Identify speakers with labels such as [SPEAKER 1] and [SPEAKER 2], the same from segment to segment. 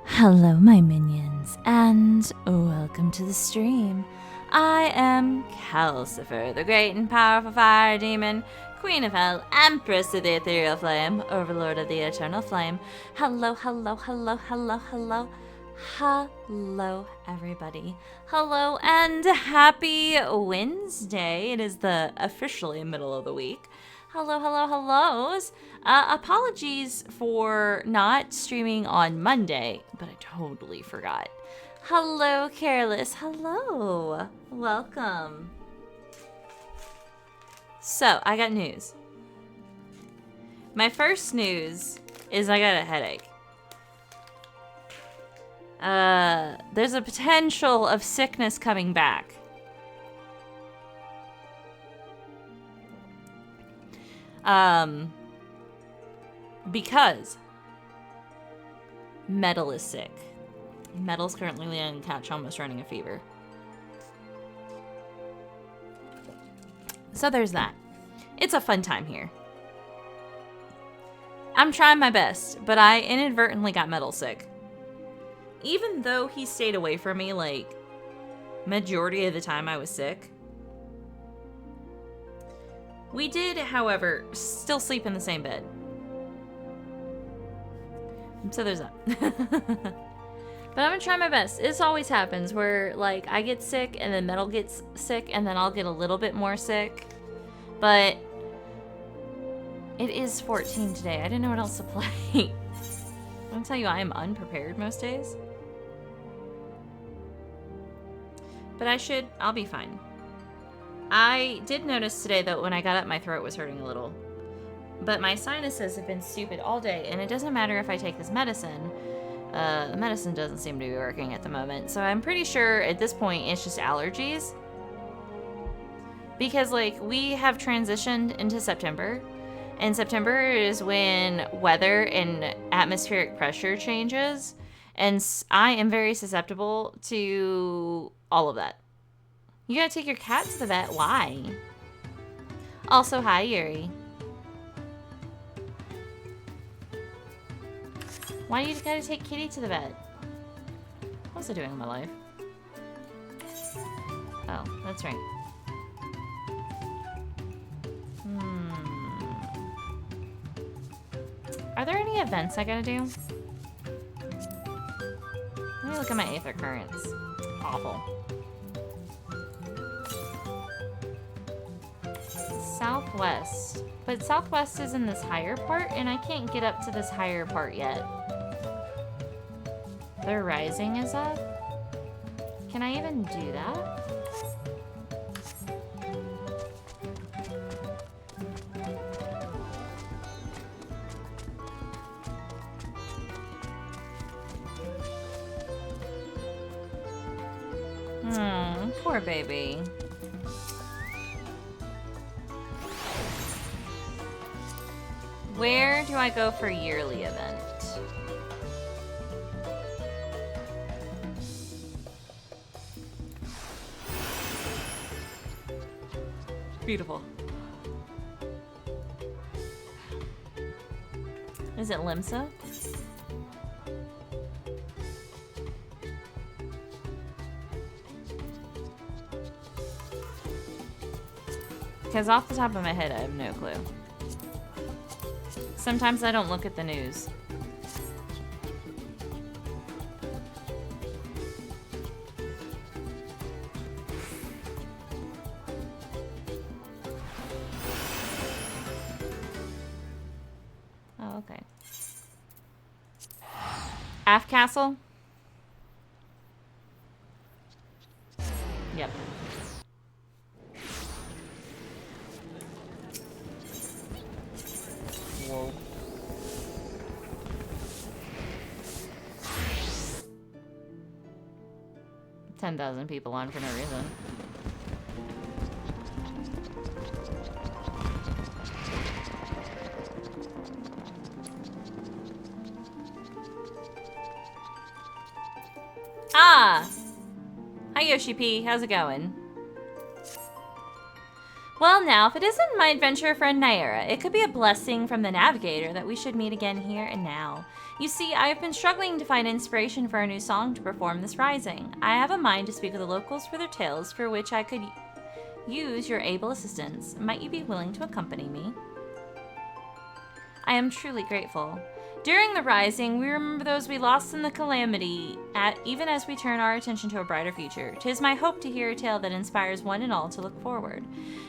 [SPEAKER 1] Hello, my minions, and welcome to the stream. I am Kalcifer, the great and powerful fire demon, Queen of Hell, Empress of the Ethereal Flame, Overlord of the Eternal Flame. Hello, hello, hello, hello, hello. Hello, everybody. Hello, and happy Wednesday. It is the officially middle of the week. Hello, hello, hellos. Apologies for not streaming on Monday, but I totally forgot. Hello, Careless. Hello. Welcome. So, I got news. My first news is I got a headache. There's a potential of sickness coming back. Because Metal is sick. Metal's currently laying on the couch, almost running a fever. So there's that. It's a fun time here. I'm trying my best, but I inadvertently got Metal sick. Even though he stayed away from me, like, majority of the time I was sick. We did, however, still still sleep in the same bed. So there's that. But I'm gonna try my best. This always happens where, like, I get sick and then Metal gets sick and then I'll get a little bit more sick. But it is 14 today. I didn't know what else to play. I'm gonna tell you, I am unprepared most days. But I'll be fine. I did notice today that when I got up, my throat was hurting a little. But my sinuses have been stupid all day, and it doesn't matter if I take this medicine. The medicine doesn't seem to be working at the moment, so I'm pretty sure at this point it's just allergies. Because, like, we have transitioned into September, and September is when weather and atmospheric pressure changes, and I am very susceptible to all of that. You gotta take your cat to the vet. Why? Also, hi, Yuri. Why do you gotta take Kitty to the vet? What was I doing in my life? Oh, that's right. Are there any events I gotta do? Let me look at my Aether Currents. Awful. Southwest. But Southwest is in this higher part, and I can't get up to this higher part yet. Their rising is up? Can I even do that? Poor baby. Where do I go for yearly event? Beautiful. Is it Limsa? Because off the top of my head, I have no clue. Sometimes I don't look at the news. Oh, okay. Aft Castle? Yep. Whoa. $10,000 people on for no reason. Ah! Hi Yoshi P, how's it going? Well now, if it isn't my adventurer friend Naira, it could be a blessing from the Navigator that we should meet again here and now. You see, I have been struggling to find inspiration for a new song to perform this rising. I have a mind to speak with the locals for their tales, for which I could use your able assistance. Might you be willing to accompany me? I am truly grateful. During the rising, we remember those we lost in the calamity, even as we turn our attention to a brighter future. 'Tis my hope to hear a tale that inspires one and all to look forward.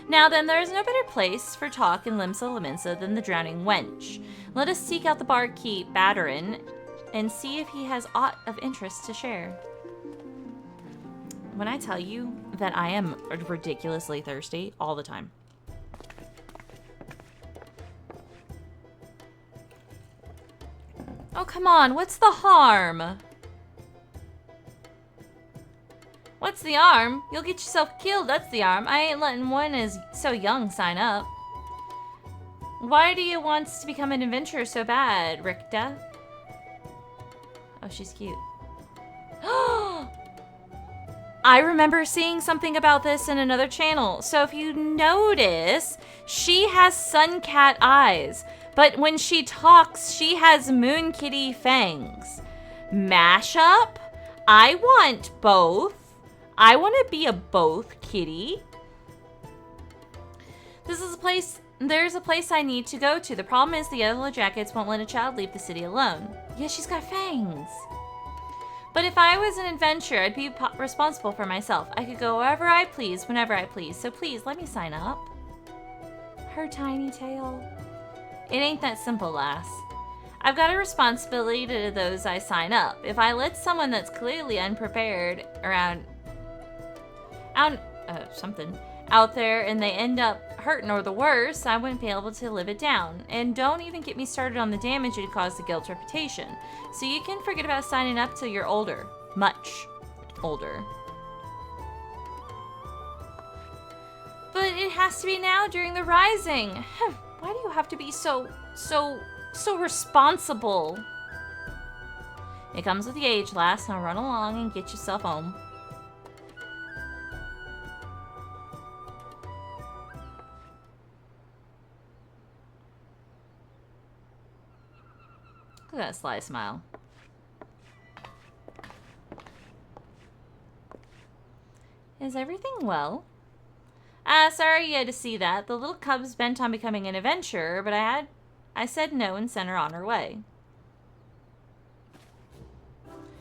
[SPEAKER 1] Now then, there is no better place for talk in Limsa Laminsa than the Drowning Wench. Let us seek out the barkeep Badarin and see if he has aught of interest to share. When I tell you that I am ridiculously thirsty all the time. Oh, come on. What's the harm? What's the harm? You'll get yourself killed. That's the harm. I ain't letting one as so young sign up. Why do you want to become an adventurer so bad, Rikta? Oh, she's cute. I remember seeing something about this in another channel. So if you notice, she has sun cat eyes. But when she talks, she has moon kitty fangs. Mashup? I want both. I want to be a both kitty. This is a place There's a place I need to go to. The problem is the Yellow Jackets won't let a child leave the city alone. Yeah, she's got fangs. But if I was an adventurer, I'd be responsible for myself. I could go wherever I please, whenever I please. So please, let me sign up. Her tiny tail. It ain't that simple, lass. I've got a responsibility to those I sign up. If I let someone that's clearly unprepared out there and they end up hurting or the worse, I wouldn't be able to live it down. And don't even get me started on the damage it caused the guild's reputation. So you can forget about signing up till you're older. Much older. But it has to be now during the rising. Why do you have to be so responsible? It comes with the age, lass. Now run along and get yourself home. Look at that sly smile. Is everything well? Sorry you had to see that. The little cub's bent on becoming an adventurer, but I said no and sent her on her way.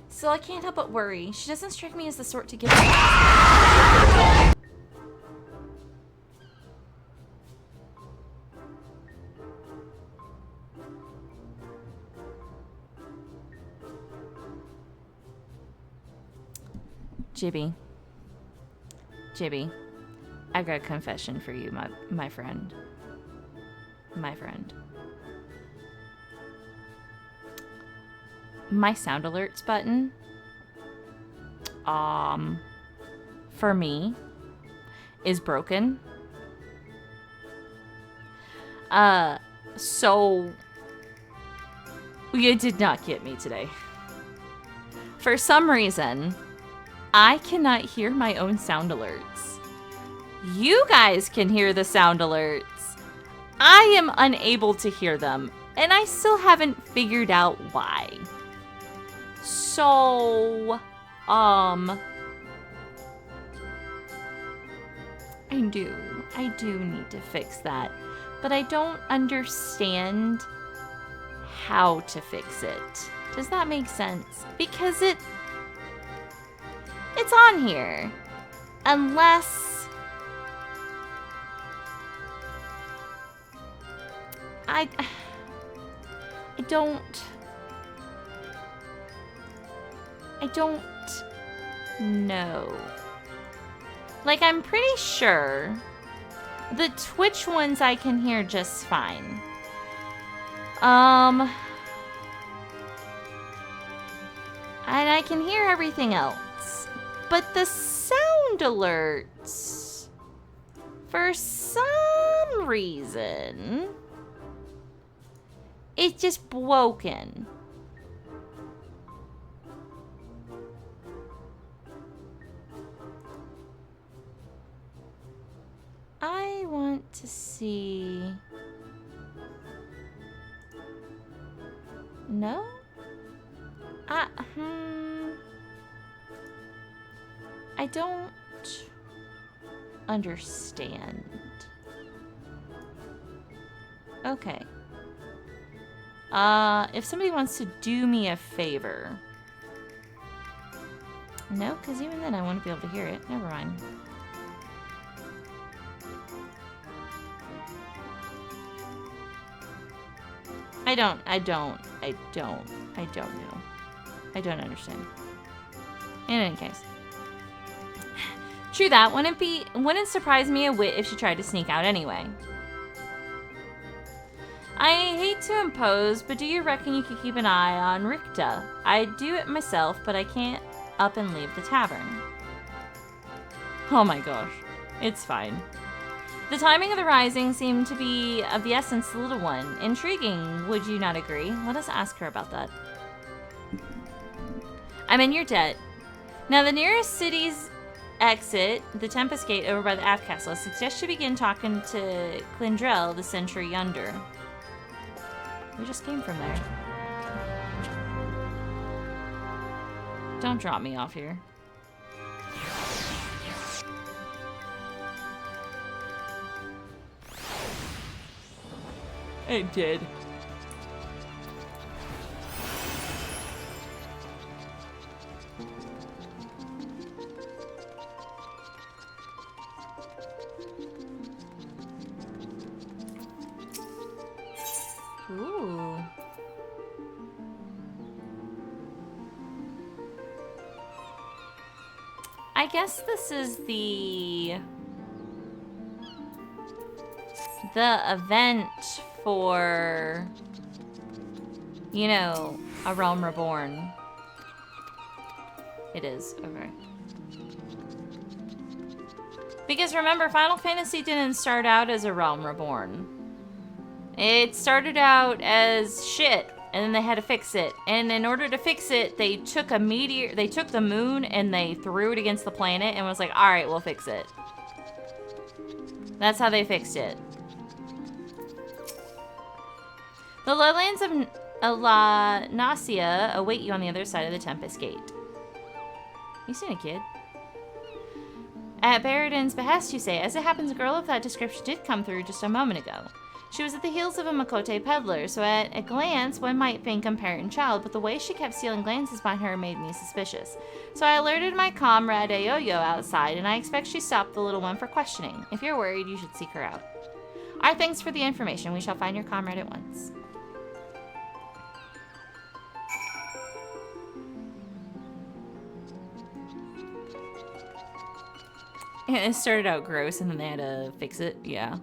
[SPEAKER 1] Still, I can't help but worry. She doesn't strike me as the sort to give up. Jibby, I've got a confession for you, my friend. My sound alerts button, for me, is broken. So you did not get me today. For some reason, I cannot hear my own sound alerts. You guys can hear the sound alerts. I am unable to hear them, and I still haven't figured out why. So, I do need to fix that, but I don't understand how to fix it. Does that make sense? Because it's on here. Unless I don't know. Like, I'm pretty sure the Twitch ones I can hear just fine. And I can hear everything else. But the sound alerts, for some reason, it's just broken. I want to see... No? I don't understand. Okay. If somebody wants to do me a favor. No, because even then I wouldn't be able to hear it. Never mind. I don't know. I don't understand. In any case. True that, wouldn't surprise me a whit if she tried to sneak out anyway. I hate to impose, but do you reckon you could keep an eye on Miqo'te? I'd do it myself, but I can't up and leave the tavern. Oh my gosh. It's fine. The timing of the rising seemed to be of the essence, the little one. Intriguing, would you not agree? Let us ask her about that. I'm in your debt. Now, the nearest city's exit, the Tempest Gate over by the Aft Castle, I suggest you begin talking to Clindrel, the sentry yonder. We just came from there. Don't drop me off here. It did. Ooh. I guess this is the event for, you know, A Realm Reborn. It is, okay. Because remember, Final Fantasy didn't start out as A Realm Reborn. It started out as shit, and then they had to fix it. And in order to fix it, they took a meteor, they took the moon and they threw it against the planet and was like, alright, we'll fix it. That's how they fixed it. The lowlands of La Nausea await you on the other side of the Tempest Gate. You seen a kid? At Baradin's behest, you say. As it happens, a girl of that description did come through just a moment ago. She was at the heels of a Miqo'te peddler, so at a glance, one might think a parent child, but the way she kept stealing glances behind her made me suspicious. So I alerted my comrade Ayoyo outside, and I expect she stopped the little one for questioning. If you're worried, you should seek her out. Our thanks for the information. We shall find your comrade at once. It started out gross, and then they had to fix it. Yeah.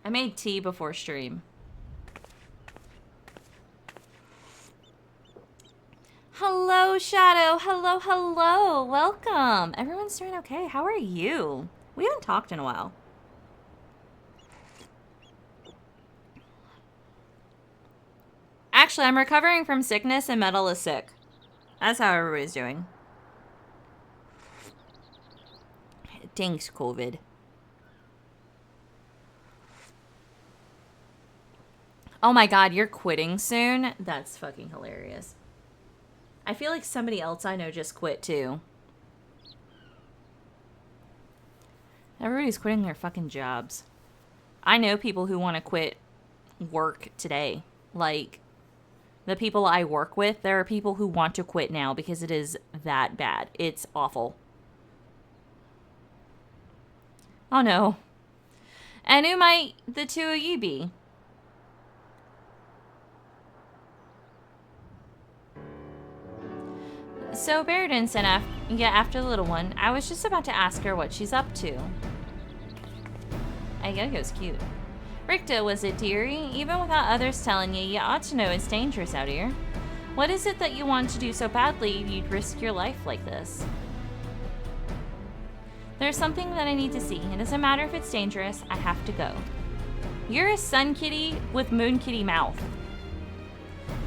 [SPEAKER 1] I made tea before stream. Hello, Shadow. Hello, hello. Welcome. Everyone's doing okay. How are you? We haven't talked in a while. Actually, I'm recovering from sickness and Metal is sick. That's how everybody's doing. Thanks, COVID. Oh my god, you're quitting soon? That's fucking hilarious. I feel like somebody else I know just quit too. Everybody's quitting their fucking jobs. I know people who want to quit work today. Like, the people I work with, there are people who want to quit now because it is that bad. It's awful. Oh no. And who might the two of you be? So Baradin sent after the little one. I was just about to ask her what she's up to. Ayoyo's cute. Ricta, was it, dearie? Even without others telling you, you ought to know it's dangerous out here. What is it that you want to do so badly you'd risk your life like this? There's something that I need to see. It doesn't matter if it's dangerous, I have to go. You're a sun kitty with moon kitty mouth.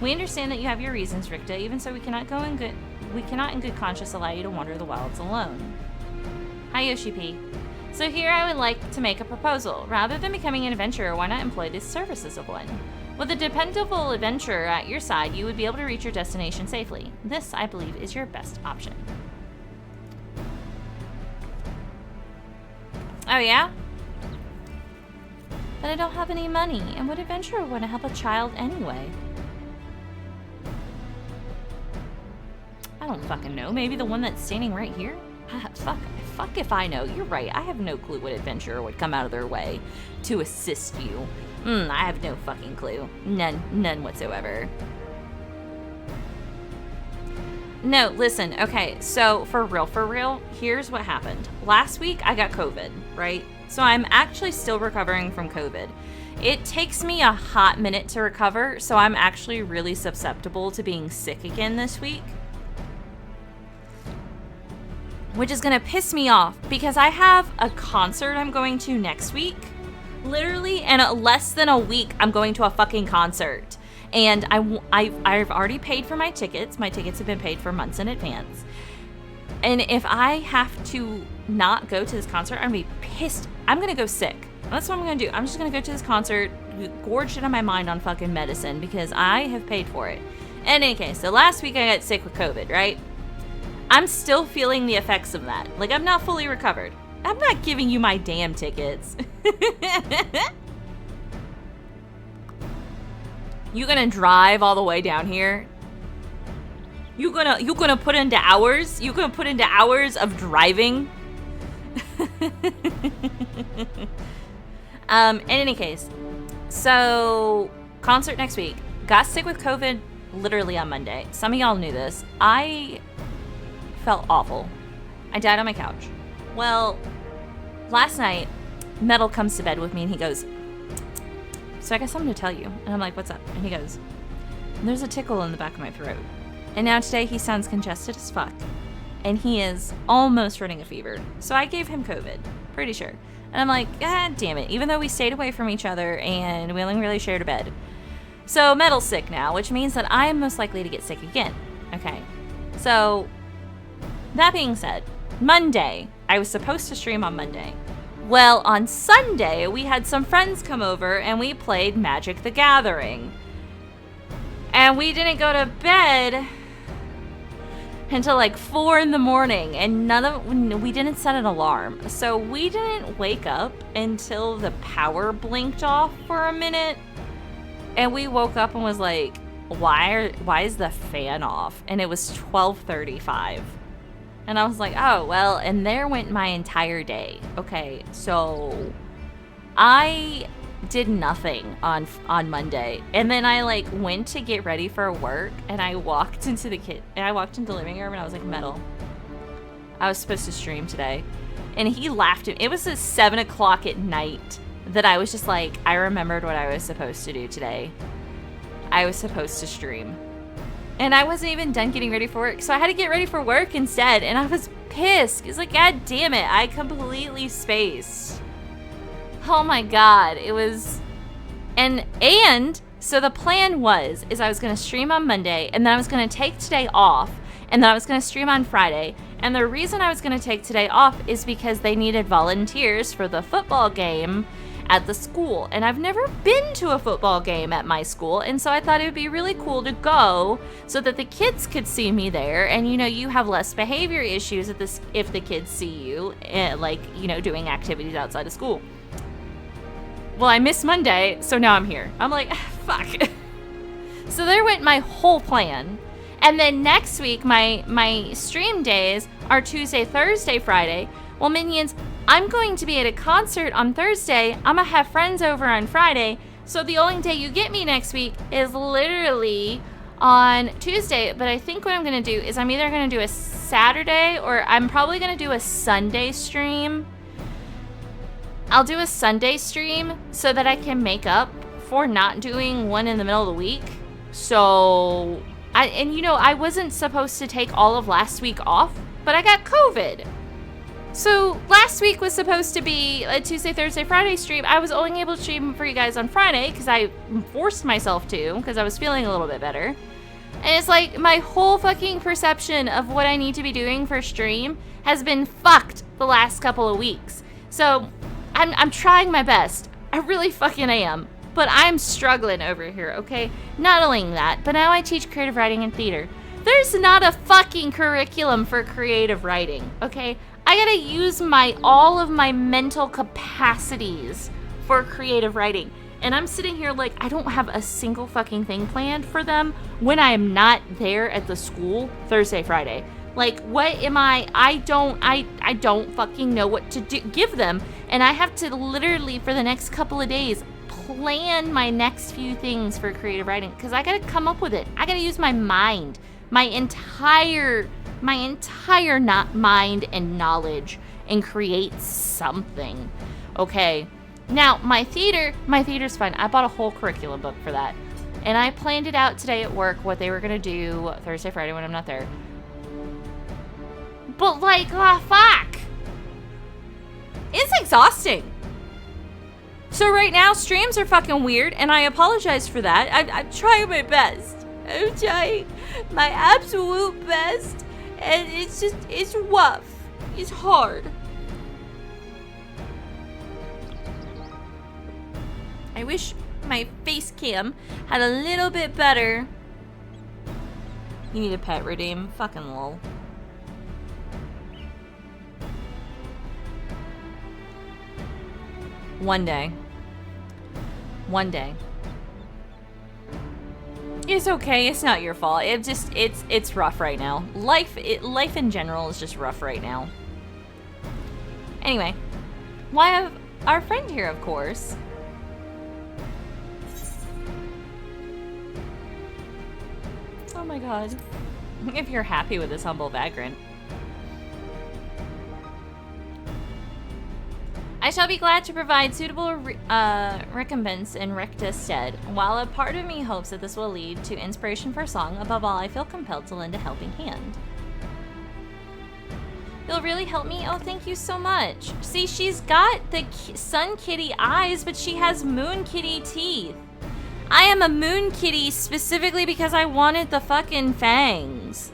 [SPEAKER 1] We understand that you have your reasons, Ricta, even so we cannot in good conscience allow you to wander the wilds alone. Hi, Yoshi P. So here I would like to make a proposal. Rather than becoming an adventurer, why not employ the services of one? With a dependable adventurer at your side, you would be able to reach your destination safely. This, I believe, is your best option. Oh, yeah? But I don't have any money, and what adventurer would want to help a child anyway? I don't fucking know. Maybe the one that's standing right here? Fuck if I know. You're right. I have no clue what adventurer would come out of their way to assist you. I have no fucking clue. None whatsoever. No, listen. Okay, so for real, here's what happened. Last week, I got COVID, right? So I'm actually still recovering from COVID. It takes me a hot minute to recover, so I'm actually really susceptible to being sick again this week. Which is gonna piss me off because I have a concert I'm going to next week. Literally, in less than a week, I'm going to a fucking concert. And I've already paid for my tickets. My tickets have been paid for months in advance. And if I have to not go to this concert, I'm gonna be pissed. I'm gonna go sick. That's what I'm gonna do. I'm just gonna go to this concert, gorge it on my mind on fucking medicine because I have paid for it. In any case, so last week I got sick with COVID, right? I'm still feeling the effects of that. Like, I'm not fully recovered. I'm not giving you my damn tickets. You gonna drive all the way down here? You gonna put into hours? You gonna put into hours of driving? In any case, so concert next week. Got sick with COVID literally on Monday. Some of y'all knew this. I felt awful. I died on my couch. Well, last night, Metal comes to bed with me and he goes, so I got something to tell you. And I'm like, what's up? And he goes, there's a tickle in the back of my throat. And now today he sounds congested as fuck. And he is almost running a fever. So I gave him COVID, pretty sure. And I'm like, God damn it. Even though we stayed away from each other and we only really shared a bed. So Metal's sick now, which means that I am most likely to get sick again. Okay. So that being said, Monday, I was supposed to stream on Monday. Well, on Sunday, we had some friends come over and we played Magic the Gathering. And we didn't go to bed until like 4 in the morning, and we didn't set an alarm. So we didn't wake up until the power blinked off for a minute. And we woke up and was like, why is the fan off? And it was 12:35. And I was like, oh, well, and there went my entire day. Okay, so I did nothing on Monday. And then I like went to get ready for work and I walked into the living room and I was like, Metal, I was supposed to stream today. And he laughed at me. It was at 7 o'clock at night that I was just like, I remembered what I was supposed to do today. I was supposed to stream. And I wasn't even done getting ready for work. So I had to get ready for work instead. And I was pissed. It's like, God damn it. I completely spaced. Oh my God. It was... And so the plan is I was going to stream on Monday. And then I was going to take today off. And then I was going to stream on Friday. And the reason I was going to take today off is because they needed volunteers for the football game at the school. And I've never been to a football game at my school, and so I thought it would be really cool to go so that the kids could see me there, and you have less behavior issues if the kids see you doing activities outside of school. Well, I missed Monday, so now I'm here. I'm like, fuck. So there went my whole plan. And then next week my stream days are Tuesday, Thursday, Friday. Well, minions, I'm going to be at a concert on Thursday. I'm going to have friends over on Friday. So the only day you get me next week is literally on Tuesday. But I think what I'm going to do is I'm either going to do a Saturday or I'm probably going to do a Sunday stream. I'll do a Sunday stream so that I can make up for not doing one in the middle of the week. So, I wasn't supposed to take all of last week off, but I got COVID. So last week was supposed to be a Tuesday, Thursday, Friday stream. I was only able to stream for you guys on Friday because I forced myself to because I was feeling a little bit better. And it's like my whole fucking perception of what I need to be doing for stream has been fucked the last couple of weeks. So I'm trying my best. I really fucking am. But I'm struggling over here, okay? Not only that, but now I teach creative writing and theater. There's not a fucking curriculum for creative writing, okay? I gotta use all of my mental capacities for creative writing. And I'm sitting here like I don't have a single fucking thing planned for them when I am not there at the school Thursday, Friday. Like, what am I don't fucking know what to give them. And I have to literally for the next couple of days plan my next few things for creative writing because I gotta come up with it. I gotta use my mind, my entire mind and knowledge and create something. Okay. Now, my theater's fine. I bought a whole curriculum book for that. And I planned it out today at work, what they were going to do Thursday, Friday when I'm not there. But fuck. It's exhausting. So right now, streams are fucking weird, and I apologize for that. I'm trying my best. I'm trying my absolute best. And it's rough. It's hard. I wish my face cam had a little bit better. You need a pet redeem? Fucking lol. One day. One day. It's okay. It's not your fault. It's rough right now. Life in general is just rough right now. Anyway, why have our friend here, of course. Oh my god. If you're happy with this humble vagrant. I shall be glad to provide suitable recompense in Ricta's stead. While a part of me hopes that this will lead to inspiration for a song, above all, I feel compelled to lend a helping hand. You'll really help me? Oh, thank you so much. See, she's got the sun kitty eyes, but she has moon kitty teeth. I am a moon kitty specifically because I wanted the fucking fangs.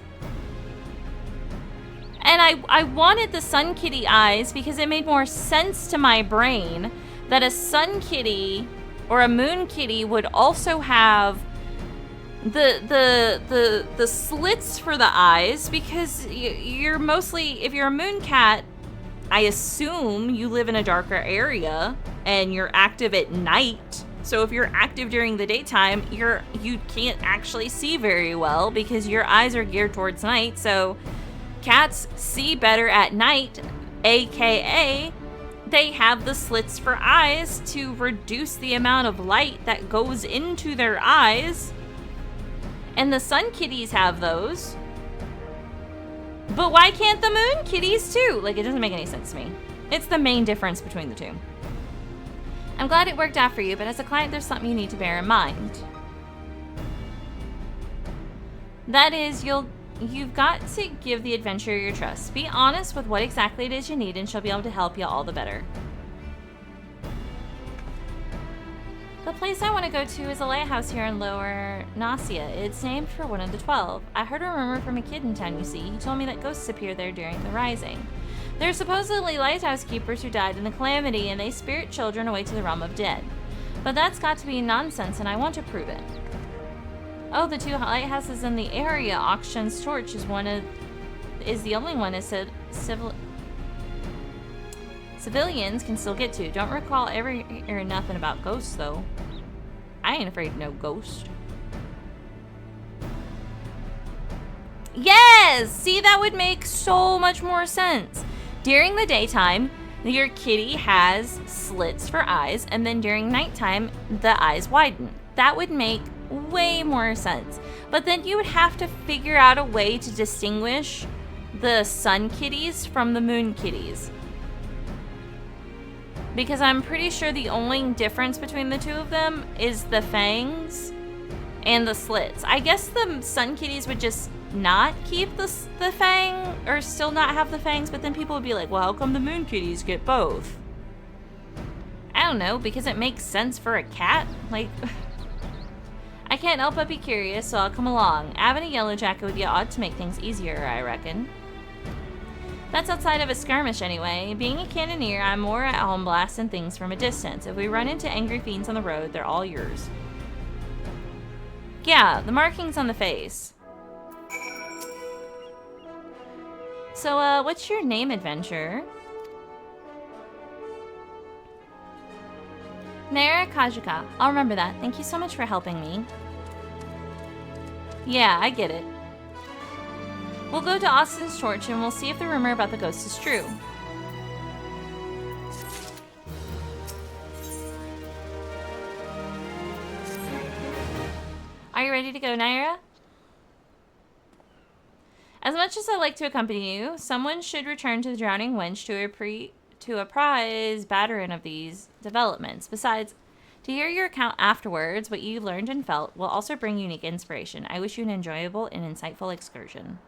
[SPEAKER 1] And I wanted the sun kitty eyes because it made more sense to my brain that a sun kitty or a moon kitty would also have the slits for the eyes, because you're mostly, if you're a moon cat, I assume you live in a darker area and you're active at night. So if you're active during the daytime, you can't actually see very well because your eyes are geared towards night. So cats see better at night, aka they have the slits for eyes to reduce the amount of light that goes into their eyes. And the sun kitties have those. But why can't the moon kitties too? Like, it doesn't make any sense to me. It's the main difference between the two. I'm glad it worked out for you, but as a client, there's something you need to bear in mind. That is, you've got to give the adventurer your trust. Be honest with what exactly it is you need, and she'll be able to help you all the better. The place I want to go to is a lighthouse here in Lower Nausea. It's named for one of the 12. I heard a rumor from a kid in town, you see. He told me that ghosts appear there during the rising. They're supposedly lighthouse keepers who died in the calamity, and they spirit children away to the realm of dead. But that's got to be nonsense, and I want to prove it. Oh, the 2 lighthouses in the area. Auction's Torch is the only one it said civilians can still get to. Don't recall or nothing about ghosts, though. I ain't afraid of no ghost. Yes! See, that would make so much more sense. During the daytime, your kitty has slits for eyes, and then during nighttime, the eyes widen. That would make way more sense. But then you would have to figure out a way to distinguish the sun kitties from the moon kitties. Because I'm pretty sure the only difference between the two of them is the fangs and the slits. I guess the sun kitties would just not keep the fang, or still not have the fangs, but then people would be like, well, how come the moon kitties get both? I don't know, because it makes sense for a cat. Like, I can't help but be curious, so I'll come along. Having a yellow jacket would be odd to make things easier, I reckon. That's outside of a skirmish anyway. Being a cannoneer, I'm more at home blasting things from a distance. If we run into angry fiends on the road, they're all yours. Yeah, the markings on the face. So, what's your name, adventurer? Nara Kajuka. I'll remember that. Thank you so much for helping me. Yeah, I get it. We'll go to Austin's Torch and we'll see if the rumor about the ghost is true. Are you ready to go, Naira? As much as I'd like to accompany you, someone should return to the Drowning Wench to apprise Batterin of these developments. Besides, to hear your account afterwards, what you learned and felt will also bring unique inspiration. I wish you an enjoyable and insightful excursion.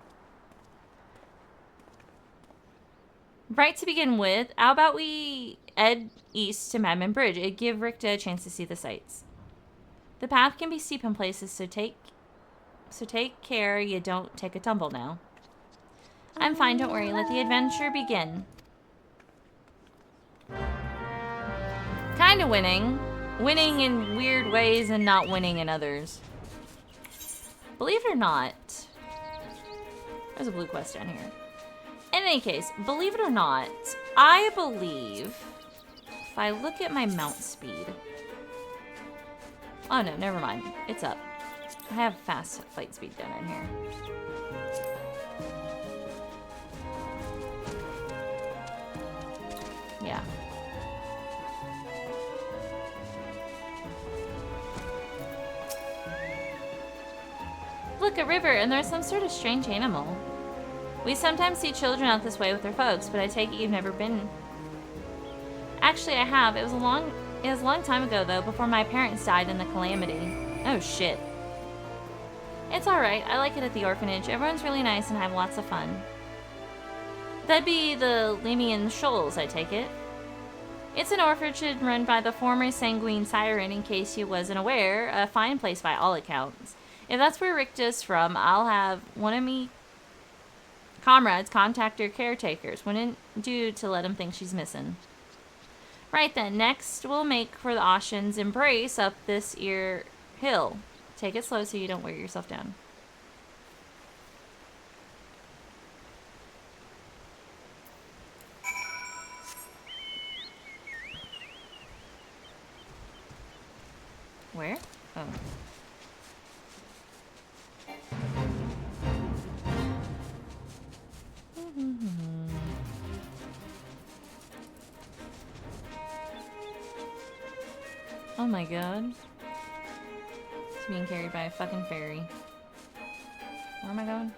[SPEAKER 1] Right to begin with, how about we head east to Madman Bridge? It'd give Ricta a chance to see the sights. The path can be steep in places, so take care you don't take a tumble now. I'm fine, don't worry. Let the adventure begin. Kind of winning. Winning in weird ways and not winning in others. Believe it or not, there's a blue quest down here. In any case, believe it or not, I believe if I look at my mount speed... Oh no, never mind. It's up. I have fast fight speed down in here. Yeah. Look, a river, and there's some sort of strange animal. We sometimes see children out this way with their folks, but I take it you've never been. Actually, I have. It was a long time ago, though, before my parents died in the calamity. Oh, shit. It's alright. I like it at the orphanage. Everyone's really nice and I have lots of fun. That'd be the Lemian Shoals, I take it. It's an orphanage run by the former Sanguine Siren, in case you wasn't aware. A fine place by all accounts. If that's where Ricta's from, I'll have one of me comrades contact her caretakers. Wouldn't do to let him think she's missing. Right then, next we'll make for the Ocean's Embrace up this ear hill. Take it slow so you don't wear yourself down. Where? Oh. Oh my god. It's being carried by a fucking ferry. Where am I going?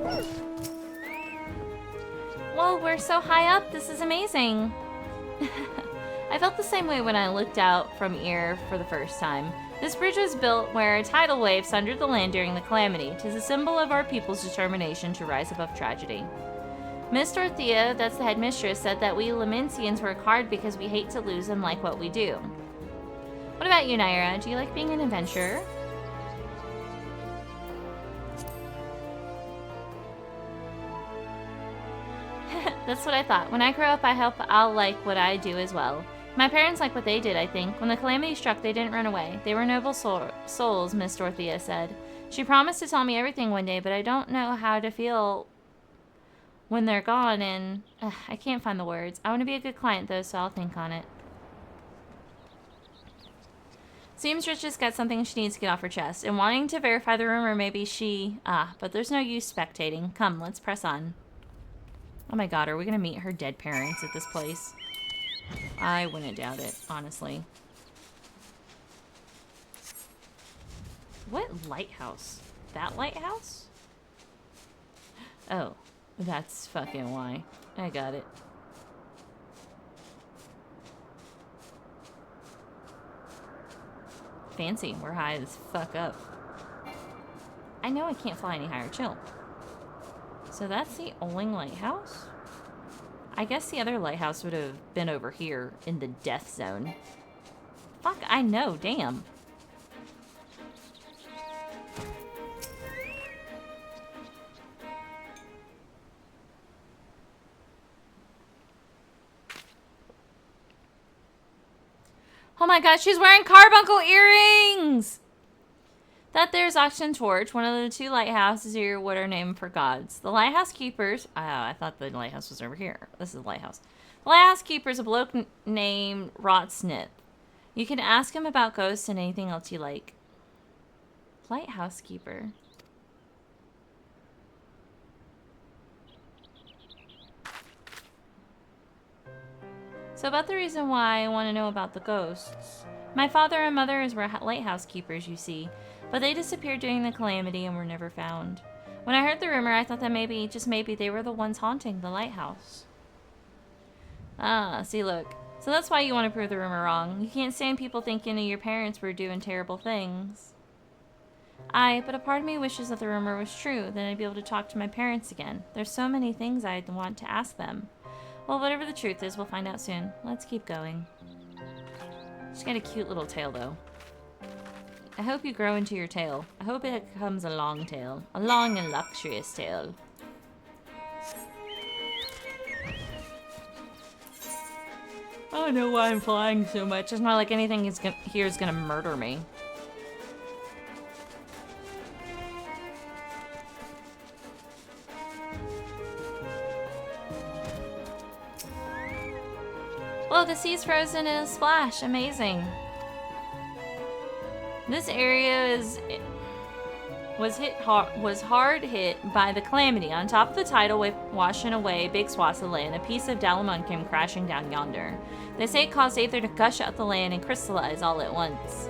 [SPEAKER 1] Oh. Whoa, we're so high up. This is amazing. I felt the same way when I looked out from Ear for the first time. This bridge was built where a tidal wave sundered the land during the calamity. 'Tis a symbol of our people's determination to rise above tragedy. Miss Dorothea, that's the headmistress, said that we Laminsians work hard because we hate to lose and like what we do. What about you, Naira? Do you like being an adventurer? That's what I thought. When I grow up, I hope I'll like what I do as well. My parents like what they did, I think. When the calamity struck, they didn't run away. They were noble souls, Miss Dorothea said. She promised to tell me everything one day, but I don't know how to feel when they're gone, and I can't find the words. I want to be a good client, though, so I'll think on it. Seems Rich just got something she needs to get off her chest, and wanting to verify the rumor, maybe she... but there's no use spectating. Come, let's press on. Oh my god, are we going to meet her dead parents at this place? I wouldn't doubt it, honestly. What lighthouse? That lighthouse? Oh, that's fucking why. I got it. Fancy, we're high as fuck up. I know I can't fly any higher, chill. So that's the only lighthouse? I guess the other lighthouse would have been over here in the death zone. Fuck, I know, damn. Oh my god, she's wearing carbuncle earrings! That there's Auction Torch, one of the two lighthouses here, what are named for gods. The lighthouse keepers... Oh, I thought the lighthouse was over here. This is the lighthouse. The lighthouse keeper is a bloke named Rotsnith. You can ask him about ghosts and anything else you like. Lighthouse keeper. So about the reason why I want to know about the ghosts. My father and mother were lighthouse keepers, you see. But they disappeared during the calamity and were never found. When I heard the rumor, I thought that maybe, just maybe, they were the ones haunting the lighthouse. Ah, see, look. So that's why you want to prove the rumor wrong. You can't stand people thinking your parents were doing terrible things. But a part of me wishes that the rumor was true. Then I'd be able to talk to my parents again. There's so many things I'd want to ask them. Well, whatever the truth is, we'll find out soon. Let's keep going. She's got a cute little tail, though. I hope you grow into your tail. I hope it becomes a long tail. A long and luxurious tail. I don't know why I'm flying so much. It's not like anything here is gonna murder me. Whoa, the sea's frozen in a splash. Amazing. This area was hard hit by the calamity. On top of the tidal wave washing away big swaths of land, a piece of Dalamon came crashing down yonder. They say it caused Aether to gush out the land and crystallize all at once.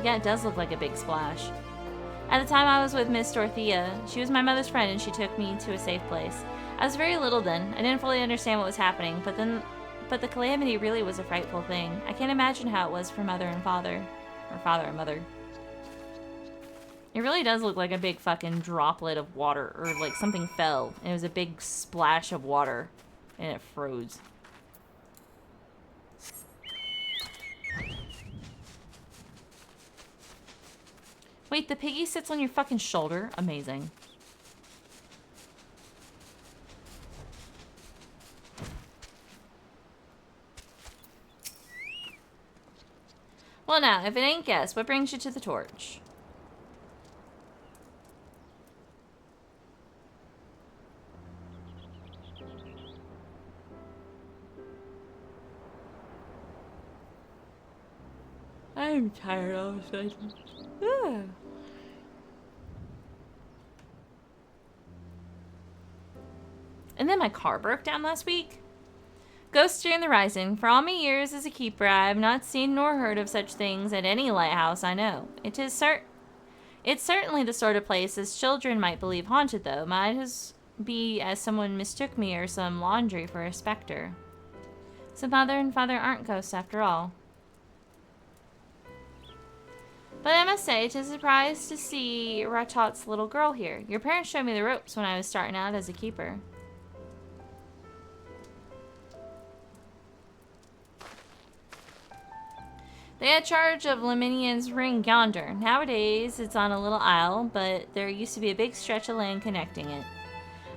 [SPEAKER 1] Yeah, it does look like a big splash. At the time I was with Miss Dorothea. She was my mother's friend and she took me to a safe place. I was very little then. I didn't fully understand what was happening, but the calamity really was a frightful thing. I can't imagine how it was for mother and father. Or father and mother. It really does look like a big fucking droplet of water, or like something fell, and it was a big splash of water, and it froze. Wait, the piggy sits on your fucking shoulder? Amazing. Well now, if it ain't guess, what brings you to the torch? I'm tired all of a sudden. And then my car broke down last week. Ghosts during the rising. For all my years as a keeper, I have not seen nor heard of such things at any lighthouse I know. It's certainly the sort of place as children might believe haunted, though. Might as be as someone mistook me or some laundry for a specter. So mother and father aren't ghosts after all. But I must say, 'tis a surprise to see Ratot's little girl here. Your parents showed me the ropes when I was starting out as a keeper. They had charge of Laminian's ring yonder. Nowadays, it's on a little isle, but there used to be a big stretch of land connecting it.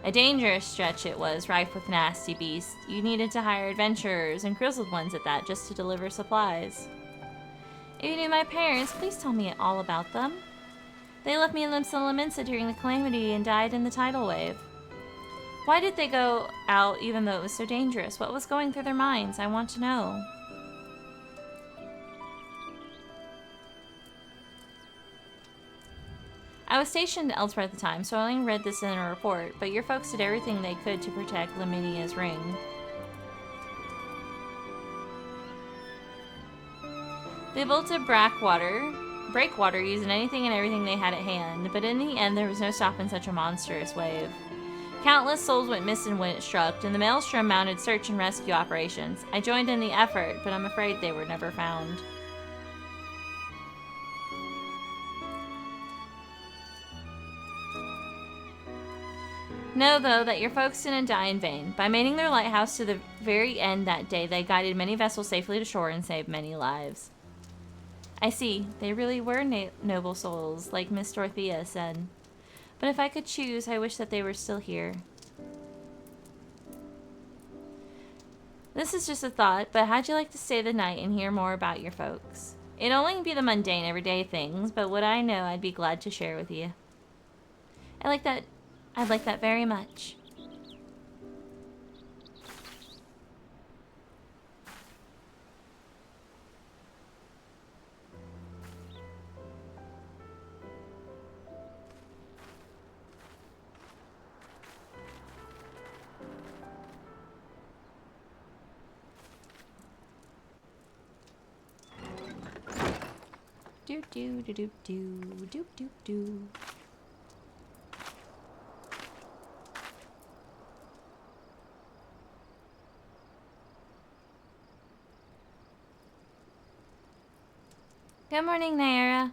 [SPEAKER 1] A dangerous stretch it was, rife with nasty beasts. You needed to hire adventurers, and grizzled ones at that, just to deliver supplies. If you knew my parents, please tell me all about them. They left me in Limsa during the calamity and died in the tidal wave. Why did they go out even though it was so dangerous? What was going through their minds? I want to know. I was stationed elsewhere at the time, so I only read this in a report, but your folks did everything they could to protect Laminia's ring. They built a breakwater using anything and everything they had at hand, but in the end there was no stopping such a monstrous wave. Countless souls went missing when it struck, and the Maelstrom mounted search and rescue operations. I joined in the effort, but I'm afraid they were never found. Know, though, that your folks didn't die in vain. By maintaining their lighthouse to the very end that day, they guided many vessels safely to shore and saved many lives. I see. They really were noble souls, like Miss Dorothea said. But if I could choose, I wish that they were still here. This is just a thought, but how'd you like to stay the night and hear more about your folks? It'd only be the mundane, everyday things, but what I know, I'd be glad to share with you. I'd like that very much. Do do do do do do do do. Good morning, Naira.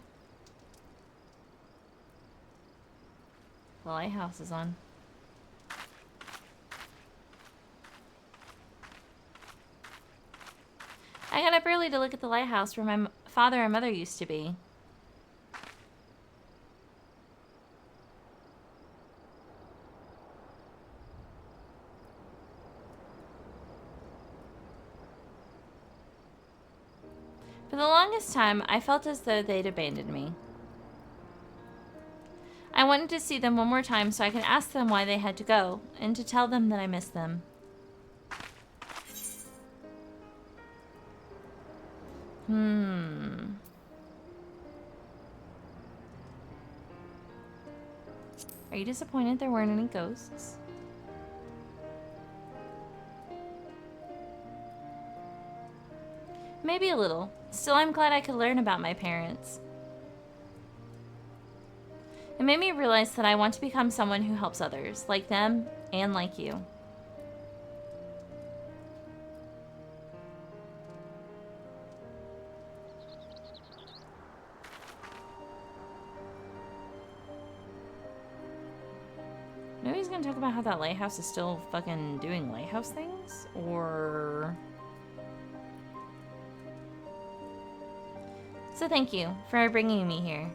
[SPEAKER 1] The lighthouse is on. I got up early to look at the lighthouse where my father and mother used to be. For the longest time, I felt as though they'd abandoned me. I wanted to see them one more time so I could ask them why they had to go, and to tell them that I missed them. Are you disappointed there weren't any ghosts? Maybe a little. Still, I'm glad I could learn about my parents. It made me realize that I want to become someone who helps others, like them and like you. Maybe he's gonna talk about how that lighthouse is still fucking doing lighthouse things? Or... So thank you for bringing me here.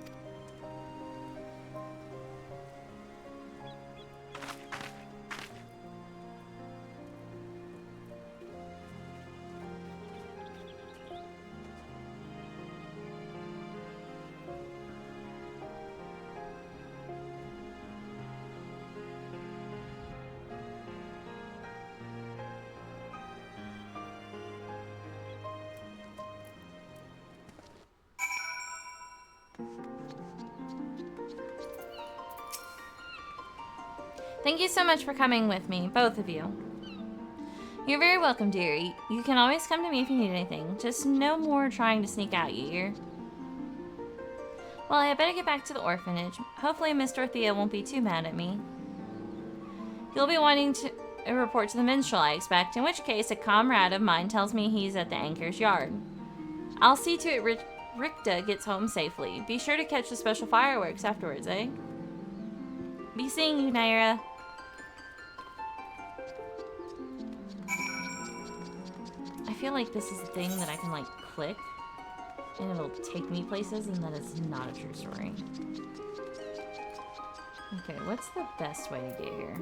[SPEAKER 1] Thank you so much for coming with me, both of you. You're very welcome, dearie. You can always come to me if you need anything. Just no more trying to sneak out, you hear? Well, I better get back to the orphanage. Hopefully Miss Dorothea won't be too mad at me. You'll be wanting to report to the minstrel, I expect, in which case a comrade of mine tells me he's at the anchor's yard. I'll see to it Ricta gets home safely. Be sure to catch the special fireworks afterwards, eh? Be seeing you, Naira. I feel like this is a thing that I can, like, click, and it'll take me places, and that is not a true story. Okay, what's the best way to get here?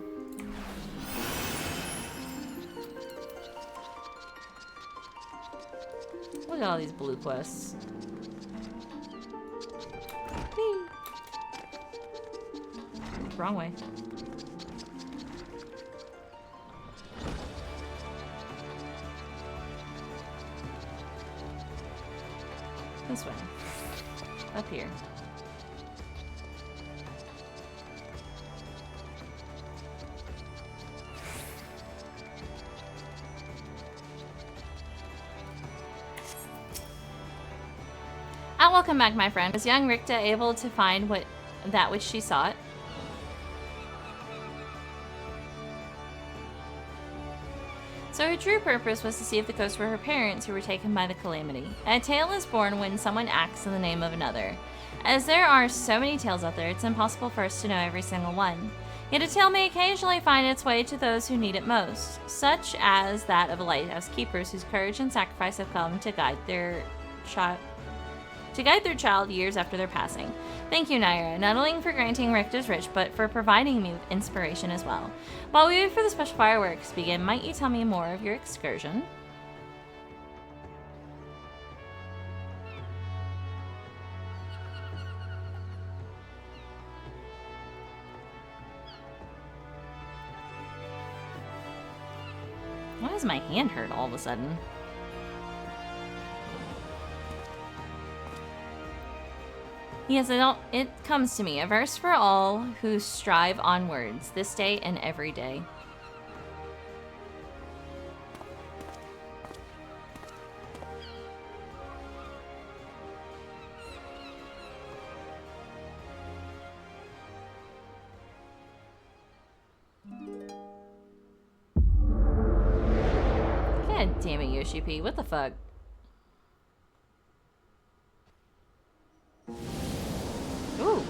[SPEAKER 1] Look at all these blue quests. Whee! Wrong way. This way. Up here. Welcome back, my friend. Was young Ricta able to find that which she sought? So her true purpose was to see if the ghosts were her parents who were taken by the calamity. A tale is born when someone acts in the name of another. As there are so many tales out there, it's impossible for us to know every single one. Yet a tale may occasionally find its way to those who need it most, such as that of a lighthouse keepers whose courage and sacrifice have come to guide their child years after their passing. Thank you, Naira, not only for granting Ricta's wish, but for providing me with inspiration as well. While we wait for the special fireworks to begin, might you tell me more of your excursion? Why does my hand hurt all of a sudden? Yes, it comes to me. A verse for all who strive onwards, this day and every day. God damn it, Yoshi P. What the fuck? Ooh.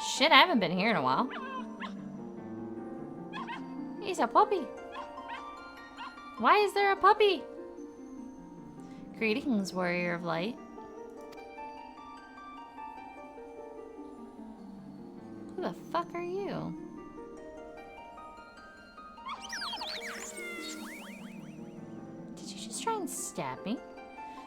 [SPEAKER 1] Shit, I haven't been here in a while. He's a puppy. Why is there a puppy? Greetings, warrior of light. Who the fuck are you? Try and stab me.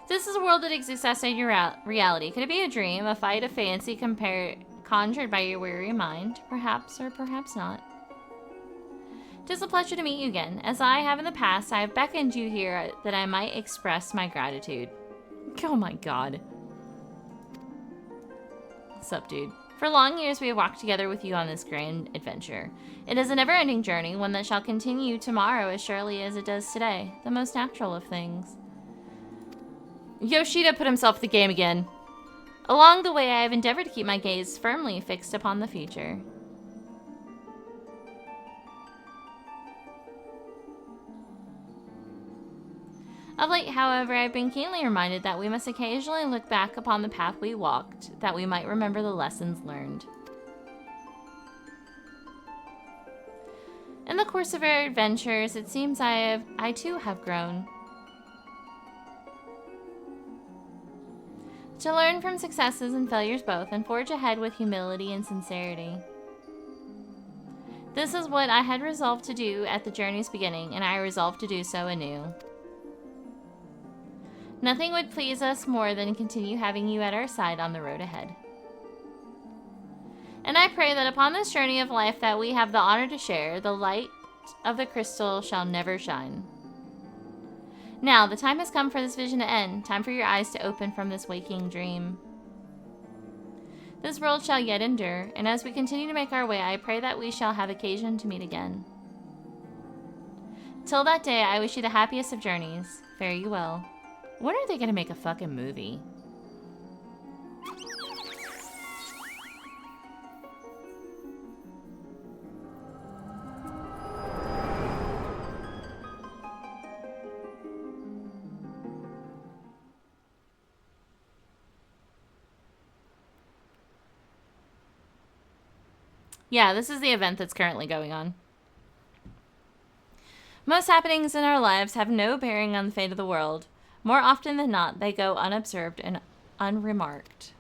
[SPEAKER 1] This is a world that exists outside your reality. Could it be a dream, a fight of fancy conjured by your weary mind? Perhaps or perhaps not. 'Tis a pleasure to meet you again. As I have in the past, I have beckoned you here that I might express my gratitude. Oh my god. What's up, dude? For long years we have walked together with you on this grand adventure. It is a never-ending journey, one that shall continue tomorrow as surely as it does today. The most natural of things. Yoshida put himself in the game again. Along the way, I have endeavored to keep my gaze firmly fixed upon the future. Of late, however, I've been keenly reminded that we must occasionally look back upon the path we walked, that we might remember the lessons learned. In the course of our adventures, it seems I too have grown. To learn from successes and failures both, and forge ahead with humility and sincerity. This is what I had resolved to do at the journey's beginning, and I resolved to do so anew. Nothing would please us more than continue having you at our side on the road ahead. And I pray that upon this journey of life that we have the honor to share, the light of the crystal shall never shine. Now, the time has come for this vision to end, time for your eyes to open from this waking dream. This world shall yet endure, and as we continue to make our way, I pray that we shall have occasion to meet again. Till that day, I wish you the happiest of journeys. Fare you well. When are they gonna make a fucking movie? Yeah, this is the event that's currently going on. Most happenings in our lives have no bearing on the fate of the world. More often than not, they go unobserved and unremarked.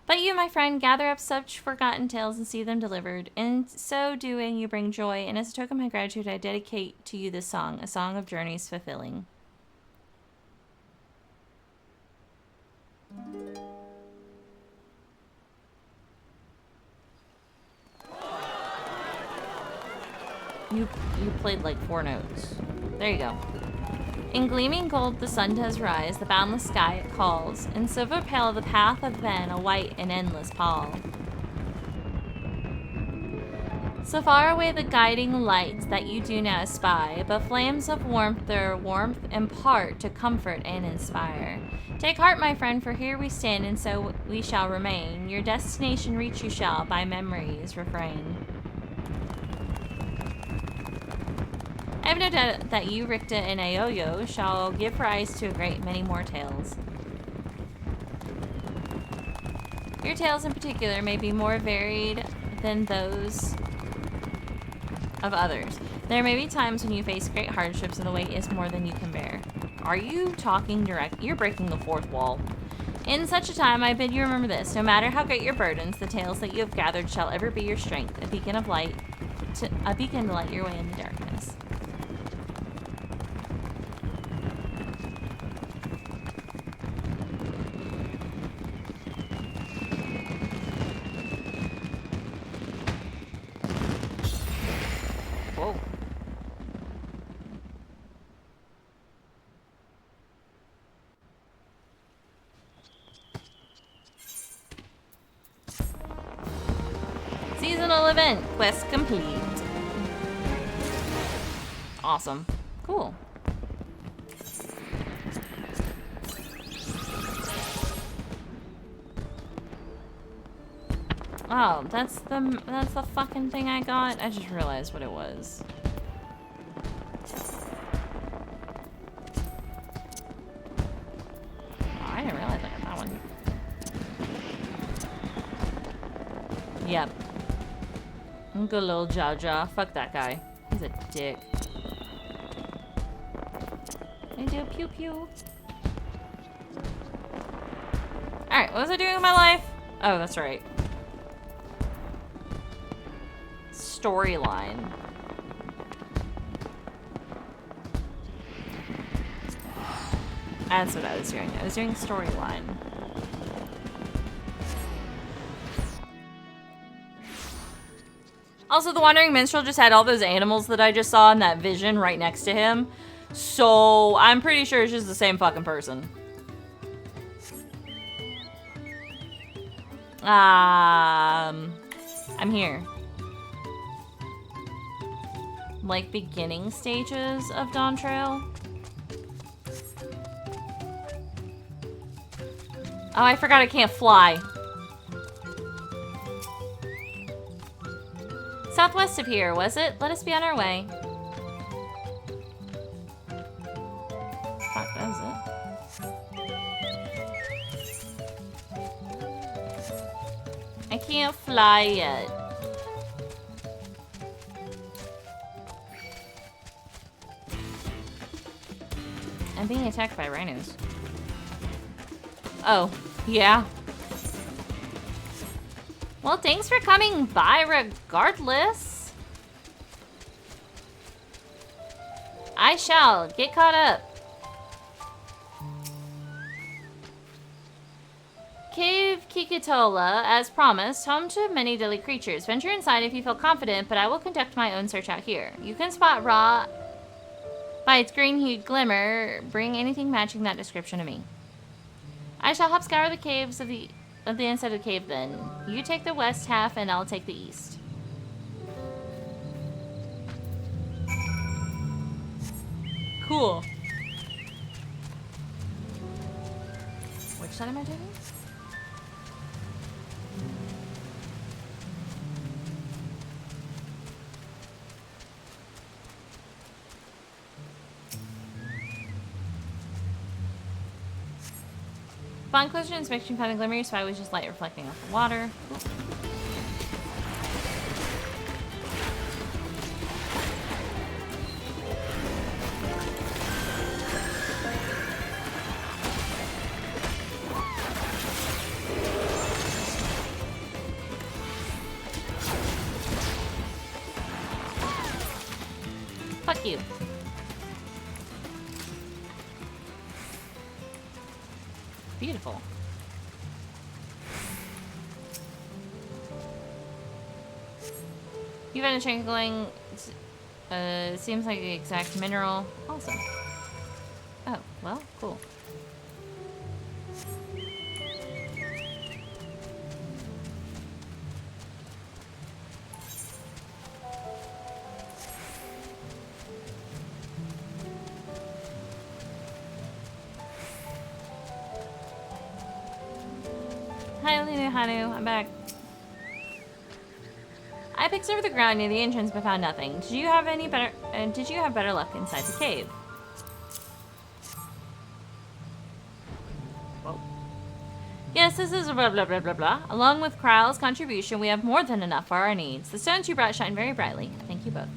[SPEAKER 1] But you, my friend, gather up such forgotten tales and see them delivered. In so doing, you bring joy, and as a token of my gratitude, I dedicate to you this song, a song of journeys fulfilling. You played like 4 notes. There you go. In gleaming gold the sun does rise, the boundless sky it calls. In silver pale the path of then, a white and endless pall. So far away the guiding lights that you do now espy, but flames of warmth their warmth impart to comfort and inspire. Take heart, my friend, for here we stand, and so we shall remain. Your destination reach you shall, by memories refrain. I have no doubt that you, Ricta and Aoyo, shall give rise to a great many more tales. Your tales in particular may be more varied than those of others. There may be times when you face great hardships and the weight is more than you can bear. Are you talking direct? You're breaking the fourth wall. In such a time, I bid you remember this. No matter how great your burdens, the tales that you have gathered shall ever be your strength, a beacon of light, a beacon to light your way in the darkness. Whoa. Seasonal event, quest complete. Awesome. Cool. Oh, that's the fucking thing I got? I just realized what it was. Oh, I didn't realize I got that one. Yep. Good little Jaja. Fuck that guy. He's a dick. I do pew pew. Alright, what was I doing with my life? Oh, that's right. Storyline. That's what I was doing. I was doing storyline. Also, the Wandering Minstrel just had all those animals that I just saw in that vision right next to him. So, I'm pretty sure it's just the same fucking person. I'm here. Like, beginning stages of Dawntrail. Oh, I forgot I can't fly. Southwest of here, was it? Let us be on our way. Fuck, that was it. I can't fly yet. I'm being attacked by rhinos. Oh, yeah. Well, thanks for coming by regardless. I shall. Get caught up. Cave Kikitola, as promised, home to many deadly creatures. Venture inside if you feel confident, but I will conduct my own search out here. You can spot Ra by its green-hued glimmer. Bring anything matching that description to me. I shall help scour the caves of the inside of the cave then. You take the west half and I'll take the east. Cool. Which side am I taking? Upon closer inspection, found a glimmer you spy was just light reflecting off the water. Ooh. Fuck you. Beautiful. You've had a train going. Seems like the exact mineral. Awesome. Oh, well, cool. Hi, Hanu. I'm back. I picked over the ground near the entrance but found nothing. Did you have better luck inside the cave? Whoa. Yes, this is blah blah blah blah blah. Along with Kral's contribution, we have more than enough for our needs. The stones you brought shine very brightly. Thank you both.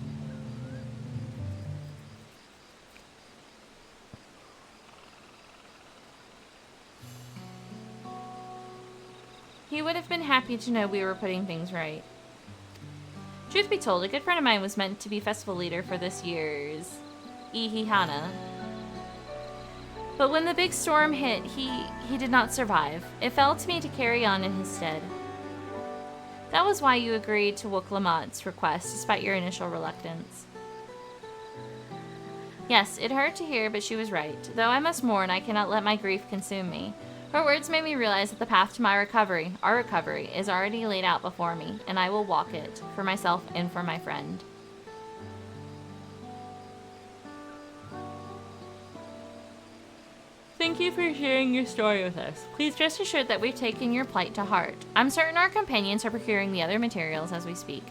[SPEAKER 1] He would have been happy to know we were putting things right. Truth be told, a good friend of mine was meant to be festival leader for this year's Ihihana. But when the big storm hit, he did not survive. It fell to me to carry on in his stead. That was why you agreed to Woklamat's request, despite your initial reluctance. Yes, it hurt to hear, but she was right. Though I must mourn, I cannot let my grief consume me. Her words made me realize that the path to my recovery, our recovery, is already laid out before me, and I will walk it, for myself and for my friend. Thank you for sharing your story with us. Please rest assured that we've taken your plight to heart. I'm certain our companions are procuring the other materials as we speak.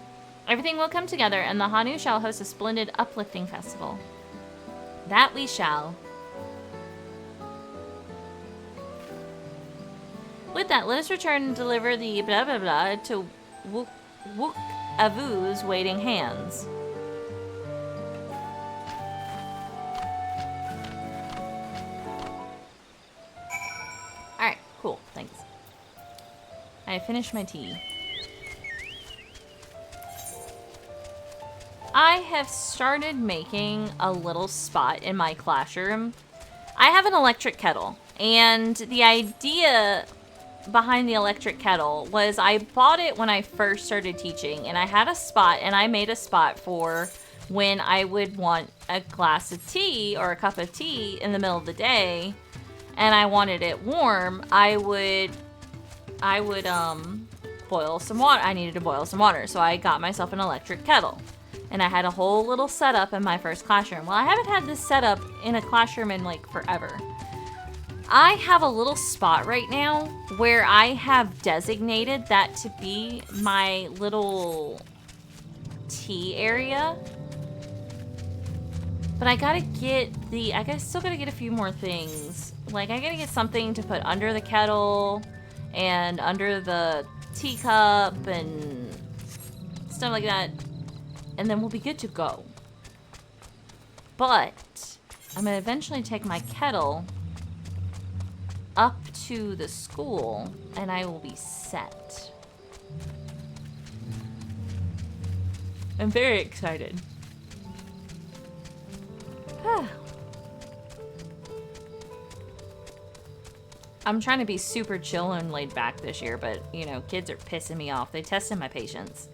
[SPEAKER 1] Everything will come together, and the Hanu shall host a splendid, uplifting festival. That we shall. With that, let us return and deliver the blah blah blah to Wook Avu's waiting hands. Alright, cool, thanks. I finished my tea. I have started making a little spot in my classroom. I have an electric kettle, and the idea behind the electric kettle was I bought it when I first started teaching, and I had a spot, and I made a spot for when I would want a glass of tea or a cup of tea in the middle of the day, and I wanted it warm. I would boil some water. I needed to boil some water, so I got myself an electric kettle. And I had a whole little setup in my first classroom. Well, I haven't had this setup in a classroom in like forever. I have a little spot right now where I have designated that to be my little tea area. But I gotta still gotta get a few more things. Like, I gotta get something to put under the kettle and under the teacup and stuff like that. And then we'll be good to go. But I'm gonna eventually take my kettle up to the school and I will be set. I'm very excited. I'm trying to be super chill and laid back this year, but you know, kids are pissing me off. They tested my patience.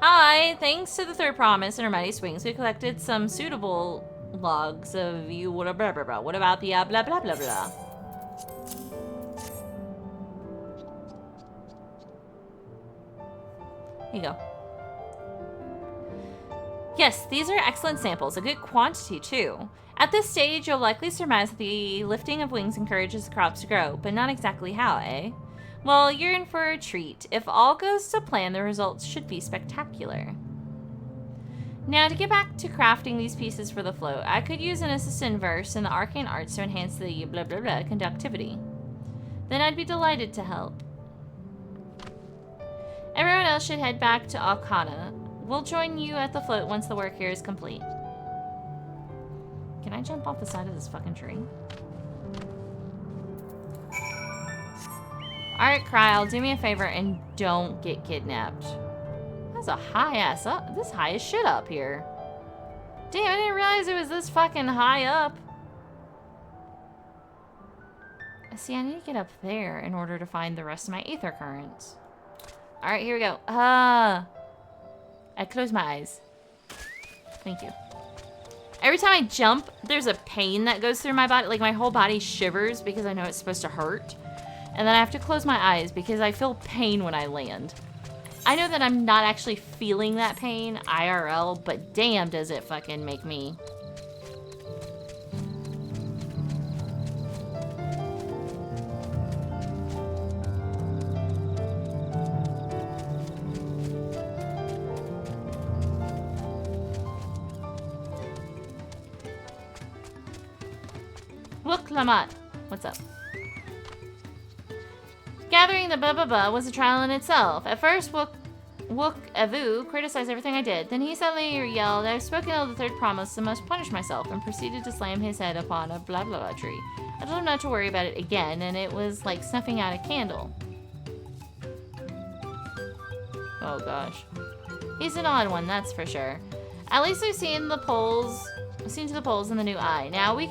[SPEAKER 1] Hi, thanks to the third promise and her mighty swings, we collected some suitable logs of you blah blah blah blah. What about the blah blah blah blah? Here you go. Yes, these are excellent samples, a good quantity too. At this stage, you'll likely surmise that the lifting of wings encourages the crops to grow, but not exactly how, eh? Well, you're in for a treat. If all goes to plan, the results should be spectacular. Now, to get back to crafting these pieces for the float, I could use an assistant verse in the arcane arts to enhance the blah blah blah conductivity. Then I'd be delighted to help. Everyone else should head back to Alcana. We'll join you at the float once the work here is complete. Can I jump off the side of this fucking tree? Alright, Kryl, do me a favor and don't get kidnapped. That's a high ass up. This high as shit up here. Damn, I didn't realize it was this fucking high up. See, I need to get up there in order to find the rest of my ether currents. Alright, here we go. I close my eyes. Thank you. Every time I jump, there's a pain that goes through my body. Like, my whole body shivers because I know it's supposed to hurt. And then I have to close my eyes because I feel pain when I land. I know that I'm not actually feeling that pain IRL, but damn does it fucking make me. Look, Lamat. What's up? Gathering the blah was a trial in itself. At first, Wook Avu criticized everything I did. Then he suddenly yelled, I've spoken of the third promise and must punish myself, and proceeded to slam his head upon a blah blah tree. I told him not to worry about it again, and it was like snuffing out a candle. Oh gosh. He's an odd one, that's for sure. At least we've seen to the poles in the new eye. Now we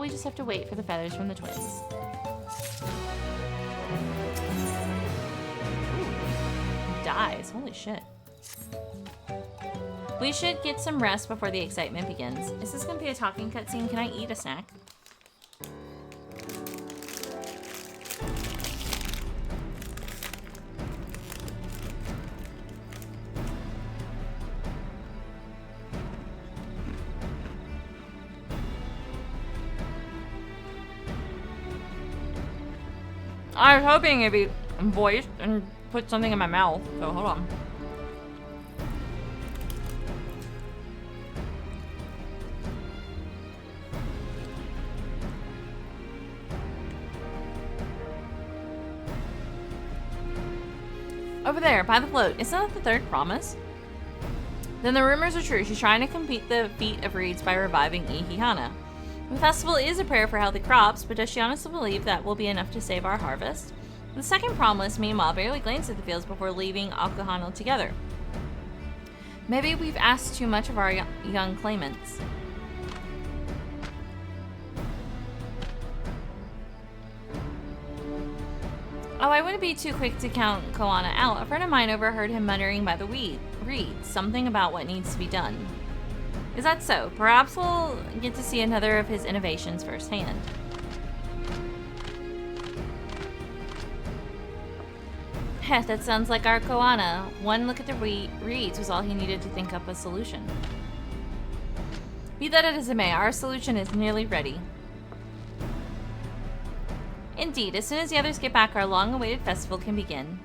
[SPEAKER 1] just have to wait for the feathers from the twins. Dies. Holy shit. We should get some rest before the excitement begins. Is this going to be a talking cutscene? Can I eat a snack? I was hoping it'd be voiced and put something in my mouth, so hold on. Over there, by the float. Isn't that the third promise? Then the rumors are true. She's trying to complete the feat of reeds by reviving Ihihana. The festival is a prayer for healthy crops, but does she honestly believe that will be enough to save our harvest? The second promise, meanwhile, barely glanced at the fields before leaving Alcohana together. Maybe we've asked too much of our young claimants. Oh, I wouldn't be too quick to count Koana out. A friend of mine overheard him muttering by the reeds, something about what needs to be done. Is that so? Perhaps we'll get to see another of his innovations firsthand. Heh, that sounds like our Koana. One look at the reeds was all he needed to think up a solution. Be that as it may, our solution is nearly ready. Indeed, as soon as the others get back, our long-awaited festival can begin.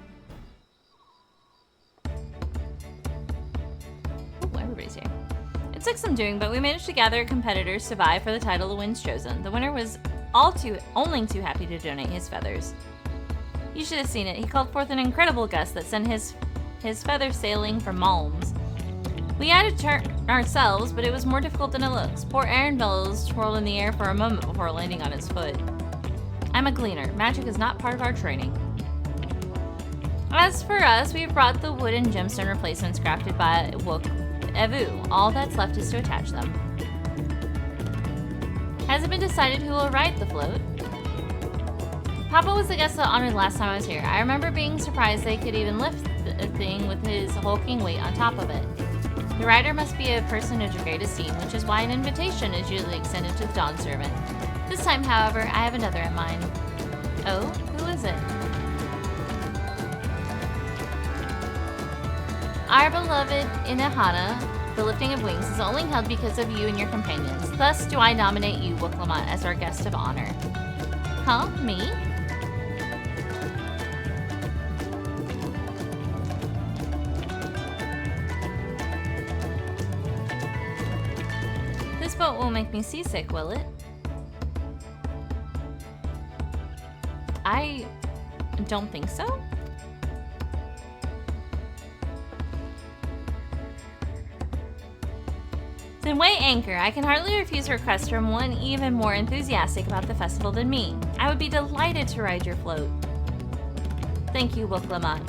[SPEAKER 1] Oh, everybody's here. It took some doing, but we managed to gather competitors to vie for the title of Winds Chosen. The winner was only too happy to donate his feathers. You should have seen it. He called forth an incredible gust that sent his feathers sailing for Malms. We had to turn ourselves, but it was more difficult than it looks. Poor Arenville's twirled in the air for a moment before landing on his foot. I'm a gleaner. Magic is not part of our training. As for us, we've brought the wood and gemstone replacements crafted by Miqo'te. All that's left is to attach them. Has it been decided who will ride the float? Papa was the guest that honored last time I was here. I remember being surprised they could even lift the thing with his hulking weight on top of it. The rider must be a personage of great esteem, which is why an invitation is usually extended to the Dawn Servant. This time, however, I have another in mind. Oh, who is it? Our beloved Inahana, the lifting of wings, is only held because of you and your companions. Thus do I nominate you, Wuklamot, as our guest of honor. Huh? Me? This boat won't make me seasick, will it? I don't think so. Then weigh anchor. I can hardly refuse a request from one even more enthusiastic about the festival than me. I would be delighted to ride your float. Thank you, Wuklamot.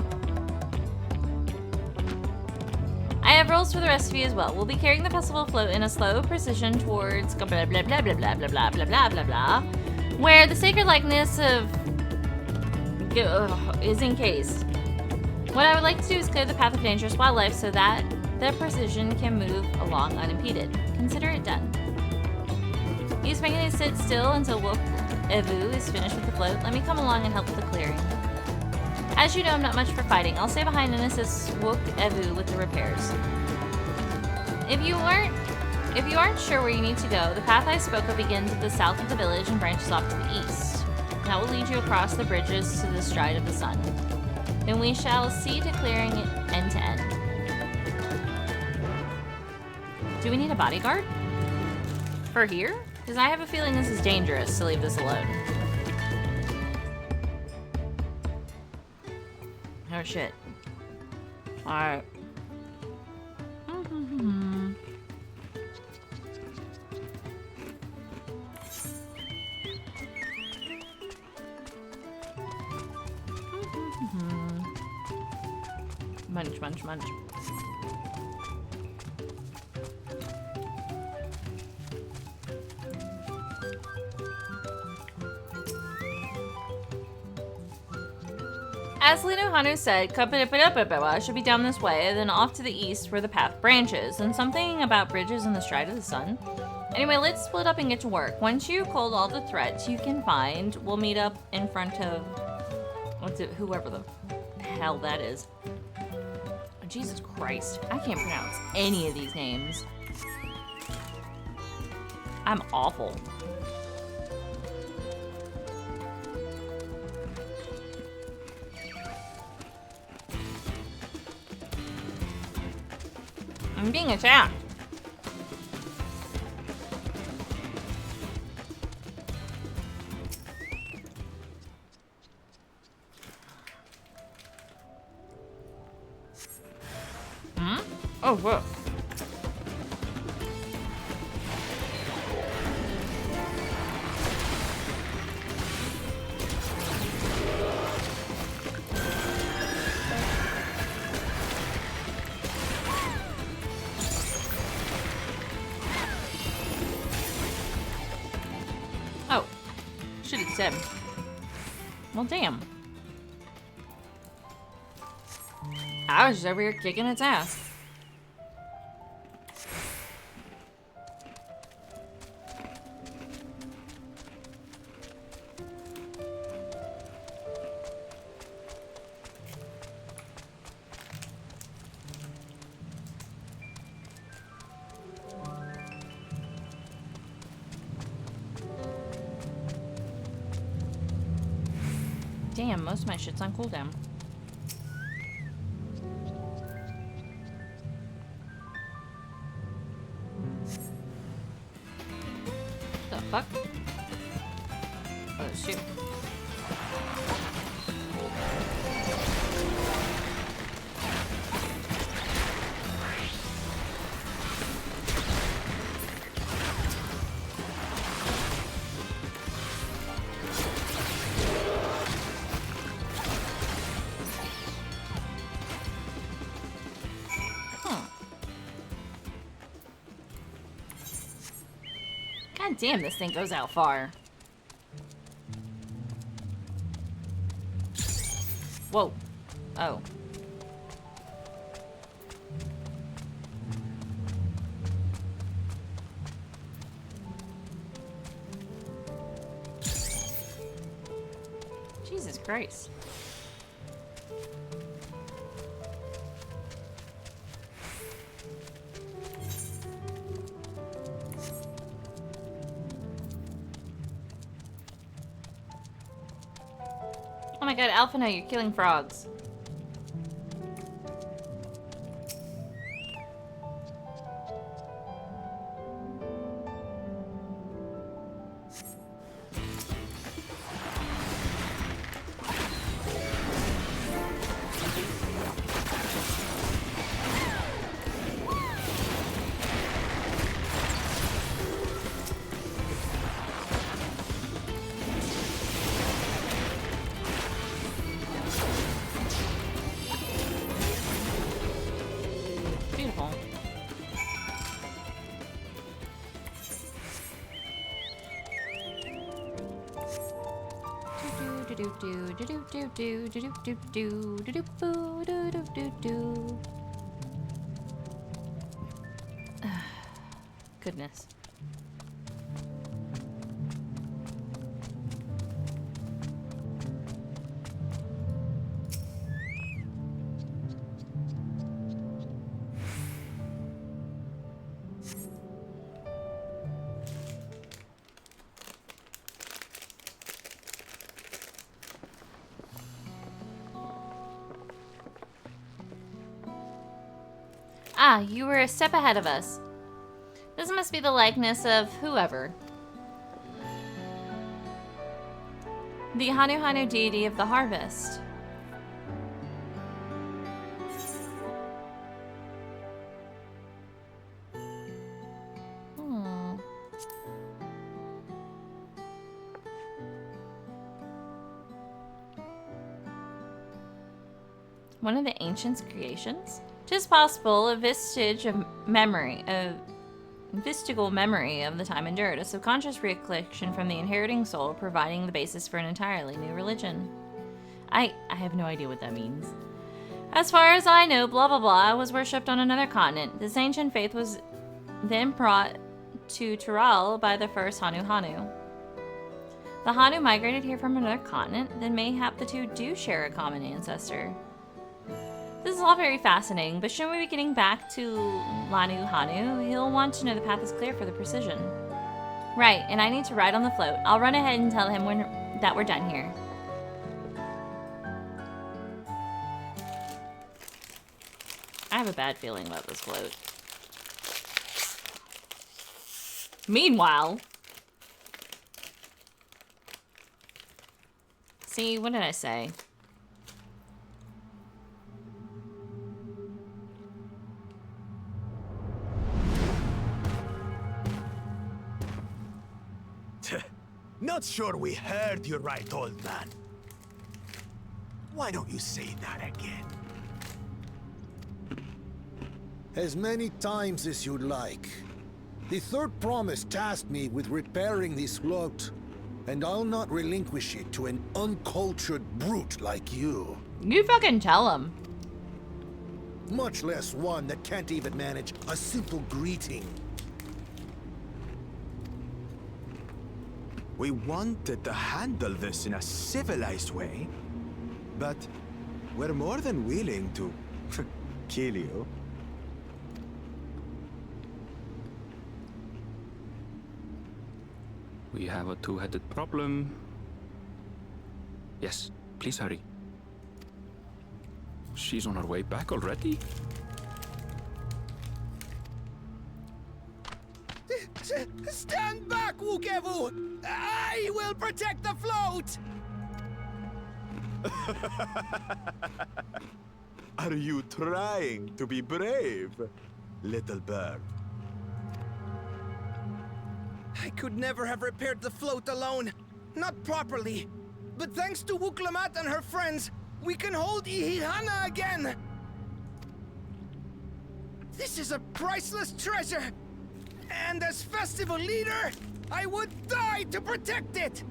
[SPEAKER 1] I have rules for the rest of you as well. We'll be carrying the festival float in a slow precision towards blah blah blah blah blah blah blah blah blah blah blah blah, where the sacred likeness of is encased. What I would like to do is clear the path of dangerous wildlife so that the precision can move along unimpeded. Consider it done. He's making it sit still until Miqo'te is finished with the float. Let me come along and help with the clearing. As you know, I'm not much for fighting. I'll stay behind and assist Miqo'te with the repairs. If you aren't sure where you need to go, the path I spoke of begins at the south of the village and branches off to the east. That will lead you across the bridges to the stride of the sun. Then we shall see to clearing it end to end. Do we need a bodyguard? For here? Because I have a feeling this is dangerous to leave this alone. Oh shit. Alright. Munch, munch, munch. As Lino Hanu said, Pelupelu should be down this way, then off to the east where the path branches, and something about bridges in the stride of the sun. Anyway, let's split up and get to work. Once you culled all the threats you can find, we'll meet up in front of whoever the hell that is. Oh, Jesus Christ, I can't pronounce any of these names. I'm awful. I'm being attacked. Oh, whoa. It's dead. Well, damn. I was just over here kicking its ass. Damn, most of my shit's on cooldown. The fuck? Oh, shoot. God damn, this thing goes out far. Whoa. Oh. Jesus Christ. Oh my god, Alphina, you're killing frogs. Goodness. Ah, you were a step ahead of us. This must be the likeness of whoever. The Hanu Hanu deity of the harvest. One of the ancients' creations? 'Tis possible a vestige of memory, a vestigial memory of the time endured, a subconscious recollection from the inheriting soul, providing the basis for an entirely new religion. I have no idea what that means. As far as I know, blah blah blah was worshipped on another continent. This ancient faith was then brought to Tural by the first Hanu Hanu. The Hanu migrated here from another continent, then mayhap the two do share a common ancestor. This is all very fascinating, but shouldn't we be getting back to Lanu Hanu? He'll want to know the path is clear for the precision. Right, and I need to ride on the float. I'll run ahead and tell him that we're done here. I have a bad feeling about this float. Meanwhile... See, what did I say?
[SPEAKER 2] Not sure we heard you right, old man. Why don't you say that again?
[SPEAKER 3] As many times as you'd like. The third promise tasked me with repairing this float. And I'll not relinquish it to an uncultured brute like you.
[SPEAKER 1] You fucking tell him.
[SPEAKER 3] Much less one that can't even manage a simple greeting.
[SPEAKER 2] We wanted to handle this in a civilized way, but we're more than willing to kill you.
[SPEAKER 4] We have a two-headed problem. Yes, please hurry. She's on her way back already?
[SPEAKER 2] Stand back, Wukevu! I will protect the float! Are you trying to be brave, little bird?
[SPEAKER 5] I could never have repaired the float alone. Not properly. But thanks to Wuklamat and her friends, we can hold Ihihana again! This is a priceless treasure! And as festival leader, I would die to protect it!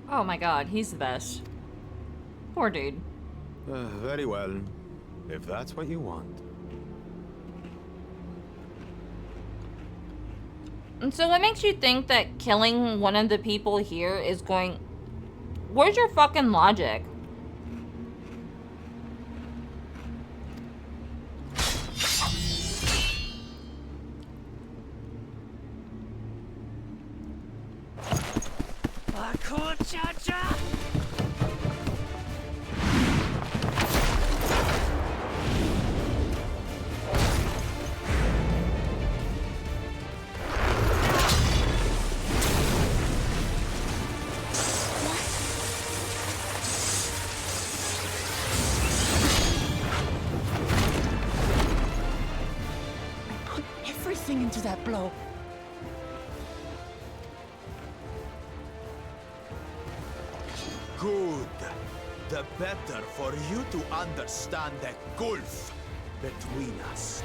[SPEAKER 1] Oh my god, he's the best. Poor dude.
[SPEAKER 2] Very well, if that's what you want.
[SPEAKER 1] And so what makes you think that killing one of the people here is going... Where's your fucking logic?
[SPEAKER 6] Into that blow.
[SPEAKER 2] Good. The better for you to understand the gulf between us.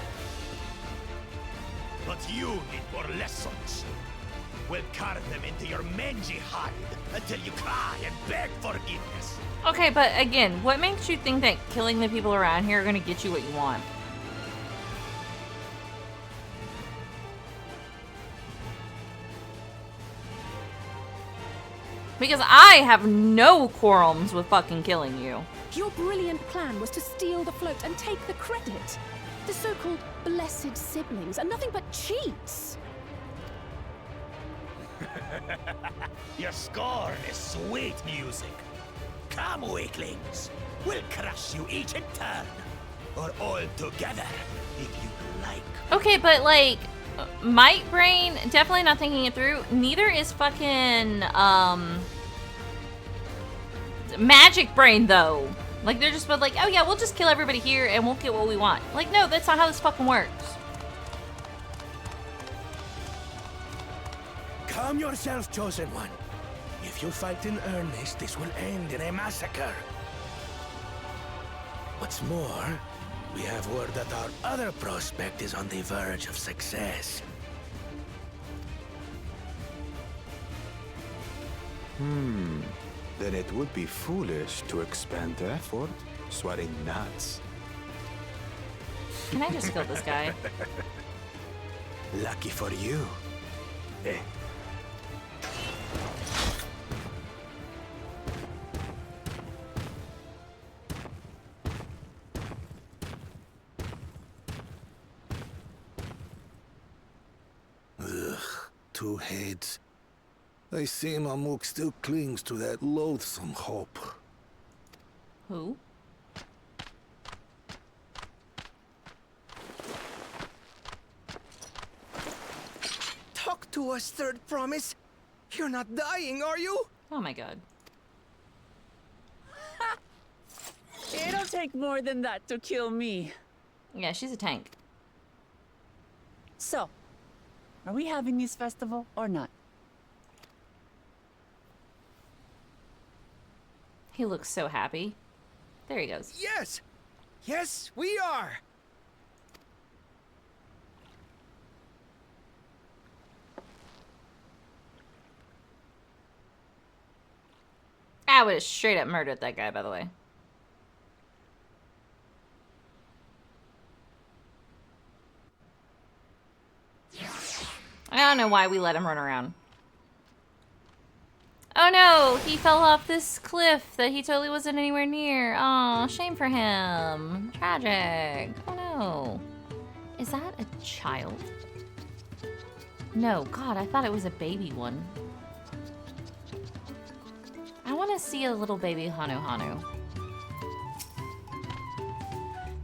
[SPEAKER 2] But you need more lessons. We'll carve them into your mangy hide until you cry and beg forgiveness.
[SPEAKER 1] Okay, but again, what makes you think that killing the people around here are gonna get you what you want? Because I have no qualms with fucking killing you.
[SPEAKER 6] Your brilliant plan was to steal the float and take the credit. The so-called blessed siblings are nothing but cheats.
[SPEAKER 2] Your scorn is sweet music. Come, weaklings. We'll crush you each in turn. Or all together, if you like.
[SPEAKER 1] Okay, but like, Might Brain, definitely not thinking it through. Neither is fucking, Magic Brain, though. Like, they're just like, oh yeah, we'll just kill everybody here and we'll get what we want. Like, no, that's not how this fucking works.
[SPEAKER 5] Calm yourself, Chosen One. If you fight in earnest, this will end in a massacre. What's more, we have word that our other prospect is on the verge of success.
[SPEAKER 2] Then it would be foolish to expend effort sweating nuts.
[SPEAKER 1] Can I just kill this guy?
[SPEAKER 2] Lucky for you. Eh.
[SPEAKER 3] Two heads. I see Mamuk still clings to that loathsome hope.
[SPEAKER 1] Who?
[SPEAKER 5] Talk to us, Third Promise. You're not dying, are you?
[SPEAKER 1] Oh my god.
[SPEAKER 7] It'll take more than that to kill me.
[SPEAKER 1] Yeah, she's a tank.
[SPEAKER 7] So, are we having this festival or not?
[SPEAKER 1] He looks so happy. There he goes.
[SPEAKER 5] Yes! Yes, we are!
[SPEAKER 1] I would have straight up murdered that guy, by the way. I don't know why we let him run around. Oh no, he fell off this cliff that he totally wasn't anywhere near. Aw, shame for him. Tragic. Oh no. Is that a child? No, God, I thought it was a baby one. I want to see a little baby Hanu Hanu.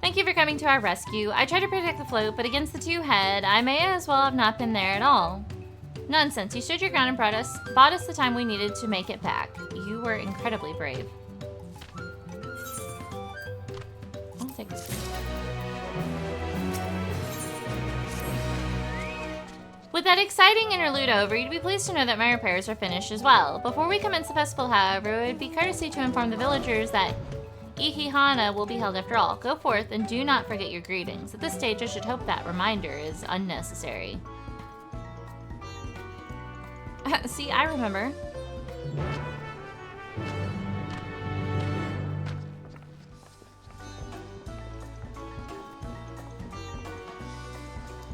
[SPEAKER 1] Thank you for coming to our rescue. I tried to protect the float, but against the two-head, I may as well have not been there at all. Nonsense. You stood your ground and bought us the time we needed to make it back. You were incredibly brave. I'll take this. With that exciting interlude over, you'd be pleased to know that my repairs are finished as well. Before we commence the festival, however, it would be courtesy to inform the villagers that Ihihana will be held after all. Go forth and do not forget your greetings. At this stage, I should hope that reminder is unnecessary. See, I remember.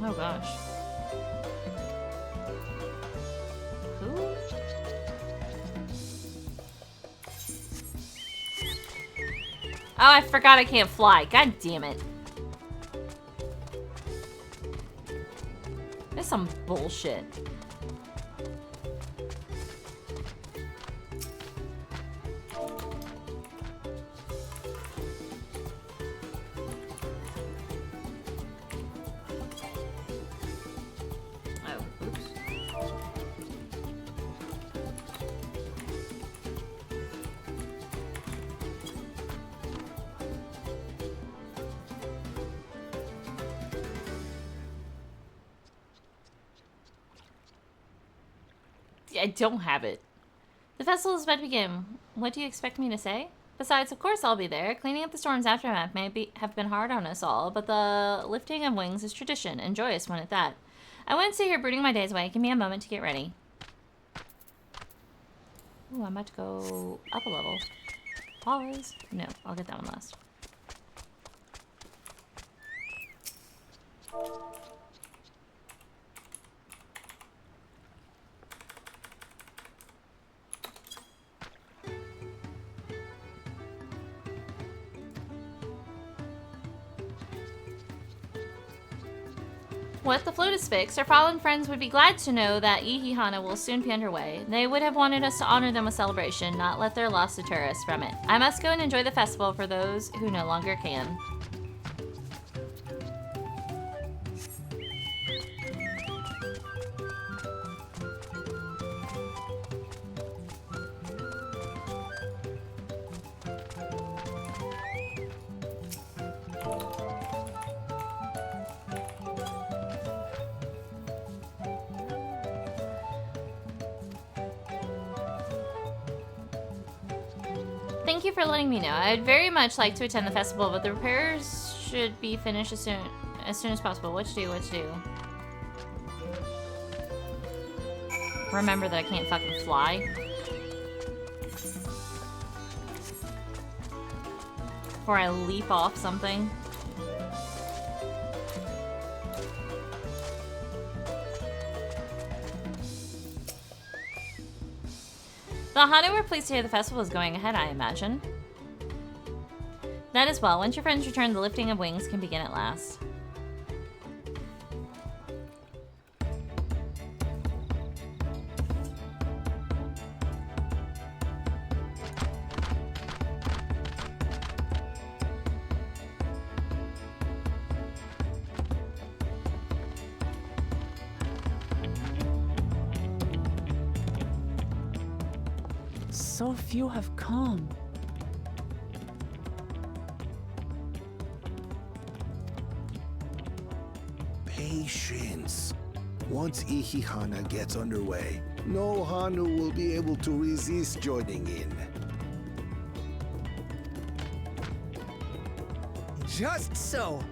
[SPEAKER 1] Oh gosh. Who? Oh, I forgot I can't fly. God damn it. That's some bullshit. I don't have it. The festival is about to begin. What do you expect me to say? Besides, of course I'll be there. Cleaning up the storm's aftermath may have been hard on us all, but the lifting of wings is tradition, and joyous one at that. I wouldn't sit here brooding my days away. Give me a moment to get ready. Ooh, I'm about to go up a level. Pause. No, I'll get that one last. What the float is fixed, our fallen friends would be glad to know that Ihihana will soon be underway. They would have wanted us to honor them with celebration, not let their loss deter us from it. I must go and enjoy the festival for those who no longer can. Thank you for letting me know. I'd very much like to attend the festival, but the repairs should be finished as soon as possible. What to do? Remember that I can't fucking fly. Before I leap off something. The Hanu were pleased to hear the festival is going ahead, I imagine. That is well. Once your friends return, the lifting of wings can begin at last.
[SPEAKER 7] So few have come.
[SPEAKER 3] Patience. Once Ihihana gets underway, no Hanu will be able to resist joining in.
[SPEAKER 5] Just so.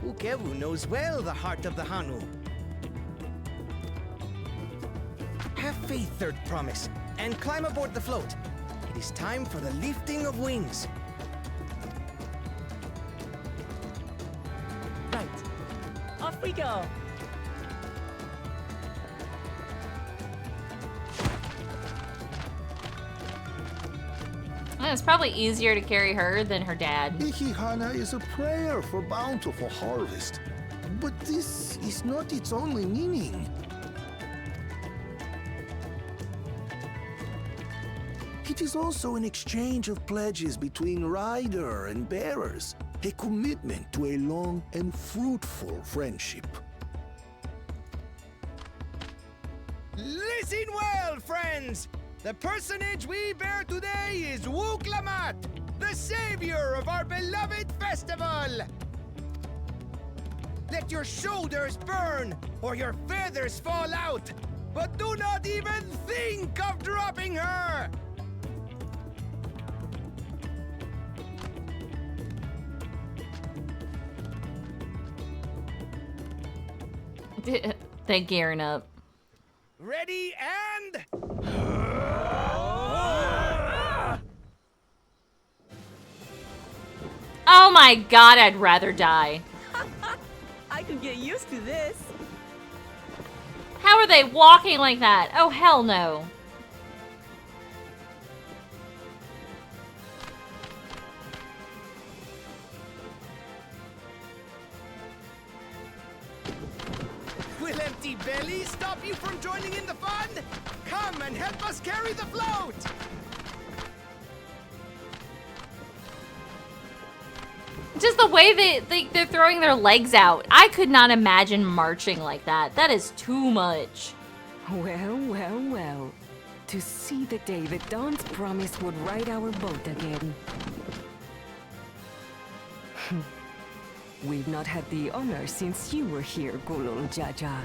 [SPEAKER 5] Ukewu knows well the heart of the Hanu. Have faith, Third Promise, and climb aboard the float. It is time for the lifting of wings.
[SPEAKER 7] Right. Off we go.
[SPEAKER 1] Well, it's probably easier to carry her than her dad.
[SPEAKER 3] Ihihana is a prayer for bountiful harvest. But this is not its only meaning. It is also an exchange of pledges between rider and bearers, a commitment to a long and fruitful friendship.
[SPEAKER 5] Listen well, friends! The personage we bear today is Wuklamat, the savior of our beloved festival! Let your shoulders burn, or your feathers fall out, but do not even think of dropping her!
[SPEAKER 1] They're gearing up.
[SPEAKER 5] Ready and...
[SPEAKER 1] Oh my god, I'd rather die.
[SPEAKER 7] I could get used to this.
[SPEAKER 1] How are they walking like that? Oh, hell no.
[SPEAKER 5] Will empty bellies stop you from joining in the fun? Come and help us carry the float!
[SPEAKER 1] Just the way they're throwing their legs out. I could not imagine marching like that. That is too much.
[SPEAKER 8] Well, well, well. To see the day that Dawn's promise would ride our boat again. We've not had the honor since you were here, Gulul Jaja.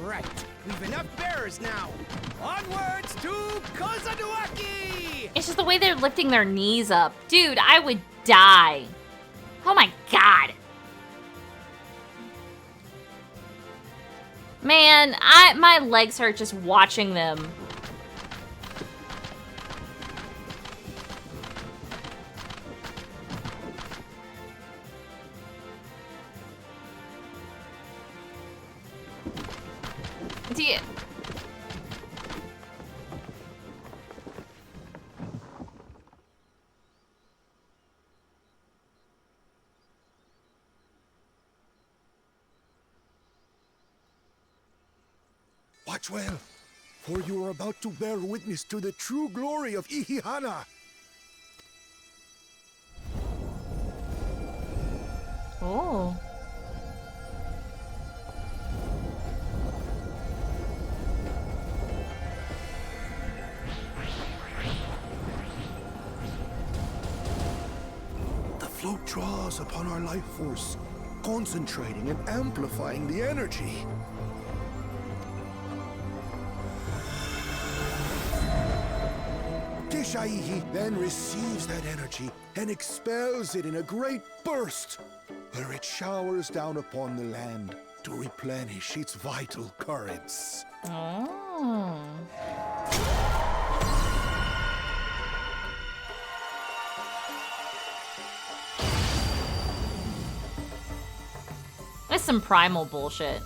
[SPEAKER 5] Right, we've enough bearers now. Onwards to Kozaduaki!
[SPEAKER 1] It's just the way they're lifting their knees up. Dude, I would die. Oh my god. Man, my legs hurt just watching them.
[SPEAKER 3] Watch well, for you are about to bear witness to the true glory of Ihihana.
[SPEAKER 1] Oh.
[SPEAKER 3] The float draws upon our life force, concentrating and amplifying the energy. Keshaihi then receives that energy and expels it in a great burst, where it showers down upon the land to replenish its vital currents.
[SPEAKER 1] Oh. That's some primal bullshit.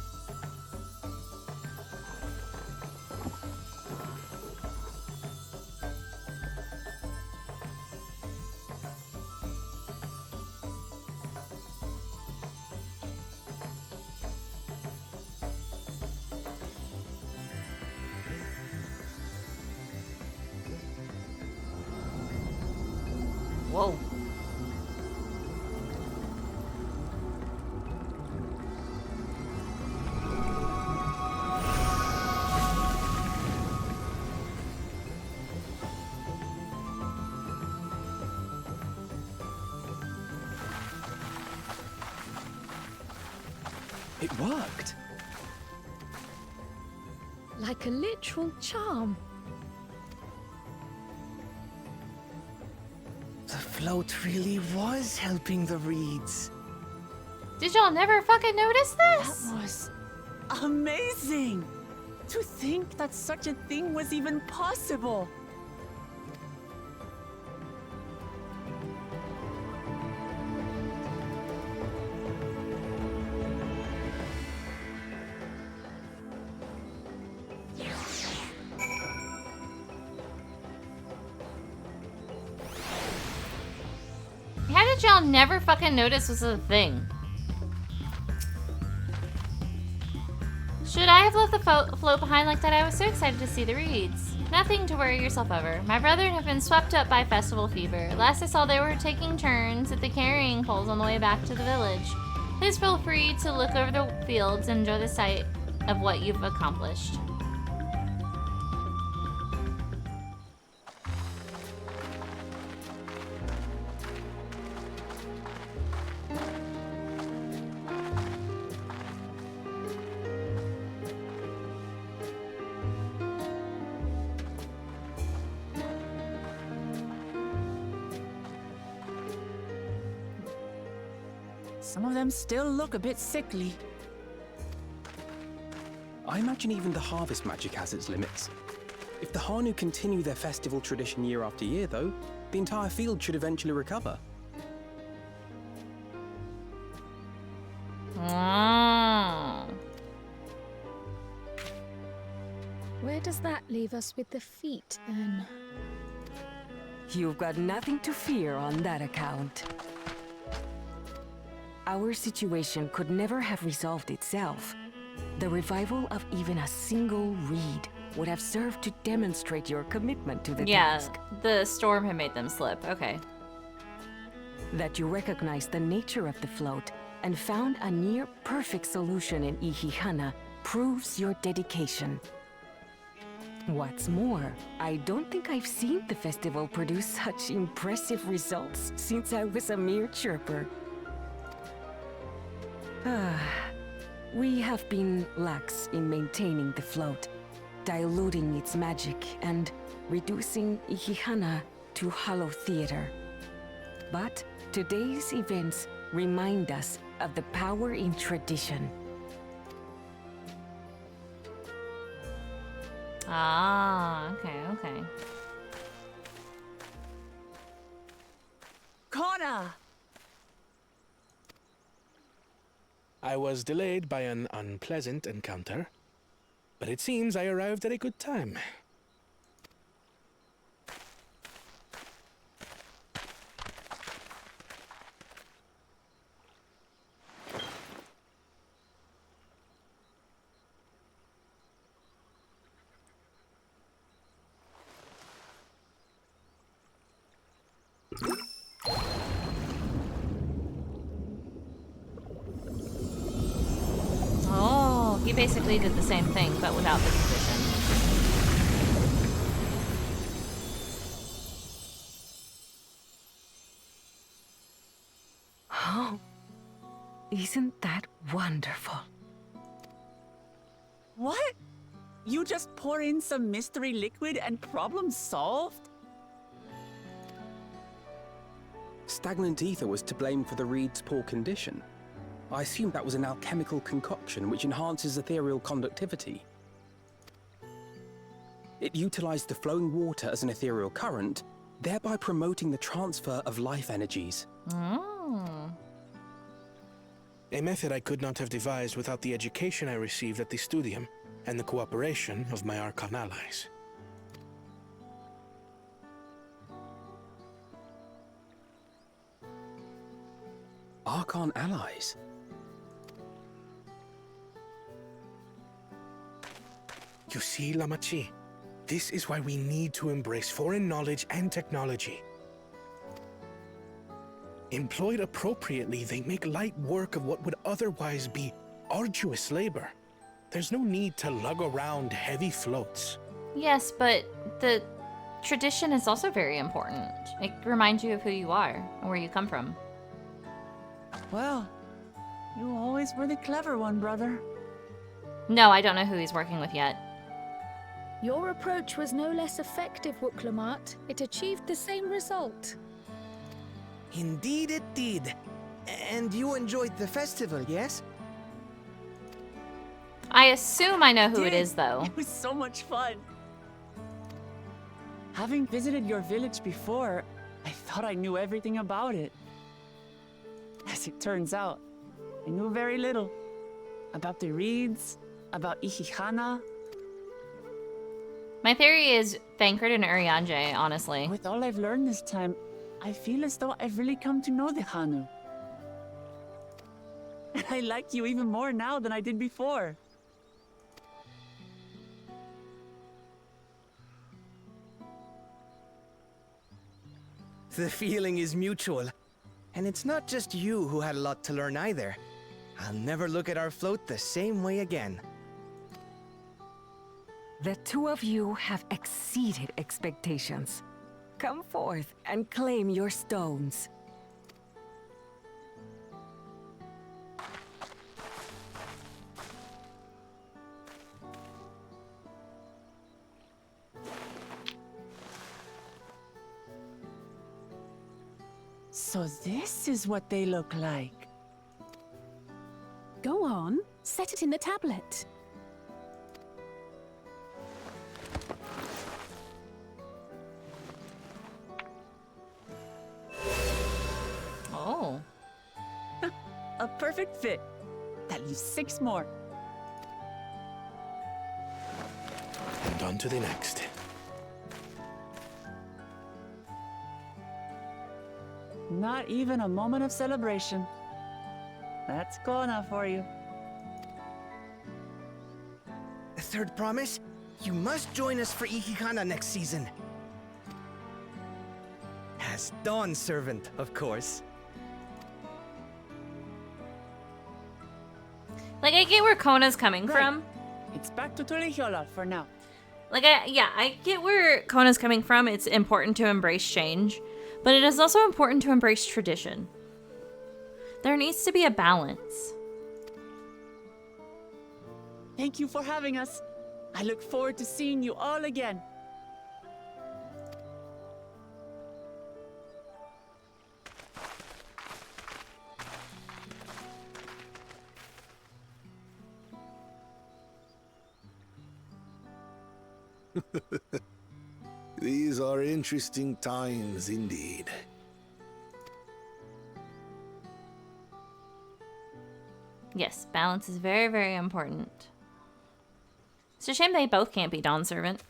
[SPEAKER 1] Whoa.
[SPEAKER 8] It worked.
[SPEAKER 6] Like a literal charm.
[SPEAKER 5] The float really was helping the reeds.
[SPEAKER 1] Did y'all never fucking notice this?
[SPEAKER 6] That was
[SPEAKER 7] Amazing! To think that such a thing was even possible.
[SPEAKER 1] How did y'all never fucking notice this was a thing? Should I have left the float behind like that? I was so excited to see the reeds. Nothing to worry yourself over. My brethren have been swept up by festival fever. Last I saw, they were taking turns at the carrying poles on the way back to the village. Please feel free to look over the fields and enjoy the sight of what you've accomplished.
[SPEAKER 7] Some of them still look a bit sickly.
[SPEAKER 9] I imagine even the harvest magic has its limits. If the Hanu continue their festival tradition year after year, though, the entire field should eventually recover.
[SPEAKER 6] Where does that leave us with the feet, then?
[SPEAKER 8] You've got nothing to fear on that account. Our situation could never have resolved itself. The revival of even a single reed would have served to demonstrate your commitment to the task.
[SPEAKER 1] The storm had made them slip. Okay.
[SPEAKER 8] That you recognize the nature of the float and found a near-perfect solution in Ihihana proves your dedication. What's more, I don't think I've seen the festival produce such impressive results since I was a mere chirper. We have been lax in maintaining the float, diluting its magic and reducing Ihihana to hollow theater. But today's events remind us of the power in tradition.
[SPEAKER 1] Okay.
[SPEAKER 7] Kona!
[SPEAKER 10] I was delayed by an unpleasant encounter, but it seems I arrived at a good time.
[SPEAKER 1] He basically did the same thing, but without the condition.
[SPEAKER 8] Oh, isn't that wonderful?
[SPEAKER 7] What? You just pour in some mystery liquid and problem solved?
[SPEAKER 9] Stagnant ether was to blame for the reed's poor condition. I assumed that was an alchemical concoction which enhances ethereal conductivity. It utilized the flowing water as an ethereal current, thereby promoting the transfer of life energies.
[SPEAKER 10] A method I could not have devised without the education I received at the studium and the cooperation of my Archon allies.
[SPEAKER 9] Archon allies?
[SPEAKER 10] You see, Lamachi, this is why we need to embrace foreign knowledge and technology. Employed appropriately, they make light work of what would otherwise be arduous labor. There's no need to lug around heavy floats.
[SPEAKER 1] Yes, but the tradition is also very important. It reminds you of who you are and where you come from.
[SPEAKER 7] Well, you always were the clever one, brother.
[SPEAKER 1] No, I don't know who he's working with yet.
[SPEAKER 6] Your approach was no less effective, Wuklamart. It achieved the same result.
[SPEAKER 5] Indeed it did. And you enjoyed the festival, yes?
[SPEAKER 1] I assume I know who it
[SPEAKER 7] Did.
[SPEAKER 1] is, though.
[SPEAKER 7] It was so much fun. Having visited your village before, I thought I knew everything about it. As it turns out, I knew very little. About the reeds, about Ihihana.
[SPEAKER 1] My theory is Thancred and Urianger, honestly.
[SPEAKER 7] With all I've learned this time, I feel as though I've really come to know the Hanu. And I like you even more now than I did before.
[SPEAKER 5] The feeling is mutual. And it's not just you who had a lot to learn either. I'll never look at our float the same way again.
[SPEAKER 8] The two of you have exceeded expectations. Come forth and claim your stones.
[SPEAKER 7] So this is what they look like.
[SPEAKER 6] Go on, set it in the tablet.
[SPEAKER 1] Oh.
[SPEAKER 7] A perfect fit. That leaves 6 more.
[SPEAKER 10] And on to the next.
[SPEAKER 7] Not even a moment of celebration. That's Kona for you.
[SPEAKER 5] A third promise? You must join us for Ihihana next season. As Dawn Servant, of course.
[SPEAKER 1] Like, I get where Kona's coming
[SPEAKER 7] Right.
[SPEAKER 1] from.
[SPEAKER 7] It's back to Tulihiola for now.
[SPEAKER 1] Like, I get where Kona's coming from. It's important to embrace change. But it is also important to embrace tradition. There needs to be a balance.
[SPEAKER 7] Thank you for having us. I look forward to seeing you all again.
[SPEAKER 3] These are interesting times indeed.
[SPEAKER 1] Yes, balance is very, very important. It's a shame they both can't be Dawn Servant.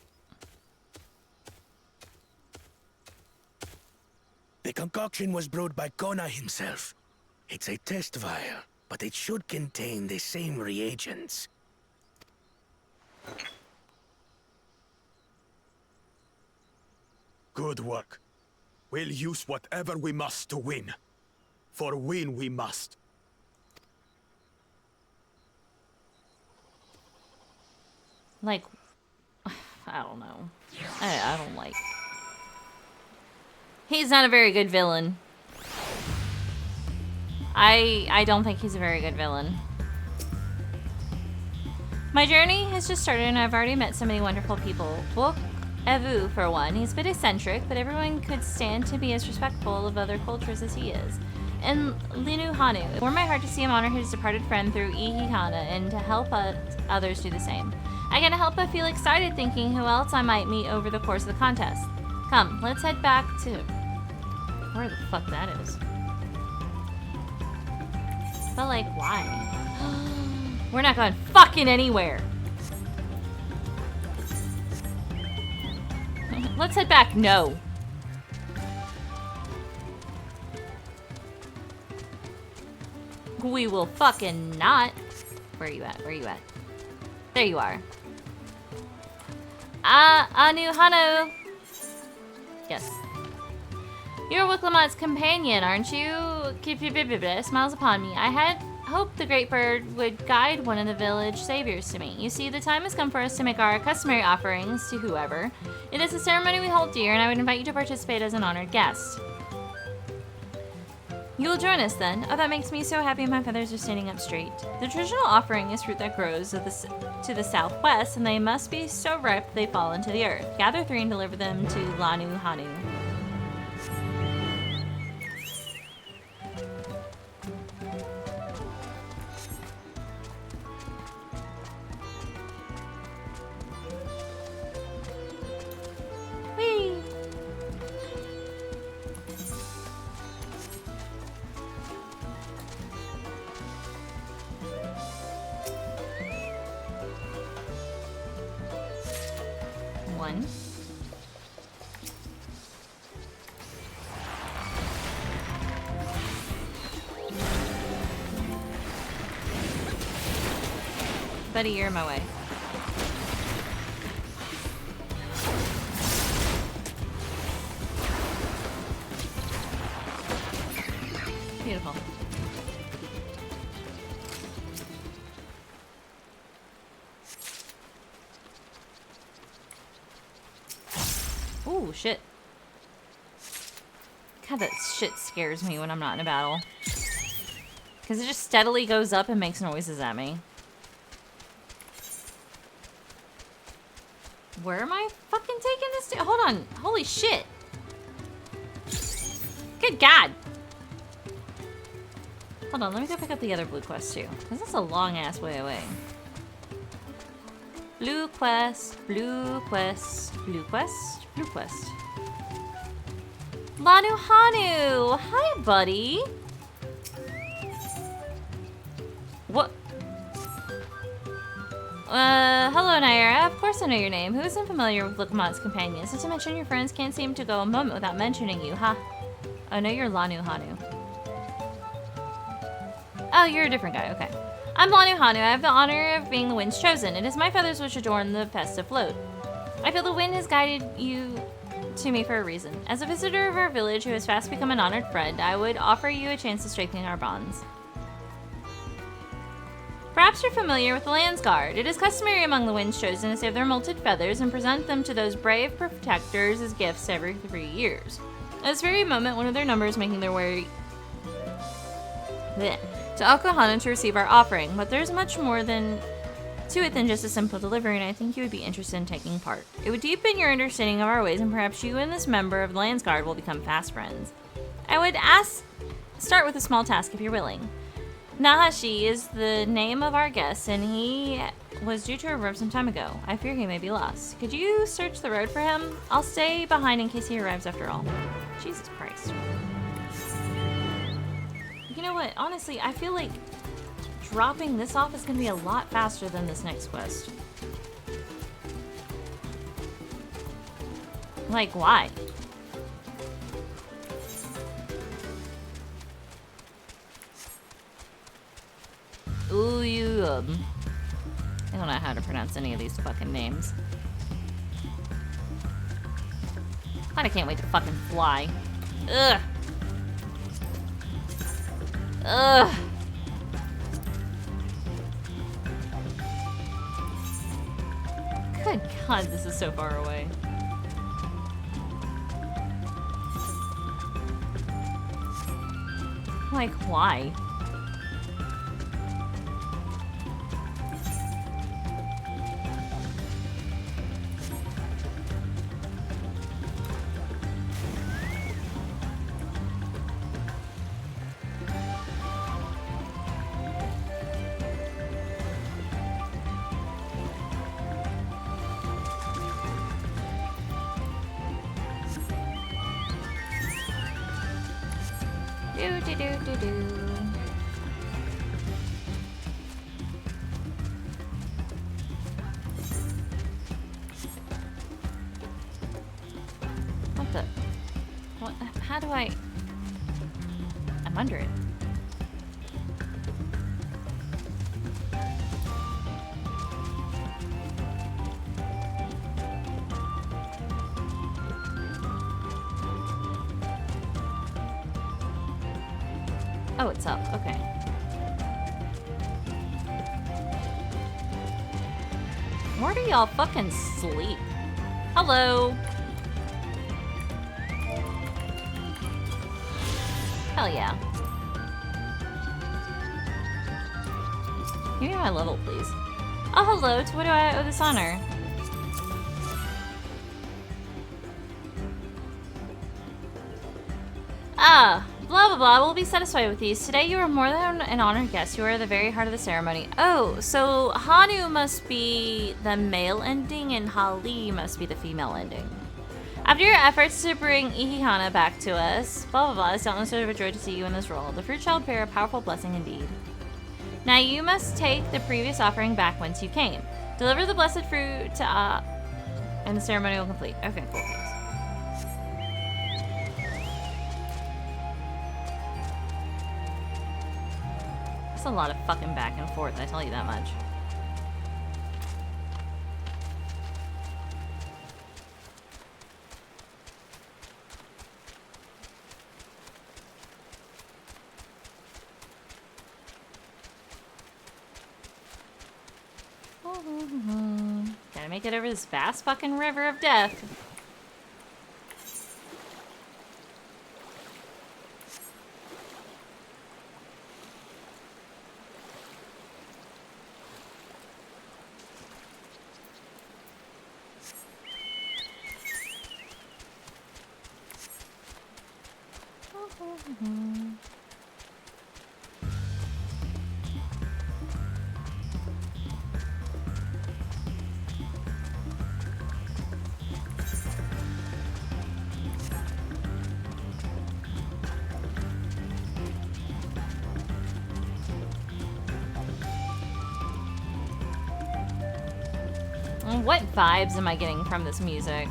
[SPEAKER 10] The concoction was brewed by Kona himself. It's a test vial, but it should contain the same reagents.
[SPEAKER 2] Good work. We'll use whatever we must to win. For win we must.
[SPEAKER 1] Like, I don't know. I don't like. He's not a very good villain. I don't think he's a very good villain. My journey has just started and I've already met so many wonderful people. Book Evu, for one. He's a bit eccentric, but everyone could stand to be as respectful of other cultures as he is. And Linu Hanu. It warmed my heart to see him honor his departed friend through Ihihana and to help others do the same. I can't help but feel excited thinking who else I might meet over the course of the contest. Come, let's head back to... where the fuck that is. But like, why? We're not going fucking anywhere. Let's head back. No. We will fucking not. Where are you at? Where are you at? There you are. Anu Hanu. Yes. You're Wiklamat's companion, aren't you? Smiles upon me. I had hoped the great bird would guide one of the village saviors to me. You see, the time has come for us to make our customary offerings to whoever. It is a ceremony we hold dear, and I would invite you to participate as an honored guest. You will join us then. Oh, that makes me so happy my feathers are standing up straight. The traditional offering is fruit that grows to the southwest, and they must be so ripe they fall into the earth. Gather 3 and deliver them to Lanu Hanu. fun. Buddy, you're in my way. Beautiful. Ooh, shit. God, that shit scares me when I'm not in a battle. Because it just steadily goes up and makes noises at me. Where am I fucking taking this to? Hold on. Holy shit. Good God. Hold on, let me go pick up the other blue quest too. Because that's a long ass way away. Blue quest, blue quest, blue quest, blue quest. Lanu Hanu! Hi, buddy! What? Hello, Naira. Of course I know your name. Who isn't familiar with Lukmat's companions? Not to mention your friends can't seem to go a moment without mentioning you, huh? Oh, no, you're Lanu Hanu. Oh, you're a different guy. Okay. I'm Lanu Hanu. I have the honor of being the wind's chosen. It is my feathers which adorn the festive float. I feel the wind has guided you to me for a reason. As a visitor of our village who has fast become an honored friend, I would offer you a chance to strengthen our bonds. Perhaps you're familiar with the Landsguard. It is customary among the Wind's Chosen to save their molted feathers and present them to those brave protectors as gifts every 3 years. At this very moment, one of their number is making their way to Okahana to receive our offering, but there's much more to it than just a simple delivery, and I think you would be interested in taking part. It would deepen your understanding of our ways, and perhaps you and this member of the Landsguard will become fast friends. I would start with a small task if you're willing. Nahashi is the name of our guest, and he was due to arrive some time ago. I fear he may be lost. Could you search the road for him? I'll stay behind in case he arrives after all. Jesus Christ. You know what? Honestly, I feel like dropping this off is going to be a lot faster than this next quest. Like, why? Ooh, I don't know how to pronounce any of these fucking names. God, I can't wait to fucking fly. Ugh. Ugh. Good God, this is so far away. Like, why? What the? What? How do I? I'm under it. Oh, it's up. Okay. Where do y'all fucking sleep? Hello. Hell yeah. Give me my level, please. Oh, hello. To what do I owe this honor? Ah. Blah, blah, blah. We'll be satisfied with these. Today you are more than an honored guest. You are the very heart of the ceremony. Oh, so Hanu must be the male ending and Hali must be the female ending. After your efforts to bring Ihihana back to us, blah, blah, blah, it's doubtless sort of a joy to see you in this role. The fruit shall bear a powerful blessing indeed. Now you must take the previous offering back whence you came. Deliver the blessed fruit to And the ceremony will complete. Okay, cool. That's a lot of fucking back and forth, I tell you that much. Gotta make it over this vast fucking river of death. What vibes am I getting from this music?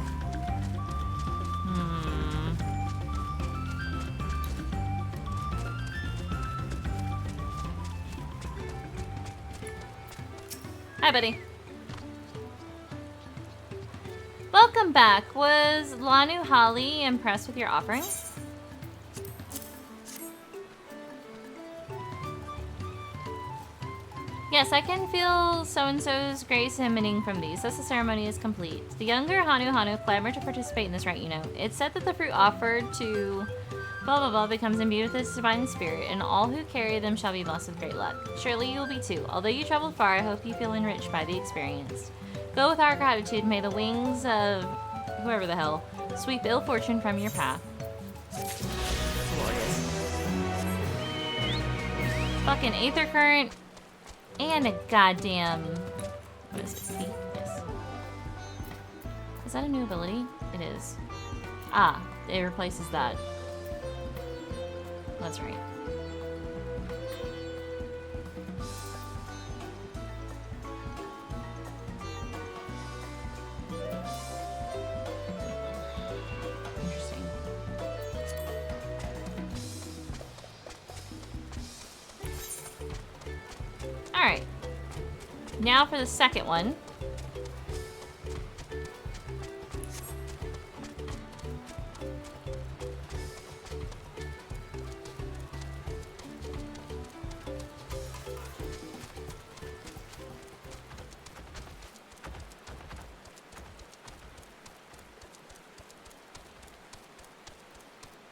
[SPEAKER 1] Hi, buddy. Welcome back. Was Lanu Holly impressed with your offering? Yes, I can feel so-and-so's grace emanating from these. Thus, the ceremony is complete. The younger Hanu clamored to participate in this rite, you know. It's said that the fruit offered to blah blah blah becomes imbued with its divine spirit, and all who carry them shall be blessed with great luck. Surely you will be too. Although you traveled far, I hope you feel enriched by the experience. Go with our gratitude. May the wings of whoever the hell sweep ill fortune from your path. Glorious. Fucking Aether Current. And a goddamn... What is it? Yes. Is that a new ability? It is. Ah, it replaces that. That's right. Interesting. Alright. Now for the second one.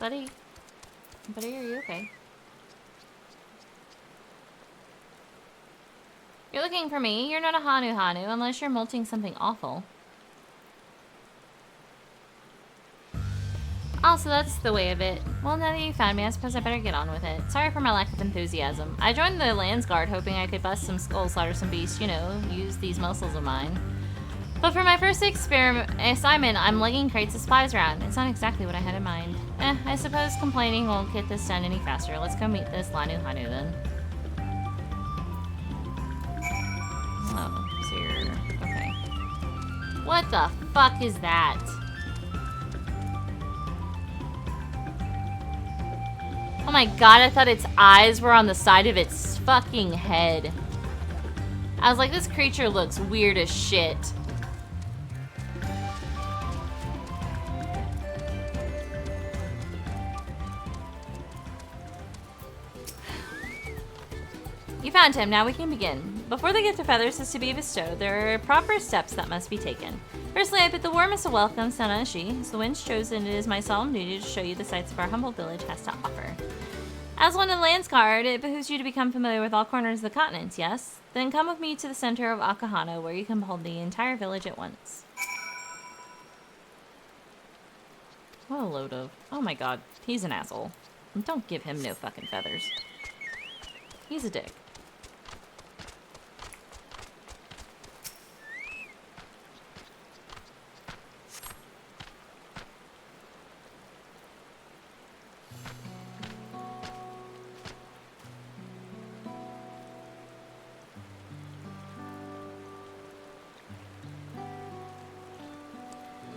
[SPEAKER 1] Buddy? Buddy, are you okay? You're looking for me. You're not a Hanu unless you're molting something awful. Also, that's the way of it. Well, now that you found me, I suppose I better get on with it. Sorry for my lack of enthusiasm. I joined the Landsguard hoping I could bust some skulls, slaughter some beasts, you know, use these muscles of mine. But for my first assignment, I'm lugging crates of supplies around. It's not exactly what I had in mind. I suppose complaining won't get this done any faster. Let's go meet this Lanu then. Oh, so you're... okay. What the fuck is that? Oh my god, I thought its eyes were on the side of its fucking head. I was like, this creature looks weird as shit. You found him, now we can begin. Before the gift of feathers is to be bestowed, there are proper steps that must be taken. Firstly, I bid the warmest of welcome, Sanashi. As the wind's chosen, it is my solemn duty to show you the sights of our humble village has to offer. As one of the Landsguard, it behooves you to become familiar with all corners of the continent, yes? Then come with me to the center of Akahana, where you can behold the entire village at once. What a load of... oh my god, he's an asshole. Don't give him no fucking feathers. He's a dick.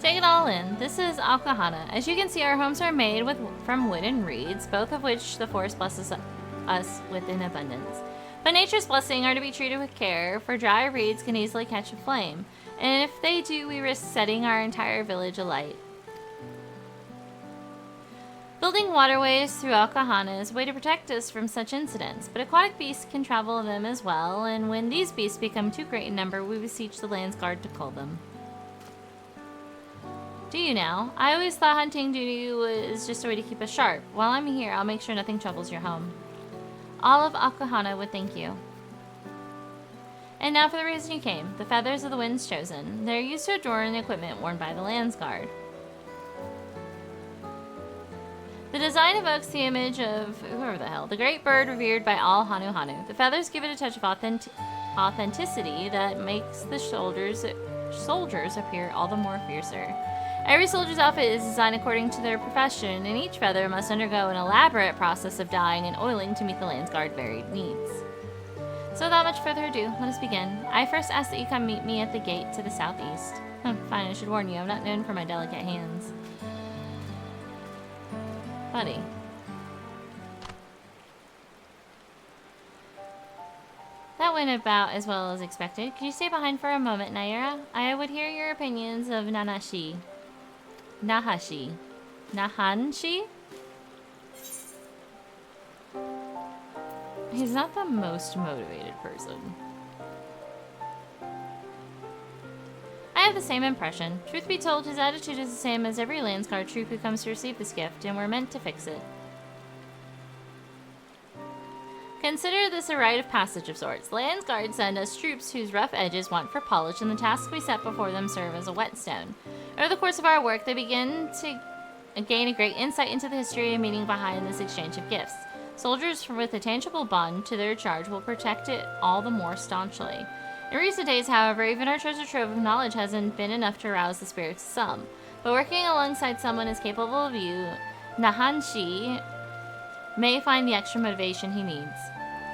[SPEAKER 1] Take it all in. This is Alcahana. As you can see, our homes are made from wood and reeds, both of which the forest blesses us with in abundance. But nature's blessings are to be treated with care, for dry reeds can easily catch a flame, and if they do, we risk setting our entire village alight. Building waterways through Alcahana is a way to protect us from such incidents, but aquatic beasts can travel them as well, and when these beasts become too great in number, we beseech the land's guard to cull them. Do you now? I always thought hunting duty was just a way to keep us sharp. While I'm here, I'll make sure nothing troubles your home. All of Alcahana would thank you. And now for the reason you came. The feathers of the winds chosen. They're used to adorn the equipment worn by the land's guard. The design evokes the image of, whoever the hell, the great bird revered by all Hanu Hanu. The feathers give it a touch of authenticity that makes the soldiers appear all the more fiercer. Every soldier's outfit is designed according to their profession, and each feather must undergo an elaborate process of dyeing and oiling to meet the land's guard varied needs. So without much further ado, let us begin. I first ask that you come meet me at the gate to the southeast. Fine, I should warn you, I'm not known for my delicate hands. Buddy. That went about as well as expected. Could you stay behind for a moment, Naira? I would hear your opinions of Nahanshi. He's not the most motivated person. I have the same impression. Truth be told, his attitude is the same as every Landsguard troop who comes to receive this gift, and we're meant to fix it. Consider this a rite of passage of sorts. Landsguard send us troops whose rough edges want for polish, and the tasks we set before them serve as a whetstone. Over the course of our work, they begin to gain a great insight into the history and meaning behind this exchange of gifts. Soldiers with a tangible bond to their charge will protect it all the more staunchly. In recent days, however, even our treasure trove of knowledge hasn't been enough to arouse the spirits of some. But working alongside someone as capable of you, Nahanshi may find the extra motivation he needs.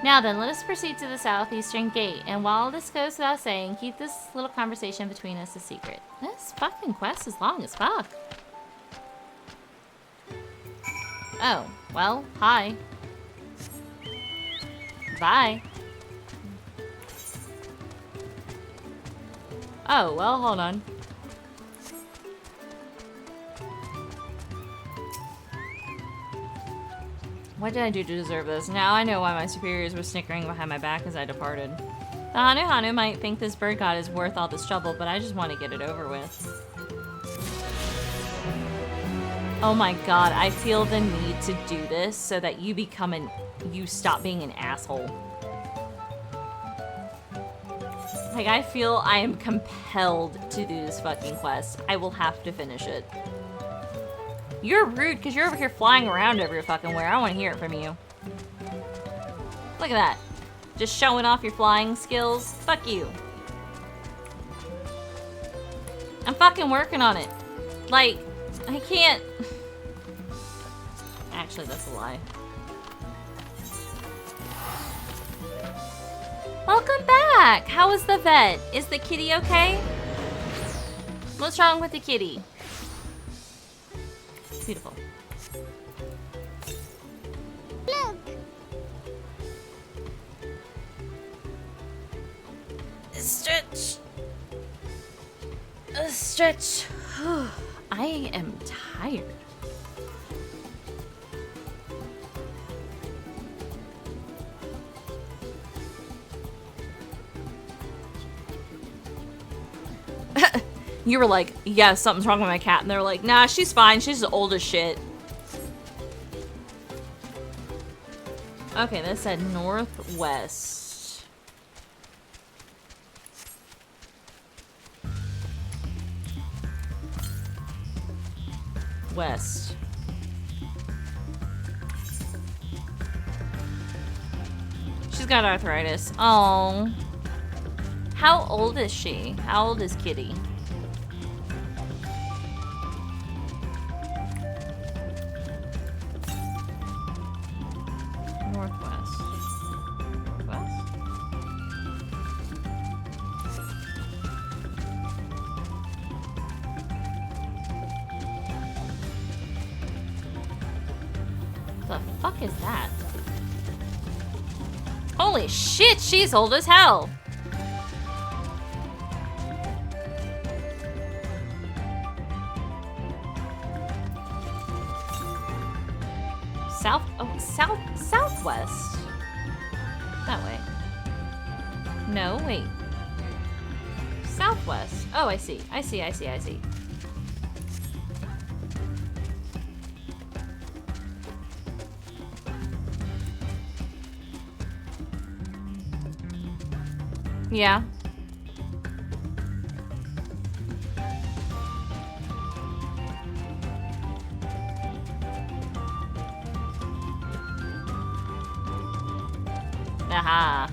[SPEAKER 1] Now then, let us proceed to the southeastern gate, and while this goes without saying, keep this little conversation between us a secret. This fucking quest is long as fuck. Oh, well, hi. Bye. Oh, well, hold on. What did I do to deserve this? Now I know why my superiors were snickering behind my back as I departed. The Hanu Hanu might think this bird god is worth all this trouble, but I just want to get it over with. Oh my god, I feel the need to do this so that you stop being an asshole. Like, I feel I am compelled to do this fucking quest. I will have to finish it. You're rude because you're over here flying around every fucking where. I want to hear it from you. Look at that. Just showing off your flying skills. Fuck you. I'm fucking working on it. Like, I can't... Actually, that's a lie. Welcome back! How was the vet? Is the kitty okay? What's wrong with the kitty? Beautiful.
[SPEAKER 11] Look!
[SPEAKER 1] Stretch. Stretch. I am tired. You were like, yeah, something's wrong with my cat. And they were like, nah, she's fine. She's old as shit. Okay, that said northwest. West. She's got arthritis. Oh. How old is she? How old is Kitty? Northwest. West? The fuck is that? Holy shit, she's old as hell! Southwest. That way. No, wait. Southwest. Oh, I see. I see. Yeah. Aha.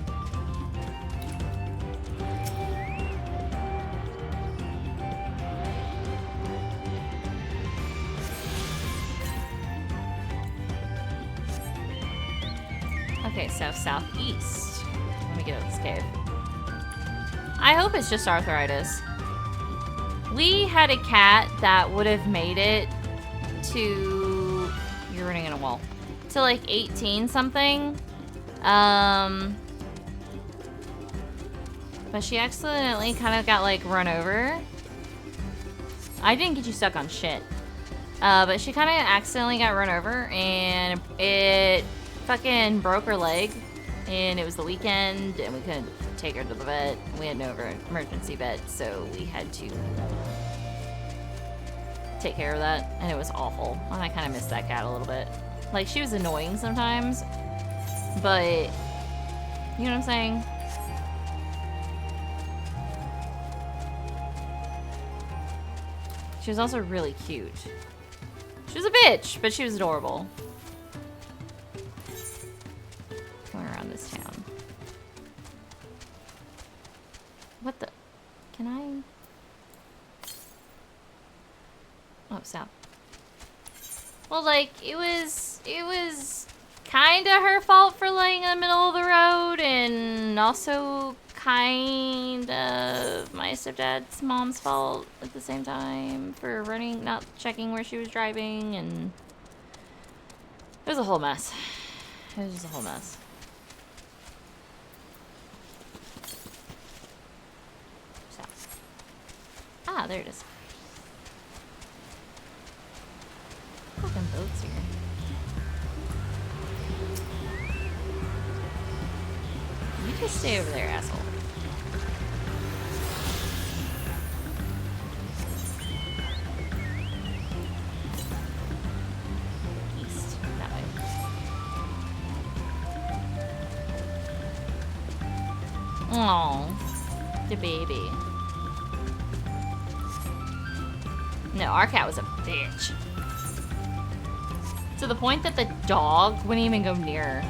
[SPEAKER 1] Okay, so southeast. Let me get out of this cave. I hope it's just arthritis. We had a cat that would have made it to... You're running in a wall. To like 18 something. But she accidentally kind of got like run over. I didn't get you stuck on shit. But she kind of accidentally got run over and it fucking broke her leg. And it was the weekend and we couldn't take her to the vet. We had no emergency vet, so we had to take care of that. And it was awful. And I kind of missed that cat a little bit. Like, she was annoying sometimes. But, you know what I'm saying? She was also really cute. She was a bitch, but she was adorable. Going around this town. What the? Can I? Oh, south. Well, like, it was kind of her fault for laying in the middle of the road, and also kind of my stepdad's mom's fault at the same time for not checking where she was driving, and it was a whole mess. It was just a whole mess. So. Ah, there it is. Fucking boats here. You just stay over there, asshole. East, that way. Aww, the baby. No, our cat was a bitch. To the point that the dog wouldn't even go near her.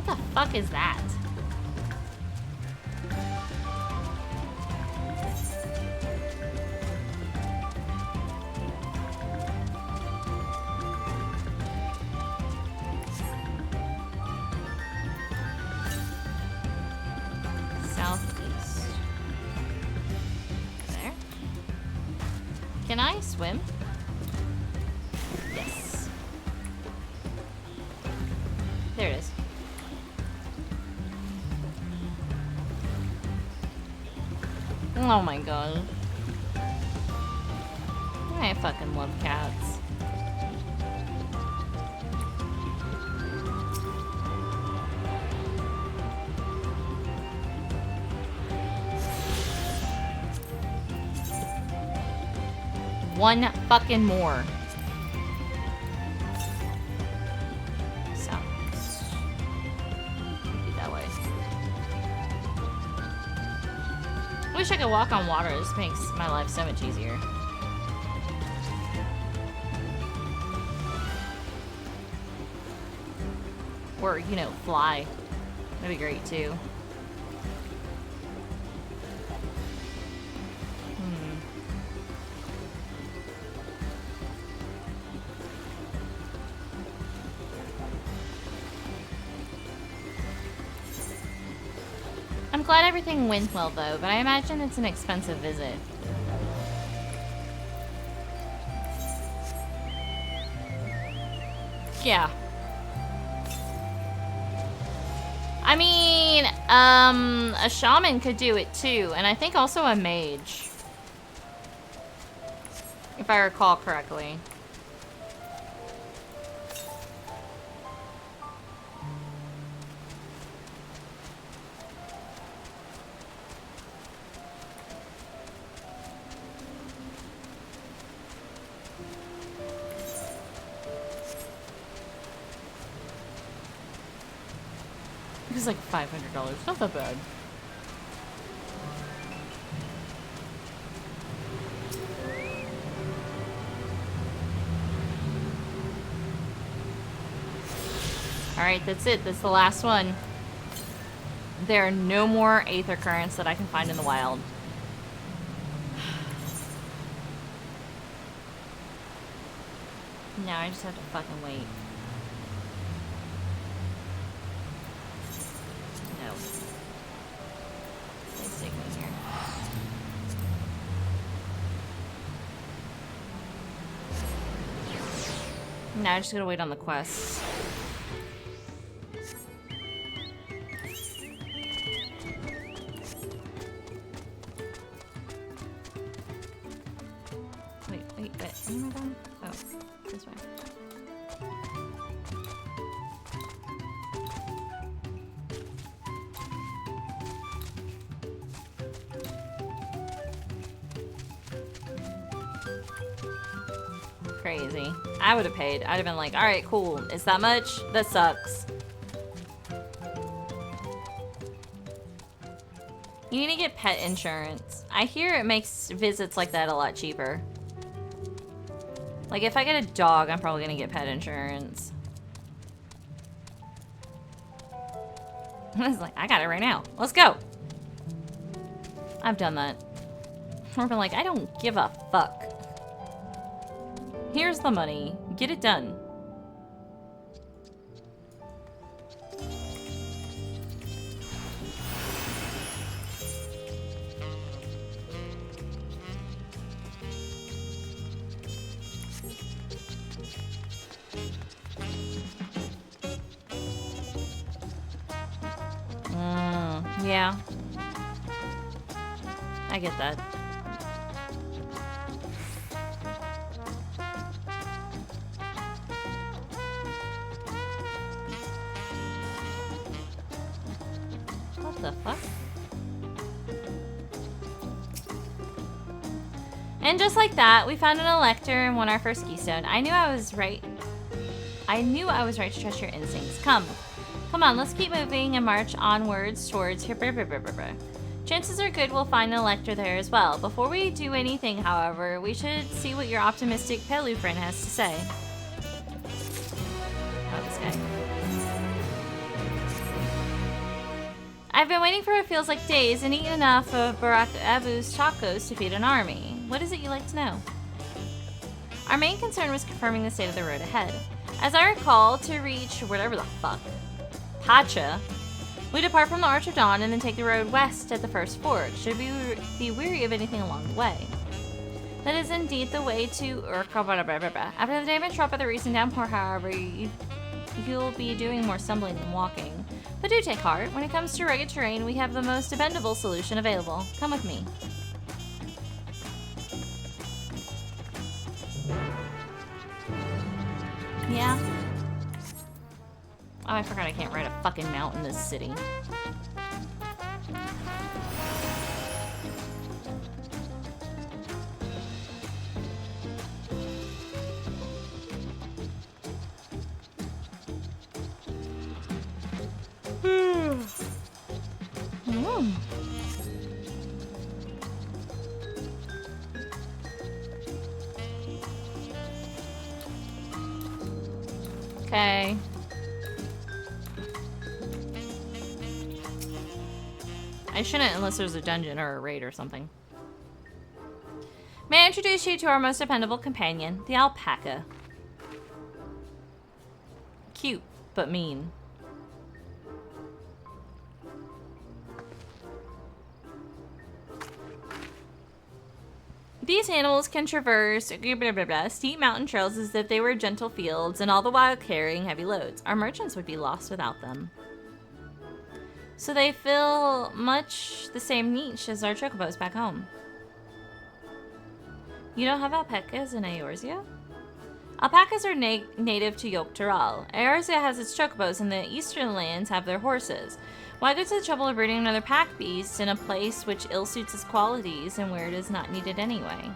[SPEAKER 1] What the fuck is that? Southeast. There. Can I swim? Yes. There it is. Oh my god. I fucking love cats. One fucking more. So. Be that way. I wish I could walk on water. This makes my life so much easier. Or, you know, fly. That'd be great too. I'm glad everything went well though, but I imagine it's an expensive visit. Yeah. I mean, a shaman could do it too, and I think also a mage. If I recall correctly. It was like $500. Not that bad. Alright, that's it. That's the last one. There are no more aether currents that I can find in the wild. Now I just have to fucking wait. No. Stay safe in here. Now I just gotta wait on the quest. Wait, where am I going? Oh, this way. Crazy. I would have paid. I'd have been like, alright, cool. Is that much? That sucks. You need to get pet insurance. I hear it makes visits like that a lot cheaper. Like, if I get a dog, I'm probably gonna get pet insurance. I was like, I got it right now. Let's go. I've done that. I've been like, I don't give a fuck. Here's the money. Get it done. Yeah. I get that. What the fuck? And just like that, we found an elector and won our first keystone. I knew I was right. I knew I was right to trust your instincts. Come on, let's keep moving and march onwards towards here. Chances are good we'll find an elector there as well. Before we do anything, however, we should see what your optimistic Pelupelu friend has to say. Oh, this guy. I've been waiting for what feels like days and eaten enough of Barack Abu's chacos to feed an army. What is it you'd like to know? Our main concern was confirming the state of the road ahead. As I recall, to reach whatever the fuck, Pacha, we depart from the Arch of Dawn and then take the road west at the first fork. Should we be weary of anything along the way? That is indeed the way to After the damage drop of the recent downpour, however, you'll be doing more stumbling than walking. But do take heart. When it comes to rugged terrain, we have the most dependable solution available. Come with me. Yeah. Oh, I forgot I can't ride a fucking mount in this city. Okay. I shouldn't unless there's a dungeon or a raid or something. May I introduce you to our most dependable companion, the alpaca. Cute, but mean. These animals can traverse steep mountain trails as if they were gentle fields, and all the while carrying heavy loads. Our merchants would be lost without them. So they fill much the same niche as our chocobos back home. You don't have alpacas in Eorzea? Alpacas are native to Yogg-Toral. Eorzea has its chocobos, and the eastern lands have their horses. Why go to the trouble of breeding another pack beast in a place which ill-suits its qualities and where it is not needed anyway?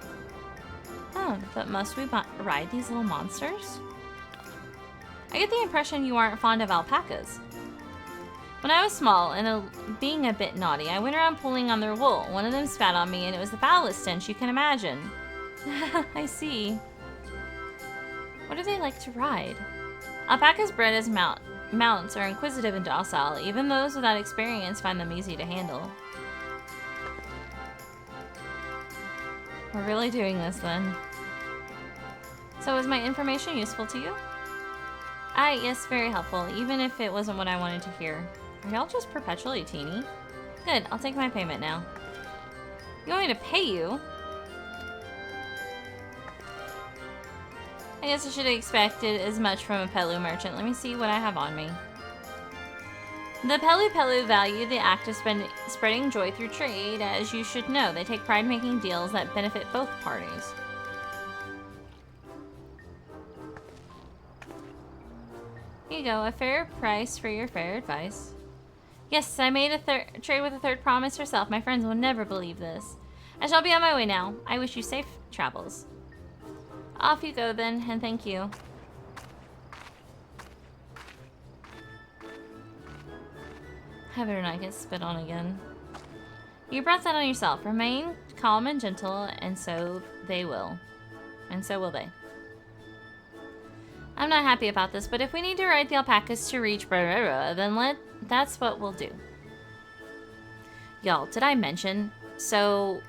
[SPEAKER 1] Oh, but must we ride these little monsters? I get the impression you aren't fond of alpacas. When I was small and being a bit naughty, I went around pulling on their wool. One of them spat on me, and it was the foulest stench you can imagine. I see. What do they like to ride? Alpacas bred as mounts are inquisitive and docile. Even those without experience find them easy to handle. We're really doing this then. So is my information useful to you? Yes, very helpful, even if it wasn't what I wanted to hear. Are y'all just perpetually teeny? Good, I'll take my payment now. You want me to pay you? I guess I should have expected as much from a Pelu merchant. Let me see what I have on me. The Pelupelu value the act of spreading joy through trade, as you should know. They take pride in making deals that benefit both parties. Here you go, a fair price for your fair advice. Yes, I made a trade with a third promise herself. My friends will never believe this. I shall be on my way now. I wish you safe travels. Off you go then, and thank you. I better not get spit on again. You brought that on yourself. Remain calm and gentle, and so they will. And so will they. I'm not happy about this, but if we need to ride the alpacas to reach Barrera, then that's what we'll do. Y'all, did I mention? So,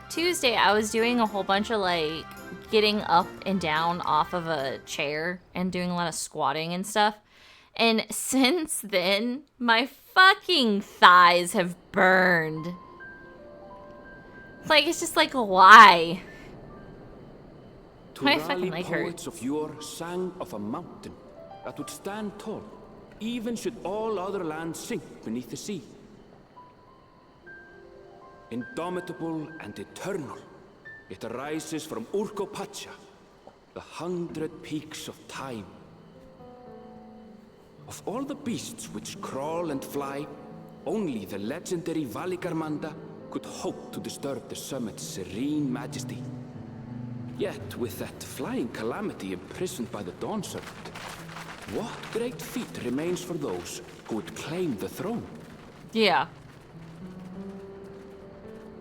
[SPEAKER 1] Tuesday I was doing a whole bunch of like getting up and down off of a chair and doing a lot of squatting and stuff. And since then, my fucking thighs have burned. Like, it's just like, why? My fucking leg hurts.
[SPEAKER 11] Poets of yore sang of a mountain that would stand tall, even should all other lands sink beneath the sea. Indomitable and eternal, it arises from Urkopacha, the 100 peaks of time. Of all the beasts which crawl and fly, only the legendary Valigarmanda could hope to disturb the summit's serene majesty. Yet, with that flying calamity imprisoned by the Dawn Serpent, what great feat remains for those who would claim the throne?
[SPEAKER 1] Yeah.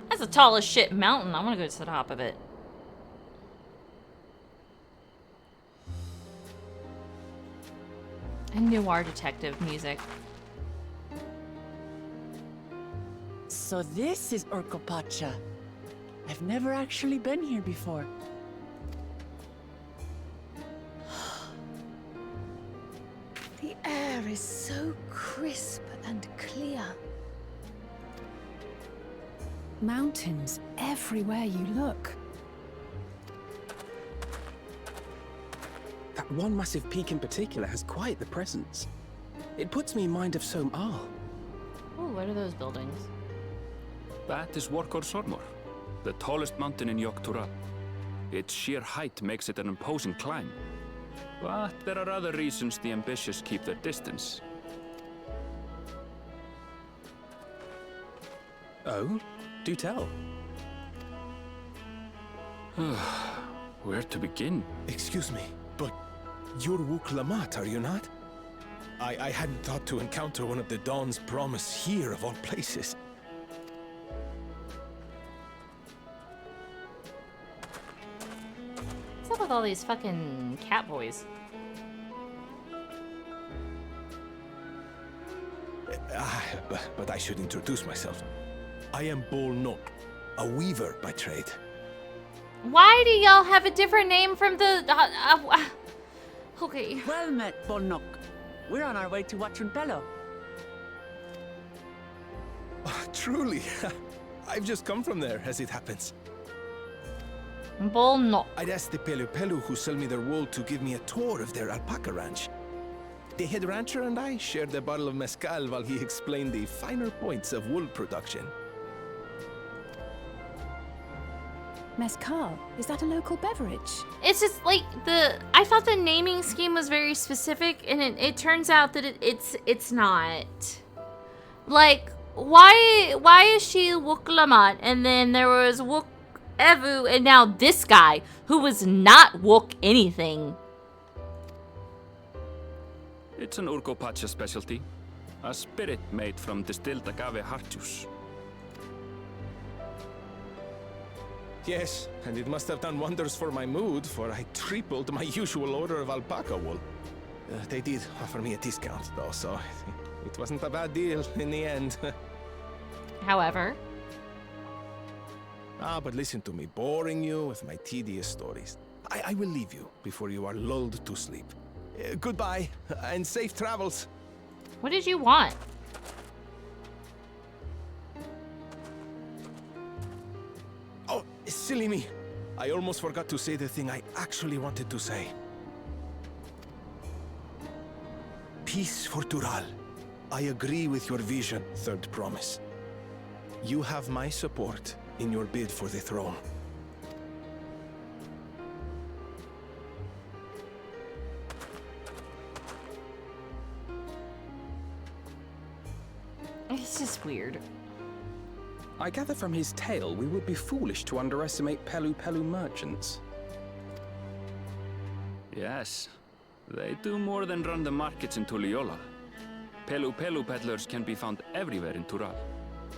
[SPEAKER 1] That's a tall as shit mountain. I want to go to the top of it. And noir detective music.
[SPEAKER 7] So this is Urkopacha. I've never actually been here before.
[SPEAKER 6] The air is so crisp and clear. Mountains everywhere you look.
[SPEAKER 9] That one massive peak in particular has quite the presence. It puts me in mind of Som Al.
[SPEAKER 1] Oh, what are those buildings?
[SPEAKER 4] That is Workor Sormor, the tallest mountain in Yogg-Toral. Its sheer height makes it an imposing climb. But there are other reasons the ambitious keep their distance.
[SPEAKER 9] Oh? Do tell.
[SPEAKER 4] Where to begin?
[SPEAKER 3] Excuse me, but you're Wuk-Lamat, are you not? I hadn't thought to encounter one of the Dawn's promise here of all places.
[SPEAKER 1] What's up with all these fucking cat boys?
[SPEAKER 3] But I should introduce myself. I am Bol Nok, a weaver by trade.
[SPEAKER 1] Why do y'all have a different name from the... okay.
[SPEAKER 7] Well met, Bolnok. We're on our way to Watranpelo.
[SPEAKER 3] Truly, I've just come from there, as it happens.
[SPEAKER 1] Bull no.
[SPEAKER 10] I'd asked the Pelupelu who sell me their wool to give me a tour of their alpaca ranch. The head rancher and I shared a bottle of mezcal while he explained the finer points of wool production.
[SPEAKER 6] Mezcal, is that a local beverage?
[SPEAKER 1] It's just like I thought the naming scheme was very specific, and it turns out that it's not. Like, why is she Wook-Lamont, and then there was Wook Evu, and now this guy who was not Wook anything.
[SPEAKER 4] It's an Urgopacha specialty. A spirit made from distilled agave heart juice.
[SPEAKER 10] Yes, and it must have done wonders for my mood, for I tripled my usual order of alpaca wool. They did offer me a discount, though, so it wasn't a bad deal in the end.
[SPEAKER 1] However.
[SPEAKER 10] But listen to me, boring you with my tedious stories. I will leave you before you are lulled to sleep. Goodbye, and safe travels.
[SPEAKER 1] What did you want?
[SPEAKER 10] Oh, silly me. I almost forgot to say the thing I actually wanted to say. Peace for Tural. I agree with your vision, Third Promise. You have my support in your bid for the throne.
[SPEAKER 1] It's just weird.
[SPEAKER 9] I gather from his tale we would be foolish to underestimate Pelupelu merchants.
[SPEAKER 4] Yes, they do more than run the markets in Tuliyola. Pelupelu peddlers can be found everywhere in Tural,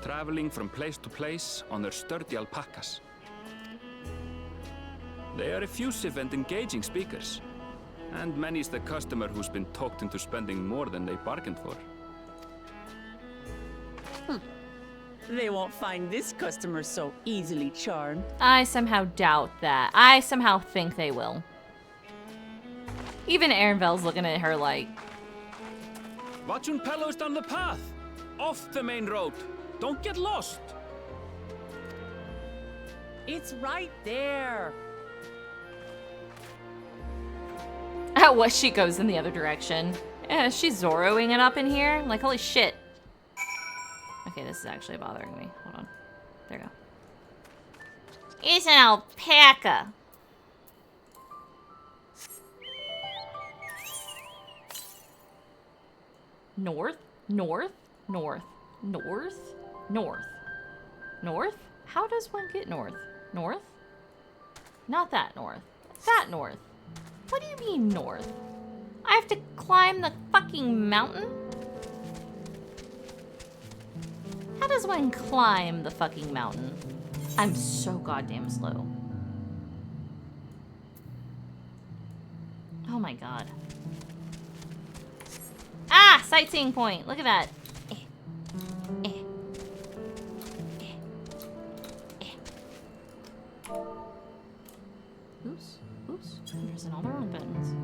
[SPEAKER 4] traveling from place to place on their sturdy alpacas. They are effusive and engaging speakers, and many's the customer who's been talked into spending more than they bargained for.
[SPEAKER 7] They won't find this customer so easily charmed.
[SPEAKER 1] I somehow doubt that. I somehow think they will. Even Aaronvel's looking at her like...
[SPEAKER 4] Watchun Pello's down the path! Off the main road! Don't get lost!
[SPEAKER 7] It's right there.
[SPEAKER 1] What, she goes in the other direction. Yeah, she's Zoroing it up in here. Like, holy shit. Okay, this is actually bothering me. Hold on. There we go. It's an alpaca. North, north, north, north, north, north? How does one get north? North? Not that north. That north. What do you mean north? I have to climb the fucking mountain? How does one climb the fucking mountain? I'm so goddamn slow. Oh my god. Ah! Sightseeing point. Look at that. Oops. Oops. I'm pressing all the wrong buttons.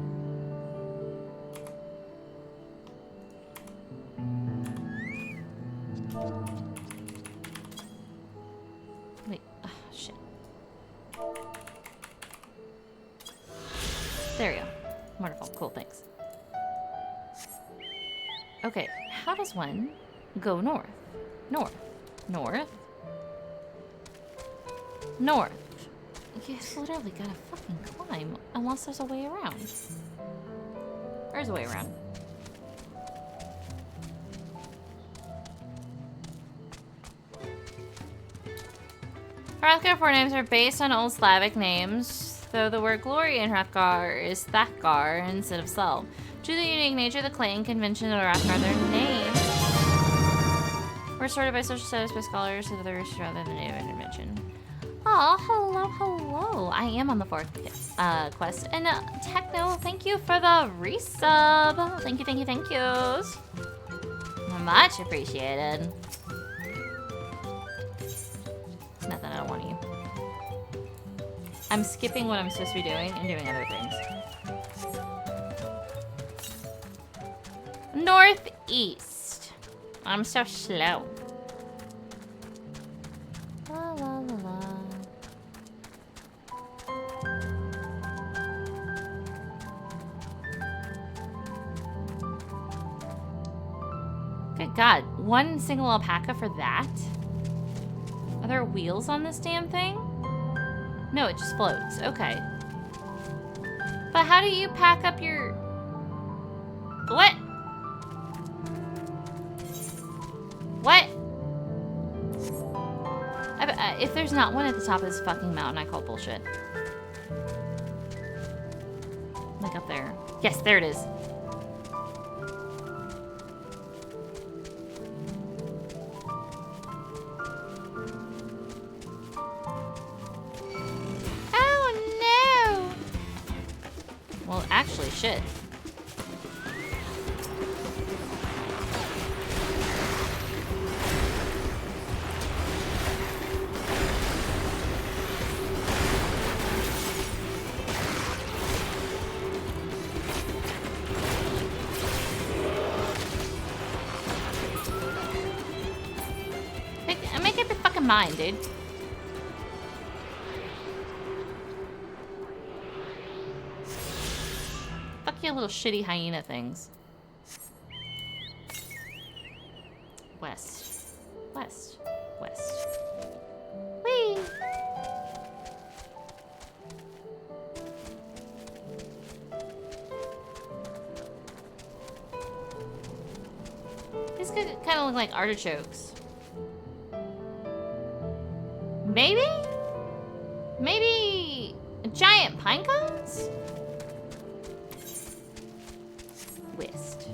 [SPEAKER 1] Wait. Oh, shit. There we go. Wonderful. Cool. Thanks. Okay. How does one go north? North. North. North. You literally gotta fucking climb unless there's a way around. There's a way around. Hrothgar forenames are based on Old Slavic names, though the word glory in Hrothgar is Thakgar instead of Sel. Due to the unique nature of the claim convention of Hrothgar, their names were sorted by social status by scholars of others rather than native intervention. Oh, hello, hello. I am on the fourth quest. And Techno, thank you for the resub. Thank you, thank you, thank yous. Much appreciated. Nothing, I don't want you. I'm skipping what I'm supposed to be doing and doing other things. Northeast. I'm so slow. La la la la. God, one single alpaca for that? Are there wheels on this damn thing? No, it just floats. Okay. But how do you pack up your... What? What? If there's not one at the top of this fucking mountain, I call bullshit. Like up there. Yes, there it is. Oh no! Well, actually, shit. Make up your fucking mind, dude. Fuck you little shitty hyena things. West. West. West. Whee! These could kind of look like artichokes. Maybe? Maybe giant pine cones? West.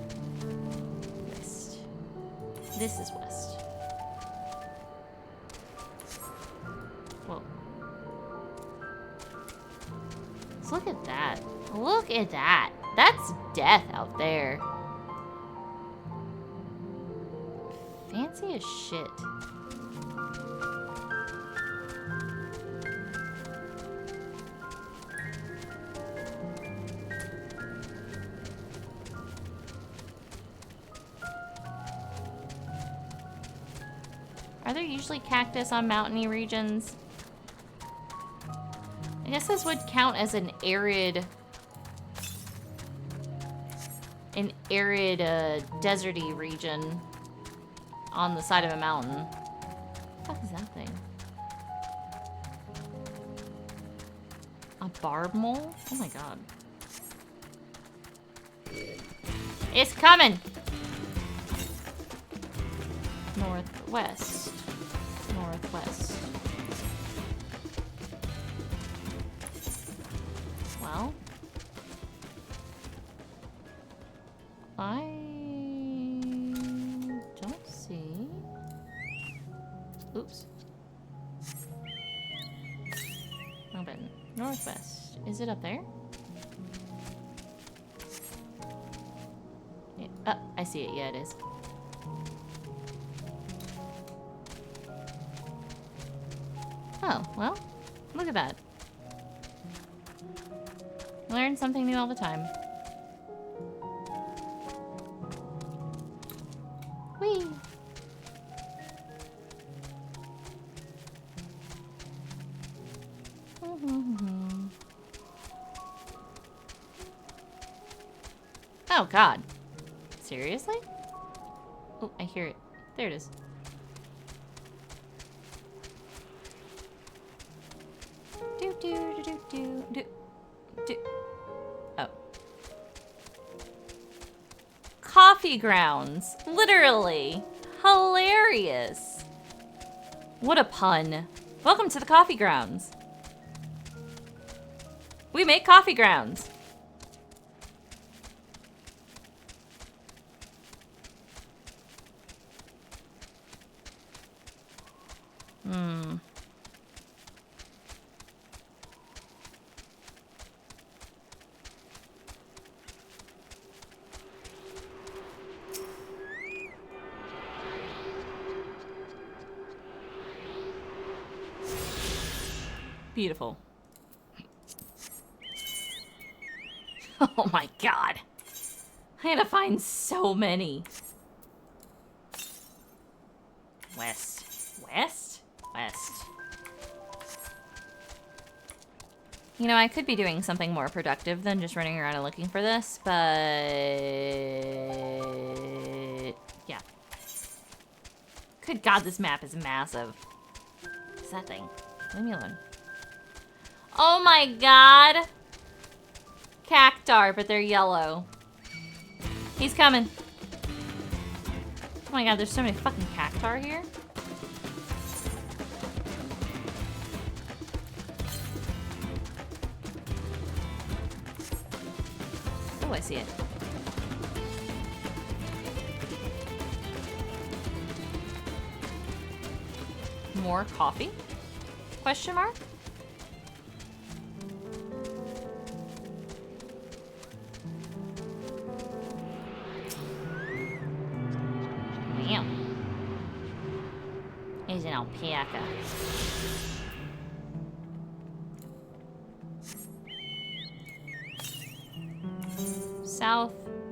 [SPEAKER 1] West. This is west. Whoa. So look at that. Look at that. That's death out there. Fancy as shit. Are there usually cactus on mountainy regions? I guess this would count as an arid, deserty region on the side of a mountain. What the fuck is that thing? A barb mole? Oh my god. It's coming! Northwest. Northwest. Well, I don't see. Oops. Open. Northwest. Is it up there? Yeah. I see it. Yeah, it is. Oh, well, look at that. Learn something new all the time. Whee! Oh, God. Seriously? Oh, I hear it. There it is. Do. Oh. Coffee grounds. Literally. Hilarious. What a pun. Welcome to the coffee grounds. We make coffee grounds. Beautiful. Oh my god. I had to find so many. West. West? West. You know, I could be doing something more productive than just running around and looking for this, but... yeah. Good God, this map is massive. What's that thing? Leave me alone. Oh my God. Cactar, but they're yellow. He's coming. Oh my God, there's so many fucking cactar here. Oh, I see it. More coffee? Question mark? Damn. He's an alpaca.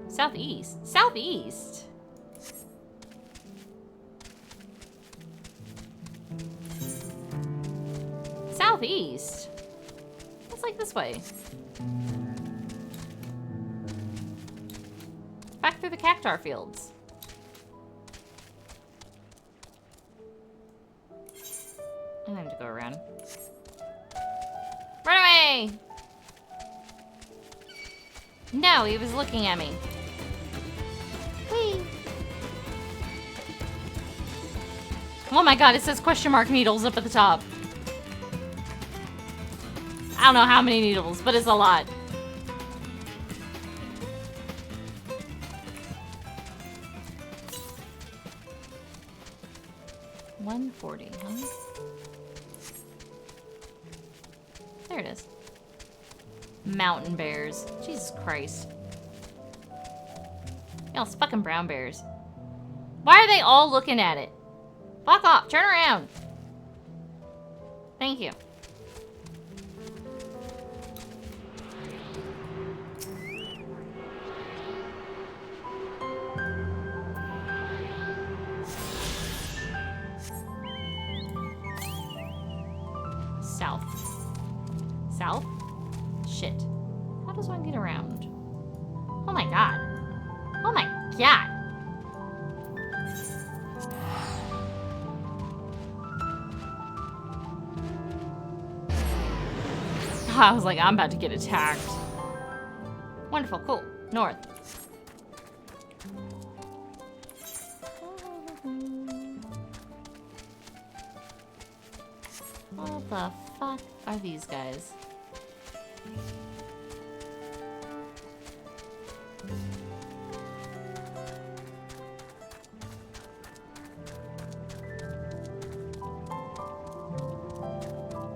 [SPEAKER 1] Southeast. Southeast. Southeast. It's like this way. Back through the cactar fields. I have to go around. Run away! No, he was looking at me. Whee! Oh my God, it says question mark needles up at the top. I don't know how many needles, but it's a lot. $140, huh? There it is. Mountain bears. Jesus Christ. Y'all, it's fucking brown bears. Why are they all looking at it? Fuck off. Turn around. Thank you. South. South? Shit. How does one get around? Oh my God. Oh my God. I was like, I'm about to get attacked. Wonderful, cool. North. What the fuck are these guys?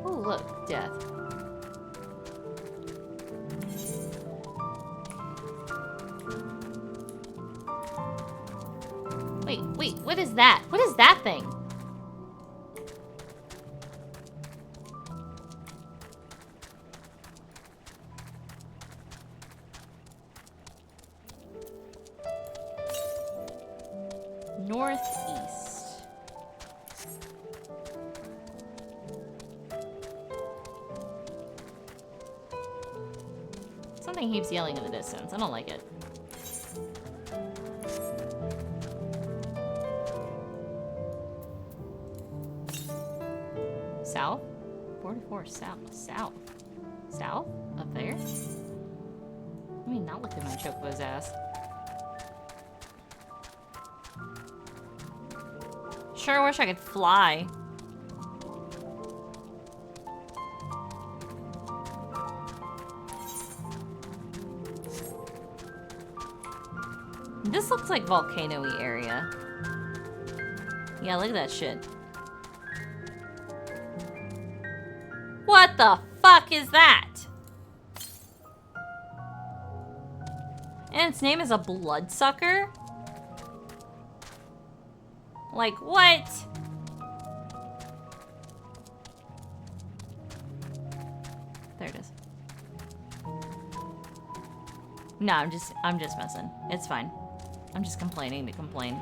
[SPEAKER 1] Oh, look, death. Wait, what is that? What is that thing? Northeast. Something keeps yelling in the distance. I don't like it. South? 44 south. South? South? Up there? Let me not look at my chocobo's ass. Sure wish I could fly. This looks like volcano-y area. Yeah, look at that shit. What the fuck is that? And its name is a bloodsucker? Like, what? There it is. No, I'm just messing. It's fine. I'm just complaining to complain.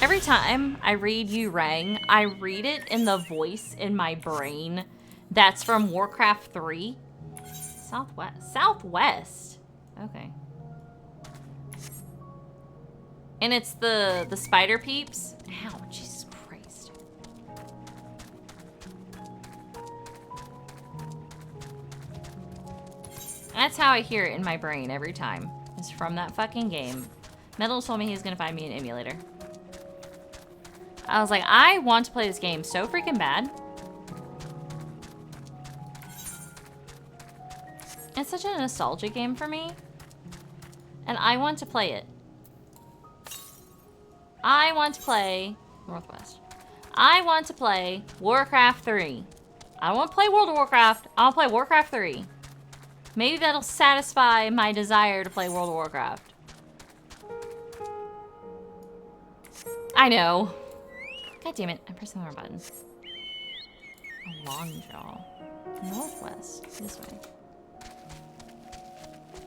[SPEAKER 1] Every time I read You Rang, I read it in the voice in my brain that's from Warcraft 3. Southwest. Southwest. Okay. And it's the spider peeps. Ow, Jesus Christ. That's how I hear it in my brain every time. It's from that fucking game. Metal told me he's gonna find me an emulator. I was like, I want to play this game so freaking bad. It's such a nostalgia game for me. And I want to play it. I want to play Northwest. I want to play Warcraft 3. I don't want to play World of Warcraft. I want to play Warcraft 3. Maybe that'll satisfy my desire to play World of Warcraft. I know. God damn it, I'm pressing the wrong button. A long jaw. Northwest. This way.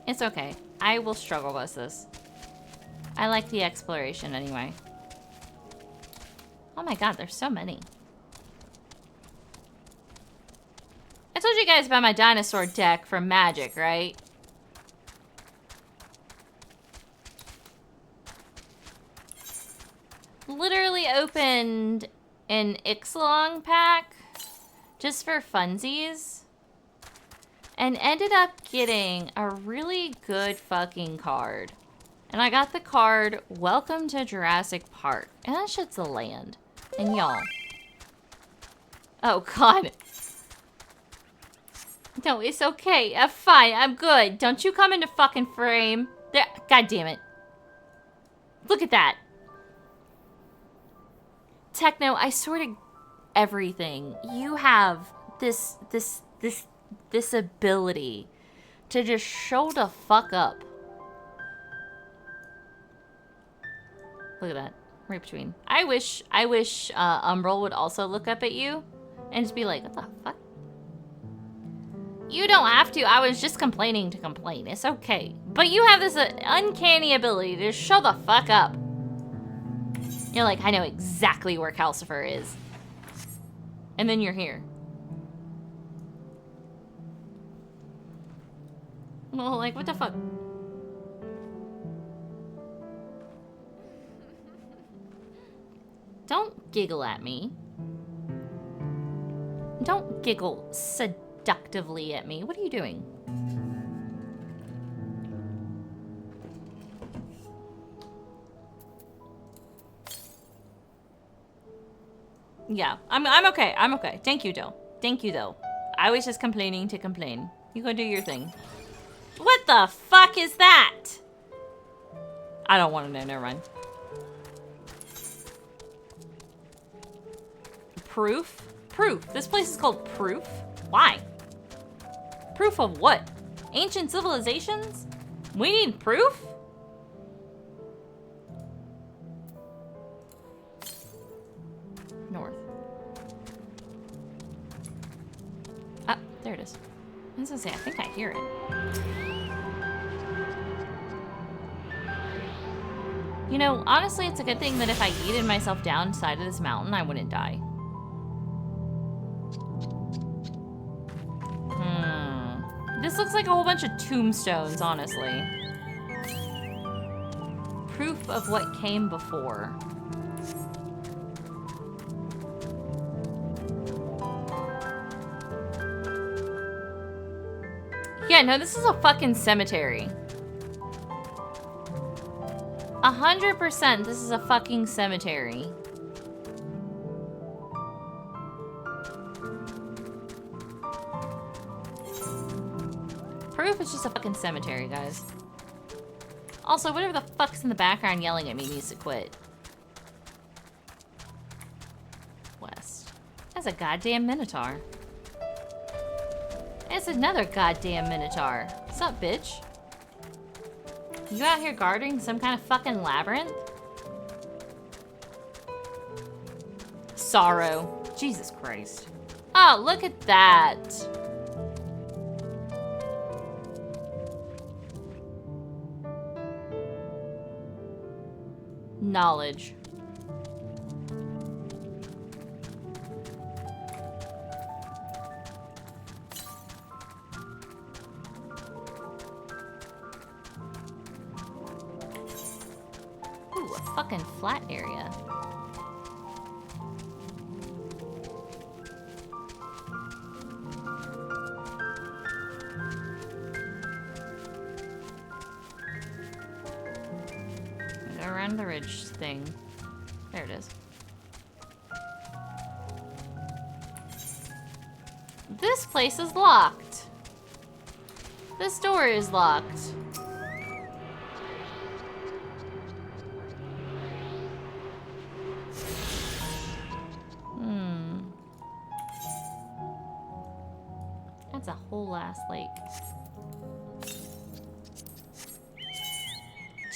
[SPEAKER 1] It's okay. I will struggle with this. I like the exploration anyway. Oh my god, there's so many. I told you guys about my dinosaur deck from Magic, right? Literally opened an Ixalan pack just for funsies. And ended up getting a really good fucking card. And I got the card, Welcome to Jurassic Park. And that shit's a land. And y'all. Oh, God. No, it's okay. I'm fine. I'm good. Don't you come into fucking frame. There. God damn it. Look at that. Techno, I sorted everything. You have this ability to just show the fuck up. Look at that. Right between. I wish Umbral would also look up at you and just be like, what the fuck? You don't have to. I was just complaining to complain. It's okay. But you have this uncanny ability to show the fuck up. You're like, I know exactly where Kalcifer is. And then you're here. Well, like, what the fuck? Don't giggle at me. Don't giggle seductively at me. What are you doing? Yeah, I'm okay. I'm okay. Thank you, though. Thank you, though. I was just complaining to complain. You go do your thing. What the fuck is that? I don't want to know. Never mind. Proof? Proof. This place is called Proof? Why? Proof of what? Ancient civilizations? We need proof? North. Ah, there it is. I was gonna say, I think I hear it. You know, honestly, it's a good thing that if I yeeted myself down side of this mountain, I wouldn't die. This looks like a whole bunch of tombstones, honestly. Proof of what came before. Yeah, no, this is a fucking cemetery. 100% this is a fucking cemetery. Proof is just a fucking cemetery, guys. Also, whatever the fuck's in the background yelling at me needs to quit. West. That's a goddamn minotaur. It's another goddamn minotaur. What's up, bitch? You out here guarding some kind of fucking labyrinth? Sorrow. Jesus Christ. Oh, look at that. Knowledge. fucking flat area? Go around the ridge thing. There it is. This place is locked. This door is locked. That's a whole ass lake.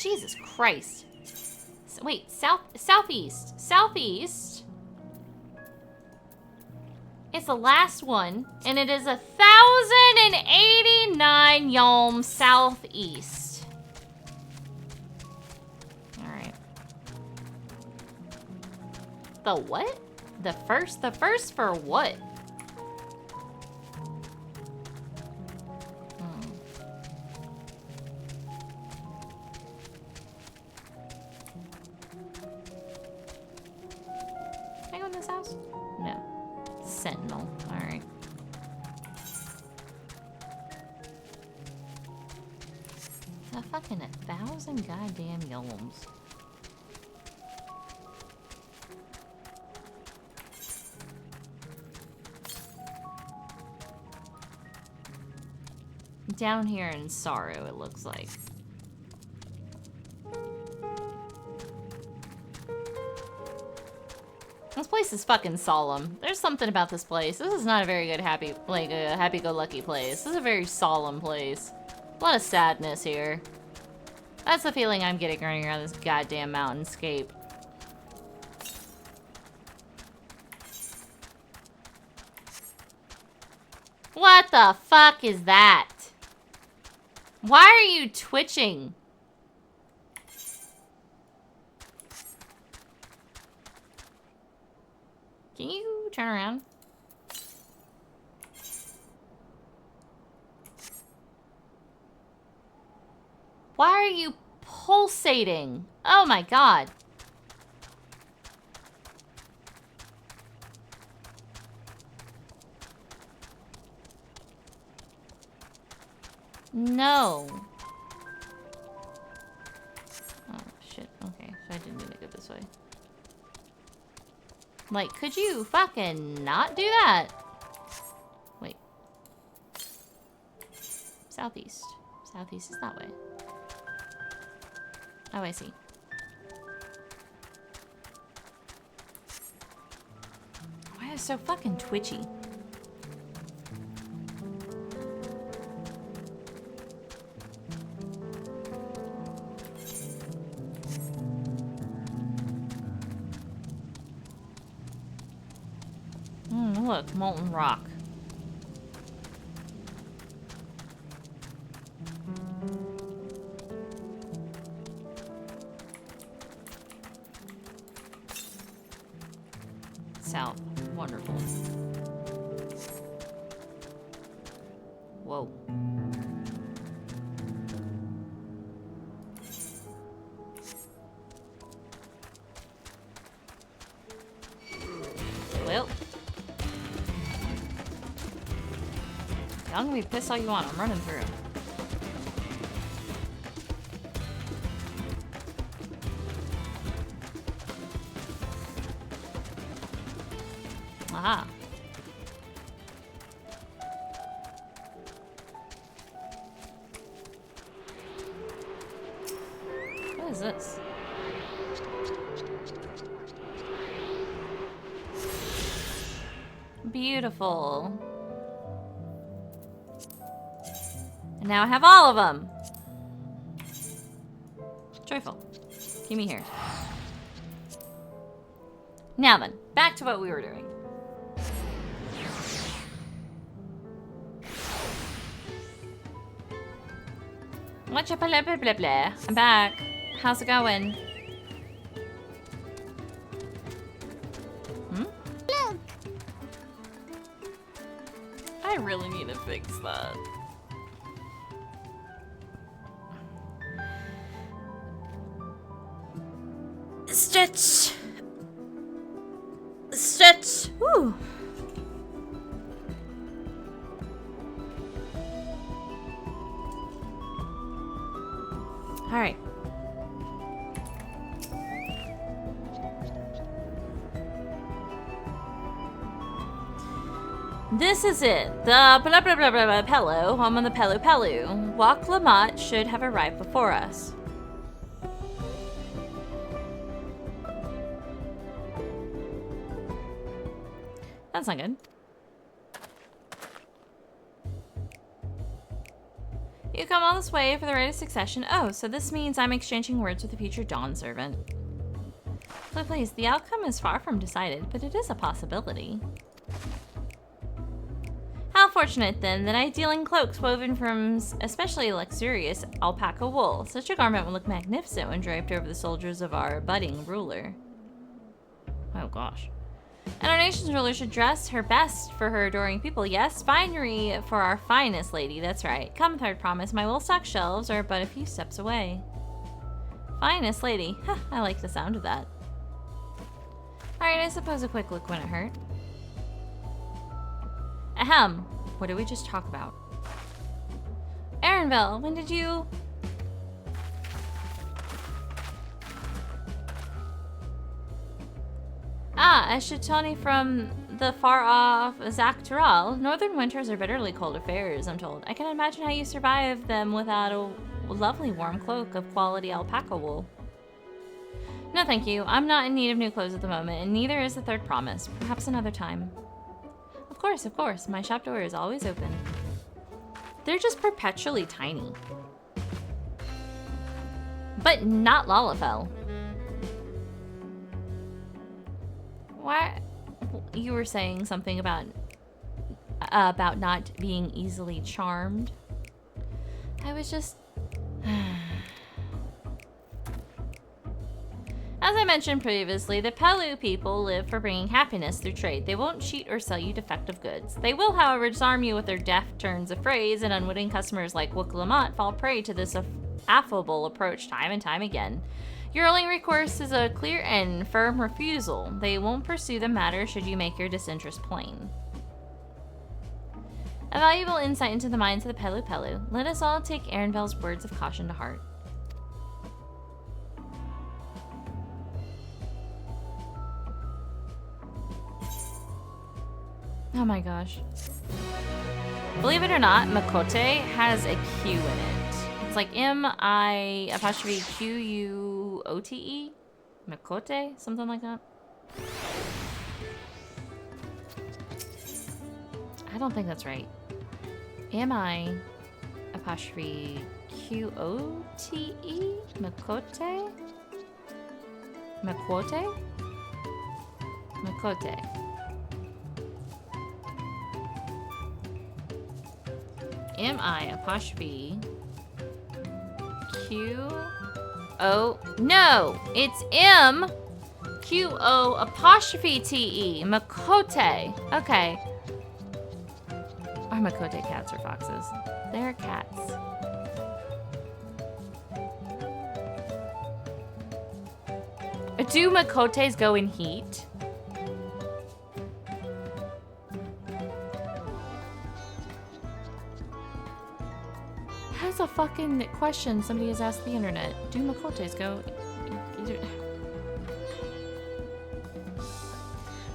[SPEAKER 1] Jesus Christ. Wait, southeast. Southeast. It's the last one, and it is 1,089 yalm southeast. Alright. The what? The first for what? Can I go in this house? No. Sentinel. Alright. A fucking 1,000 goddamn yolms. Down here in Sorrow, it looks like. This place is fucking solemn. There's something about this place. This is not a very good happy-go-lucky place. This is a very solemn place. A lot of sadness here. That's the feeling I'm getting running around this goddamn mountainscape. What the fuck is that? Why are you twitching? Can you turn around? Why are you pulsating? Oh my god. No. Oh shit. Okay, so I didn't mean to go this way. Like, could you fucking not do that? Wait. Southeast. Southeast is that way. Oh, I see. Why is it so fucking twitchy? Look, molten rock. South. Wonderful. Whoa. Well. Y'all can be pissed all you want. I'm running through. Aha. What is this? Beautiful. And now I have all of them. Joyful. Give me here. Now then, back to what we were doing. What's up, blah, blah, blah, blah. I'm back. How's it going? Look. I really need to fix that. Stitch. Stitch. Woo. All right. This is it. The Pelupelu, home of the Pelupelu. Wok-Lamat should have arrived before us. That's not good. You come all this way for the right of succession. Oh, so this means I'm exchanging words with a future Dawn servant. Please, the outcome is far from decided, but it is a possibility. How fortunate, then, that I deal in cloaks woven from especially luxurious alpaca wool. Such a garment would look magnificent when draped over the soldiers of our budding ruler. Oh, gosh. And our nation's ruler should dress her best for her adoring people. Yes, finery for our finest lady. That's right. Come, third promise. My wool-stocked shelves are but a few steps away. Finest lady. Huh, I like the sound of that. Alright, I suppose a quick look wouldn't hurt. Ahem. What did we just talk about? Erenville, when did you... Ah, a Shitoni from the far-off Zaktaral. Northern winters are bitterly cold affairs, I'm told. I can imagine how you survive them without a lovely warm cloak of quality alpaca wool. No, thank you. I'm not in need of new clothes at the moment, and neither is the third promise. Perhaps another time. Of course. My shop door is always open. They're just perpetually tiny. But not Lalafell. Why? You were saying something about not being easily charmed. I was just... As I mentioned previously, the Pelu people live for bringing happiness through trade. They won't cheat or sell you defective goods. They will, however, disarm you with their deft turns of phrase, and unwitting customers like Wok-Lamat fall prey to this affable approach time and time again. Your only recourse is a clear and firm refusal. They won't pursue the matter should you make your disinterest plain. A valuable insight into the minds of the Pelupelu. Let us all take Erenville's words of caution to heart. Oh my gosh. Believe it or not, Miqo'te has a Q in it. It's like M-I-Q-U-O-T-E? Miqo'te? Something like that. I don't think that's right. M-I-Q-O-T-E? Miqo'te? Miqo'te? Miqo'te. M-I-Q-O... No! It's M-Q-O-T-E. Miqo'te. Okay. Are Miqo'te cats or foxes? They're cats. Do Miqo'tes go in heat? That's a fucking question somebody has asked the internet. Do Miqo'tes go...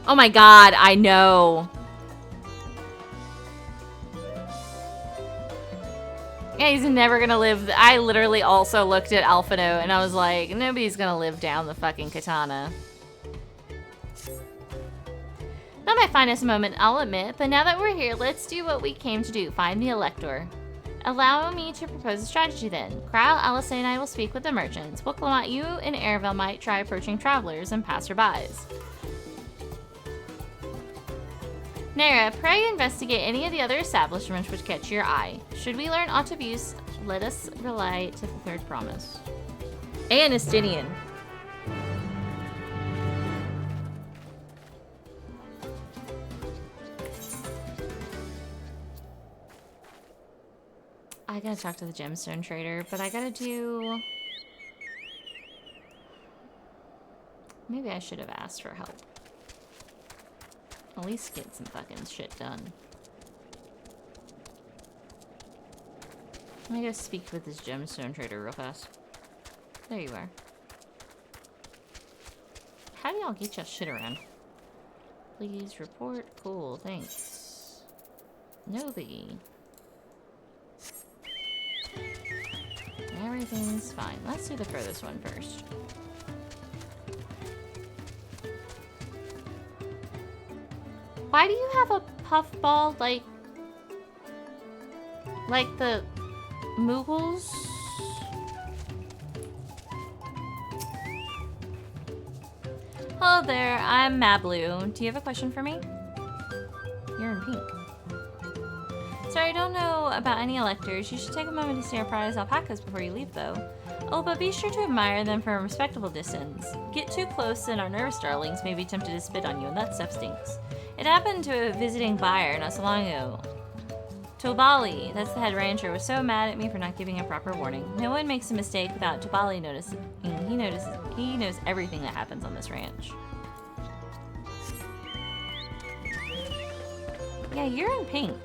[SPEAKER 1] Oh my god, I know. Yeah, he's never gonna live... I literally also looked at Alphino and I was like, nobody's gonna live down the fucking katana. Not my finest moment, I'll admit, but now that we're here, let's do what we came to do, find the Elector. Allow me to propose a strategy then. Kral, Alisay, and I will speak with the merchants. Wok-Lamat, you and Erenville might try approaching travelers and passerbys. Nera, pray investigate any of the other establishments which catch your eye. Should we learn aught of use, let us rely to the third promise. And Estinian. I gotta talk to the gemstone trader, but I gotta do... Maybe I should have asked for help. At least get some fucking shit done. Let me go speak with this gemstone trader real fast. There you are. How do y'all get y'all shit around? Please report. Cool, thanks. No biggie. Everything's fine. Let's do the furthest one first. Why do you have a puffball like the Mughals? Hello there, I'm Mablu. Do you have a question for me? You're in pink. Sorry, I don't know about any electors. You should take a moment to see our prize alpacas before you leave, though. Oh, but be sure to admire them from a respectable distance. Get too close and our nervous darlings may be tempted to spit on you, and that stuff stinks. It happened to a visiting buyer not so long ago. Tobali, that's the head rancher, was so mad at me for not giving a proper warning. No one makes a mistake without Tobali noticing. He knows everything that happens on this ranch. Yeah, you're in pink.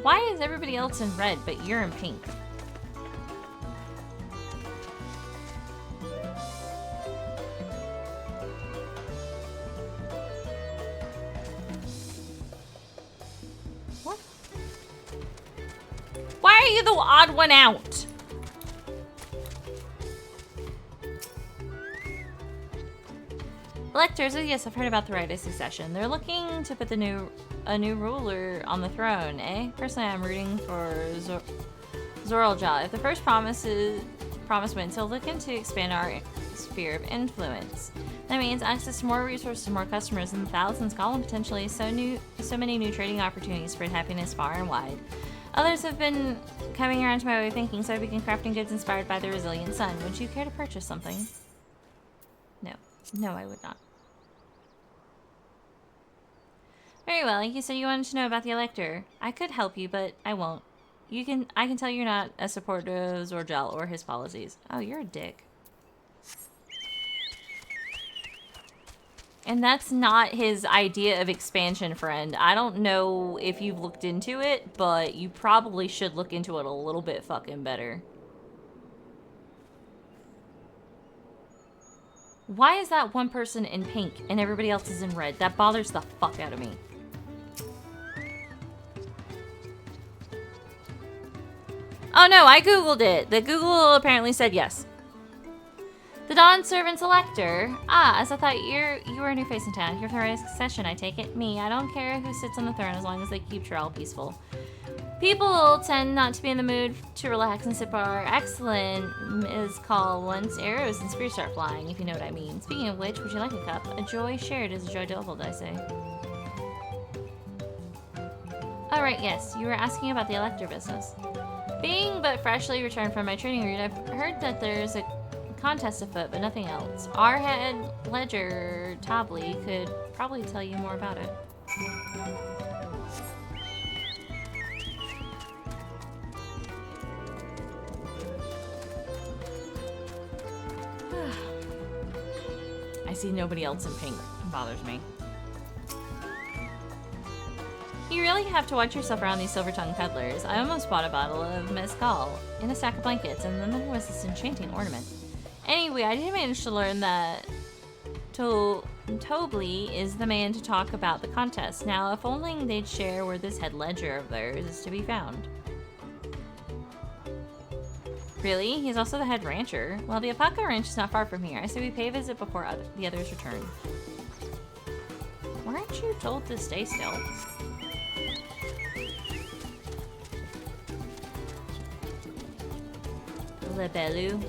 [SPEAKER 1] Why is everybody else in red, but you're in pink? What? Why are you the odd one out? Electors, oh yes, I've heard about the right of succession. They're looking to put a new ruler on the throne, eh? Personally, I'm rooting for Zoraljal. If the first promise wins, he'll look into expand our sphere of influence. That means access to more resources, more customers, and thousands, column potentially so many new trading opportunities, spread happiness far and wide. Others have been coming around to my way of thinking, so I began crafting goods inspired by the resilient sun. Would you care to purchase something? No. No, I would not. Very well. You said you wanted to know about the Elector. I could help you, but I won't. I can tell you're not a supporter of Zoraljal or his policies. Oh, you're a dick. And that's not his idea of expansion, friend. I don't know if you've looked into it, but you probably should look into it a little bit fucking better. Why is that one person in pink and everybody else is in red? That bothers the fuck out of me. Oh no, I googled it. The Google apparently said yes. The Dawn Servant's Elector. Ah, as I thought you were a new face in town. You're from the right succession, I take it. Me, I don't care who sits on the throne as long as they keep Trial peaceful. People tend not to be in the mood to relax and sip our excellent is called once arrows and spears start flying, if you know what I mean. Speaking of which, would you like a cup? A joy shared is a joy doubled, I say. Alright, yes, you were asking about the Elector business. Being but freshly returned from my training route, I've heard that there's a contest afoot, but nothing else. Our head ledger, Tobli, could probably tell you more about it. I see nobody else in pink. It bothers me. You really have to watch yourself around these silver-tongued peddlers. I almost bought a bottle of mezcal and a stack of blankets, and then there was this enchanting ornament. Anyway, I did manage to learn that Tobli is the man to talk about the contest. Now, if only they'd share where this head ledger of theirs is to be found. Really? He's also the head rancher. Well, the Alpaca Ranch is not far from here. I say we pay a visit before the others return. Weren't you told to stay still? Pelupelu.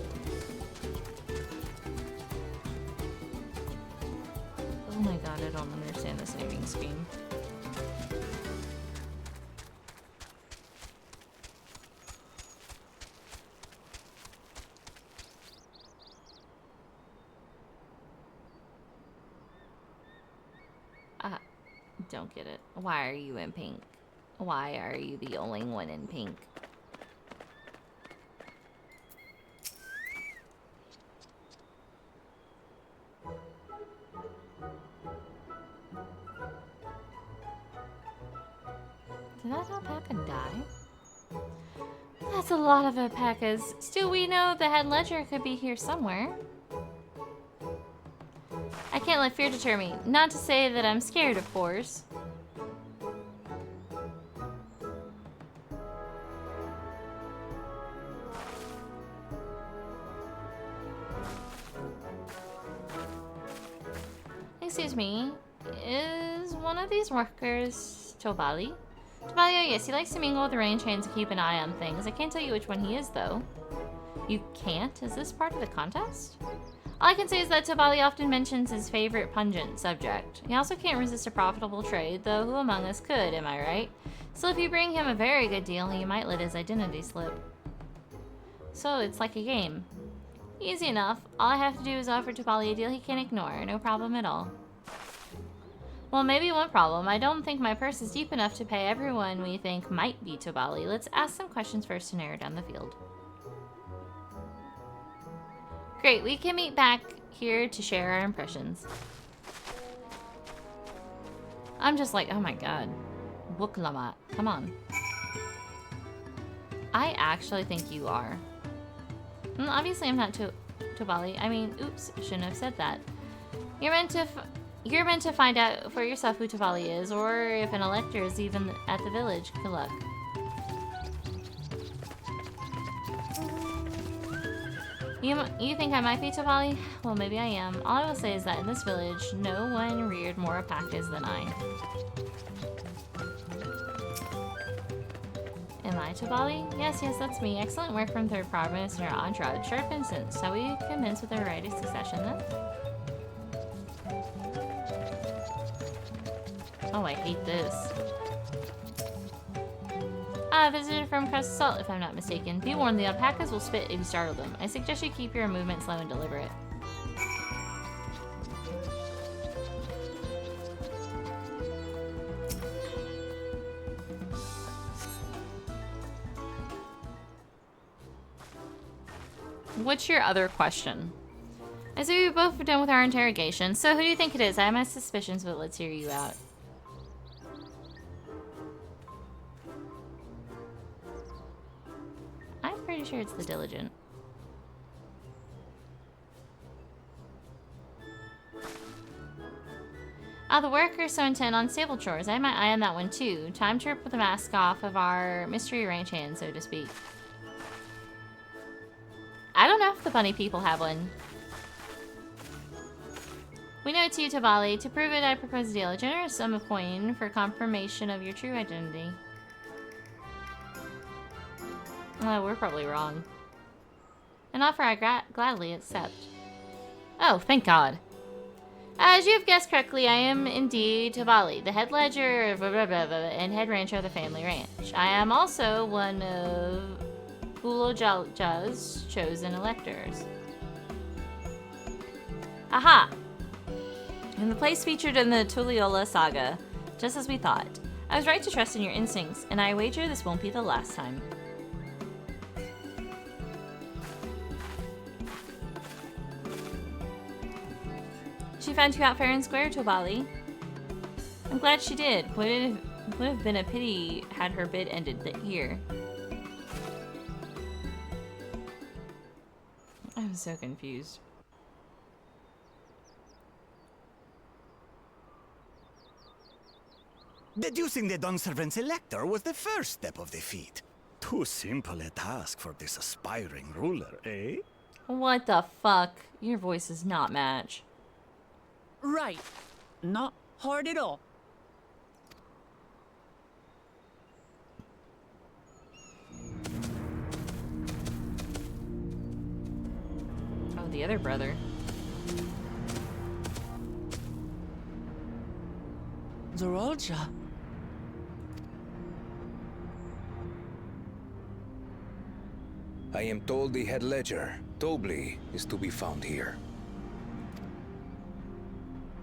[SPEAKER 1] Oh my god, I don't understand this naming scheme. Don't get it. Why are you in pink? Why are you the only one in pink? Did that alpaca die? That's a lot of alpacas. Still, we know the head ledger could be here somewhere. I can't let fear deter me. Not to say that I'm scared, of course. Excuse me, is one of these workers Tobali? Tobali, oh yes, he likes to mingle with the range hands and keep an eye on things. I can't tell you which one he is, though. You can't? Is this part of the contest? All I can say is that Tobali often mentions his favorite pungent subject. He also can't resist a profitable trade, though who among us could, am I right? So if you bring him a very good deal, he might let his identity slip. So it's like a game. Easy enough. All I have to do is offer Tobali a deal he can ignore. No problem at all. Well, maybe one problem. I don't think my purse is deep enough to pay everyone we think might be Tobali. Let's ask some questions first to narrow down the field. Great, we can meet back here to share our impressions. I'm just like, oh my god. Wuklamat, come on. I actually think you are. Well, obviously I'm not Tobali. I mean, oops, shouldn't have said that. You're meant to find out for yourself who Tobali is, or if an elector is even at the village. Good luck. You think I might be Tobali? Well, maybe I am. All I will say is that in this village, no one reared more alpacas than I. Am I Tobali? Yes, that's me. Excellent work from third Prime Minister Andrade. Sharp instance. Shall we commence with our right of succession then? Oh, I hate this. A visitor from Crest Salt, if I'm not mistaken. Be warned, the alpacas will spit if you startle them. I suggest you keep your movement slow and deliberate. What's your other question? I see we've both done with our interrogation. So who do you think it is? I have my suspicions, but let's hear you out. I'm pretty sure it's the Diligent. The workers so intent on stable chores. I have my eye on that one too. Time to rip the mask off of our mystery ranch hand, so to speak. I don't know if the bunny people have one. We know it's you, Tobali. To prove it, I propose a deal. A generous sum of coin for confirmation of your true identity. Oh, we're probably wrong. An offer I gladly accept. Oh, thank God. As you have guessed correctly, I am indeed Tobali, the head ledger and head rancher of the family ranch. I am also one of Ulojalja's chosen electors. Aha! And the place featured in the Tuliyola saga, just as we thought. I was right to trust in your instincts, and I wager this won't be the last time. She found you out fair and square, Tobali. I'm glad she did. Would have been a pity had her bid ended here. I'm so confused.
[SPEAKER 2] Deducing the Dunservant's elector was the first step of the feat. Too simple a task for this aspiring ruler, eh?
[SPEAKER 1] What the fuck? Your voice does not match.
[SPEAKER 7] Right. Not hard at all.
[SPEAKER 1] Oh, the other brother.
[SPEAKER 7] Zorolja.
[SPEAKER 12] I am told the head ledger, Tobli, is to be found here.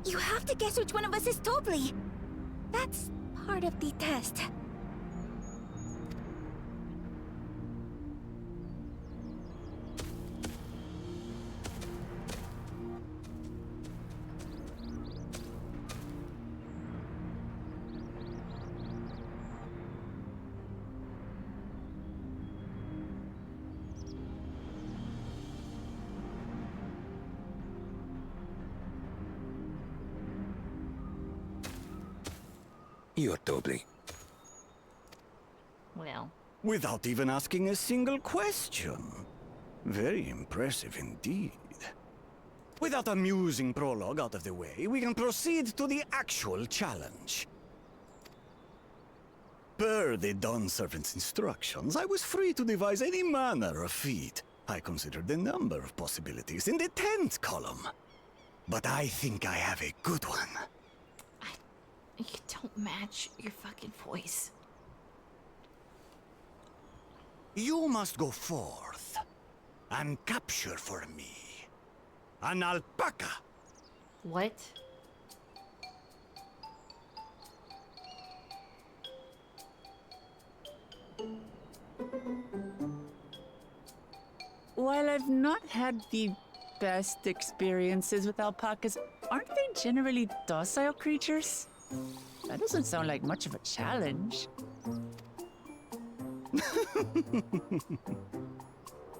[SPEAKER 13] You have to guess which one of us is Tobli. That's part of the test.
[SPEAKER 12] You're doubly.
[SPEAKER 1] Well.
[SPEAKER 2] Without even asking a single question. Very impressive indeed. With that amusing prologue out of the way, we can proceed to the actual challenge. Per the Dawn Servant's instructions, I was free to devise any manner of feat. I considered the number of possibilities in the 10th column. But I think I have a good one.
[SPEAKER 1] You don't match your fucking voice.
[SPEAKER 2] You must go forth and capture for me an alpaca.
[SPEAKER 1] What?
[SPEAKER 7] While I've not had the best experiences with alpacas, aren't they generally docile creatures? That doesn't sound like much of a challenge.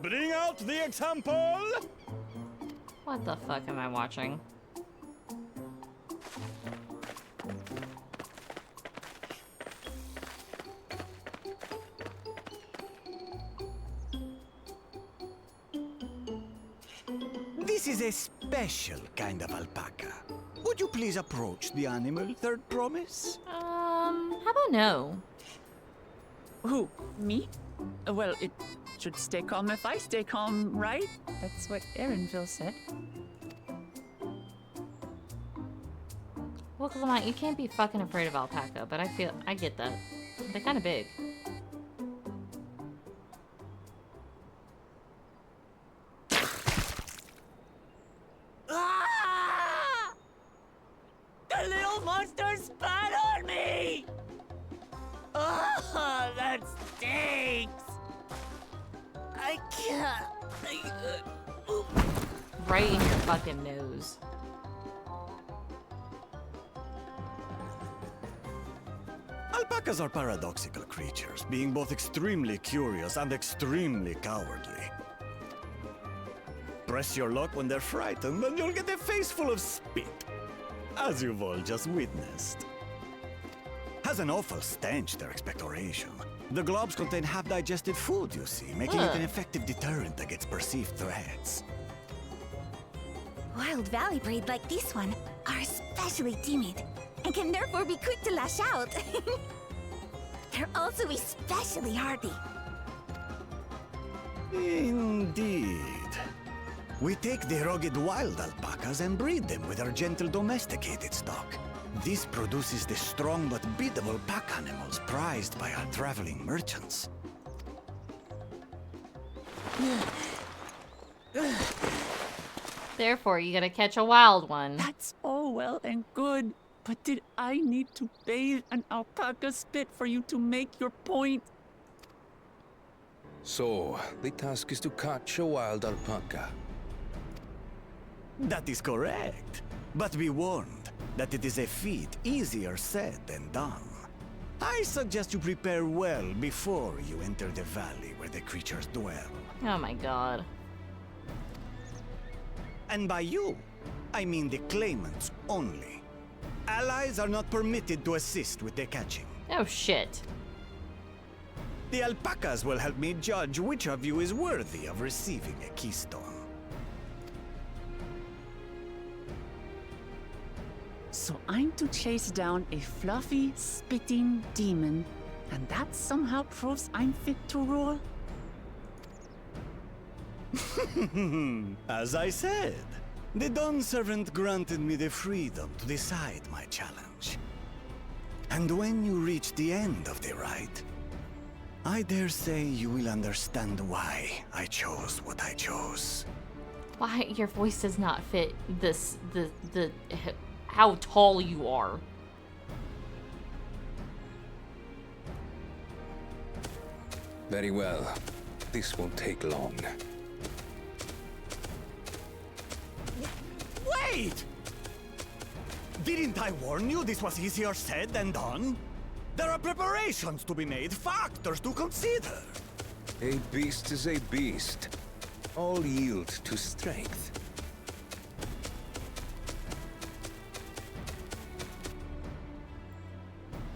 [SPEAKER 2] Bring out the example!
[SPEAKER 1] What the fuck am I watching?
[SPEAKER 2] This is a special kind of alpaca. Would you please approach the animal, Third Promise?
[SPEAKER 1] How about no?
[SPEAKER 7] Who? Me? Well, it should stay calm if I stay calm, right? That's what Erinville said.
[SPEAKER 1] Well, Clement, you can't be fucking afraid of alpaca, but I get that. They're kind of big.
[SPEAKER 7] Ah! The little monster spat on me! Ah, that stinks! I can't.
[SPEAKER 1] Right in your fucking nose.
[SPEAKER 2] Alpacas are paradoxical creatures, being both extremely curious and extremely cowardly. Press your luck when they're frightened, and you'll get a face full of spit, as you've all just witnessed. Has an awful stench, their expectoration. The globs contain half-digested food, you see, making it an effective deterrent against perceived threats.
[SPEAKER 13] Wild valley breed like this one are especially timid and can therefore be quick to lash out. They're also especially hardy.
[SPEAKER 2] Indeed. We take the rugged wild alpacas and breed them with our gentle domesticated stock. This produces the strong but beatable pack animals prized by our traveling merchants.
[SPEAKER 1] Therefore, you gotta catch a wild one.
[SPEAKER 7] That's all well and good, but did I need to bathe an alpaca spit for you to make your point?
[SPEAKER 12] So, the task is to catch a wild alpaca.
[SPEAKER 2] That is correct. But be warned that it is a feat easier said than done. I suggest you prepare well before you enter the valley where the creatures dwell.
[SPEAKER 1] Oh my god.
[SPEAKER 2] And by you, I mean the claimants only. Allies are not permitted to assist with the catching.
[SPEAKER 1] Oh shit.
[SPEAKER 2] The alpacas will help me judge which of you is worthy of receiving a keystone.
[SPEAKER 7] So I'm to chase down a fluffy, spitting demon, and that somehow proves I'm fit to rule?
[SPEAKER 2] As I said, the Dawn Servant granted me the freedom to decide my challenge. And when you reach the end of the ride, I dare say you will understand why I chose what I chose.
[SPEAKER 1] Why your voice does not fit this, how tall you are.
[SPEAKER 12] Very well. This won't take long.
[SPEAKER 2] Wait! Didn't I warn you this was easier said than done? There are preparations to be made, factors to consider.
[SPEAKER 12] A beast is a beast. All yield to strength.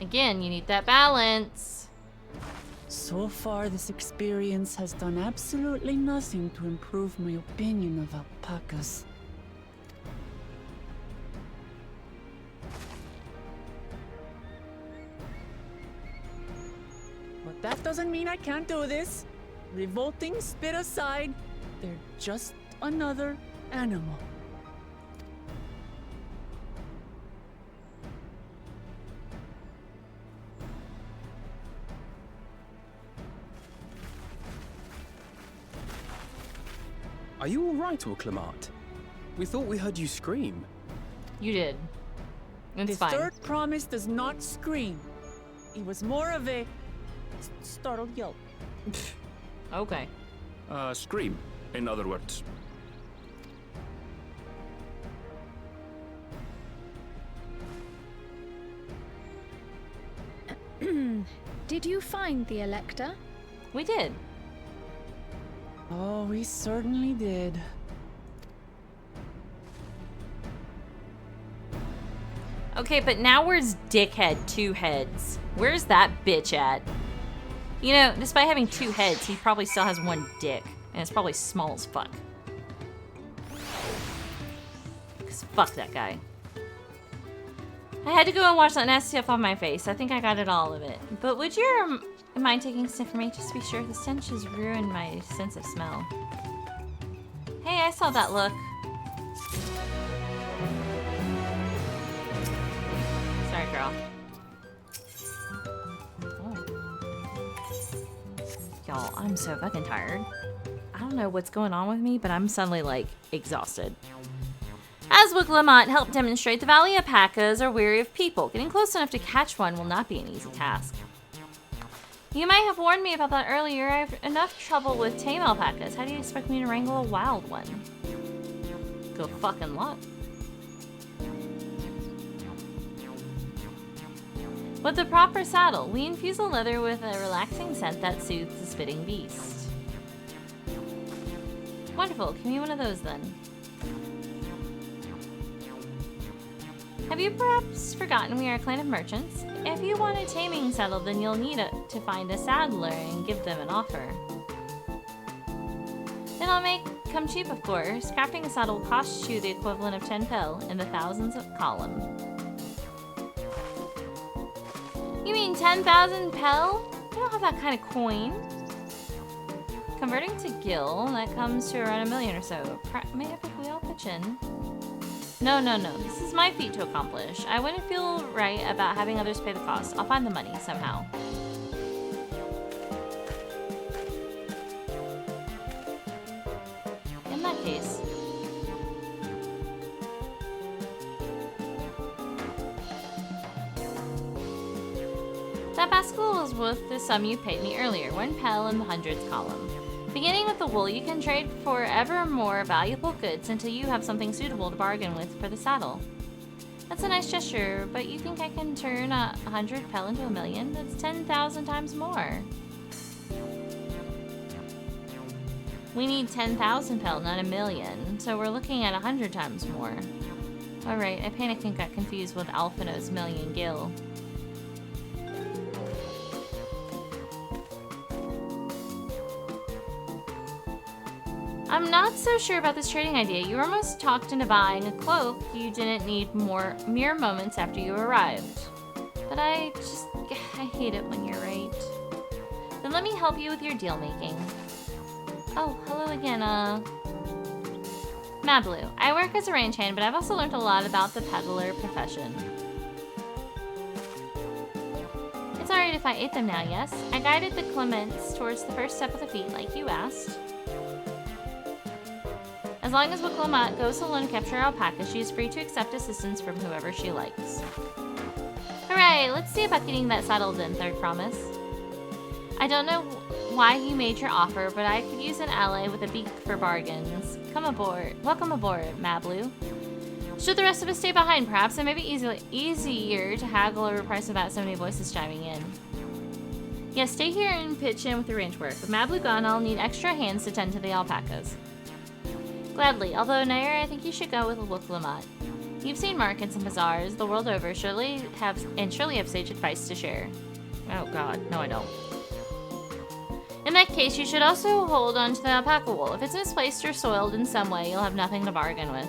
[SPEAKER 1] Again, you need that balance.
[SPEAKER 7] So far, this experience has done absolutely nothing to improve my opinion of alpacas. But that doesn't mean I can't do this. Revolting spit aside, they're just another animal.
[SPEAKER 9] Are you all right, Uklamat? We thought we heard you scream.
[SPEAKER 1] You did. It's
[SPEAKER 7] the
[SPEAKER 1] fine.
[SPEAKER 7] third promise does not scream. It was more of a startled yelp.
[SPEAKER 1] Okay.
[SPEAKER 4] Scream, in other words.
[SPEAKER 6] Did you find the Elector?
[SPEAKER 1] We did.
[SPEAKER 7] Oh, we certainly did.
[SPEAKER 1] Okay, but now where's Dickhead 2 heads? Where's that bitch at? You know, despite having 2 heads, he probably still has 1 dick. And it's probably small as fuck. Because fuck that guy. I had to go and wash that nasty stuff off my face. I think I got all of it. But would you mind taking a sniff for me? Just to be sure. The stench has ruined my sense of smell. Hey, I saw that look. Sorry, girl. Oh. Y'all, I'm so fucking tired. I don't know what's going on with me, but I'm suddenly, like, exhausted. As Wicklemont helped demonstrate, the Valley alpacas are weary of people. Getting close enough to catch one will not be an easy task. You might have warned me about that earlier. I have enough trouble with tame alpacas. How do you expect me to wrangle a wild one? Go fucking luck. With the proper saddle, we infuse the leather with a relaxing scent that soothes the spitting beast. Wonderful. Give me one of those then. Have you perhaps forgotten we are a clan of merchants? If you want a taming saddle, then you'll need to find a saddler and give them an offer. Then I'll come cheap, of course. Crafting a saddle will cost you the equivalent of 10 pel in the thousands of column. You mean 10,000 pel? I don't have that kind of coin. Converting to gil, that comes to around 1 million or so. Maybe we all pitch in. No. This is my feat to accomplish. I wouldn't feel right about having others pay the cost. I'll find the money somehow. In that case. That basket is worth the sum you paid me earlier, 1 pel in the hundreds column. Beginning with the wool, you can trade for ever more valuable goods until you have something suitable to bargain with for the saddle. That's a nice gesture, but you think I can turn 100 pel into 1 million? That's 10,000 times more. We need 10,000 pel, not 1 million, so we're looking at 100 times more. Alright, I panicked and got confused with Alphino's million gil. I'm not so sure about this trading idea. You almost talked into buying a cloak you didn't need mere moments after you arrived. But I hate it when you're right. Then let me help you with your deal making. Oh, hello again, Mablu. I work as a range hand, but I've also learned a lot about the peddler profession. It's alright if I ate them now, yes? I guided the Clements towards the first step of the feat like you asked. As long as Wicklemont goes alone to capture alpaca, she is free to accept assistance from whoever she likes. Hooray! Let's see about getting that saddle then, third promise. I don't know why you made your offer, but I could use an ally with a beak for bargains. Come aboard. Welcome aboard, Mablu. Should the rest of us stay behind, perhaps it may be easier to haggle over price without so many voices chiming in. Yes, stay here and pitch in with the range work. With Mablu gone, I'll need extra hands to tend to the alpacas. Gladly, although Nair, I think you should go with Wicklemont. You've seen markets and bazaars the world over, surely have sage advice to share. Oh god, no I don't. In that case, you should also hold on to the alpaca wool. If it's misplaced or soiled in some way, you'll have nothing to bargain with.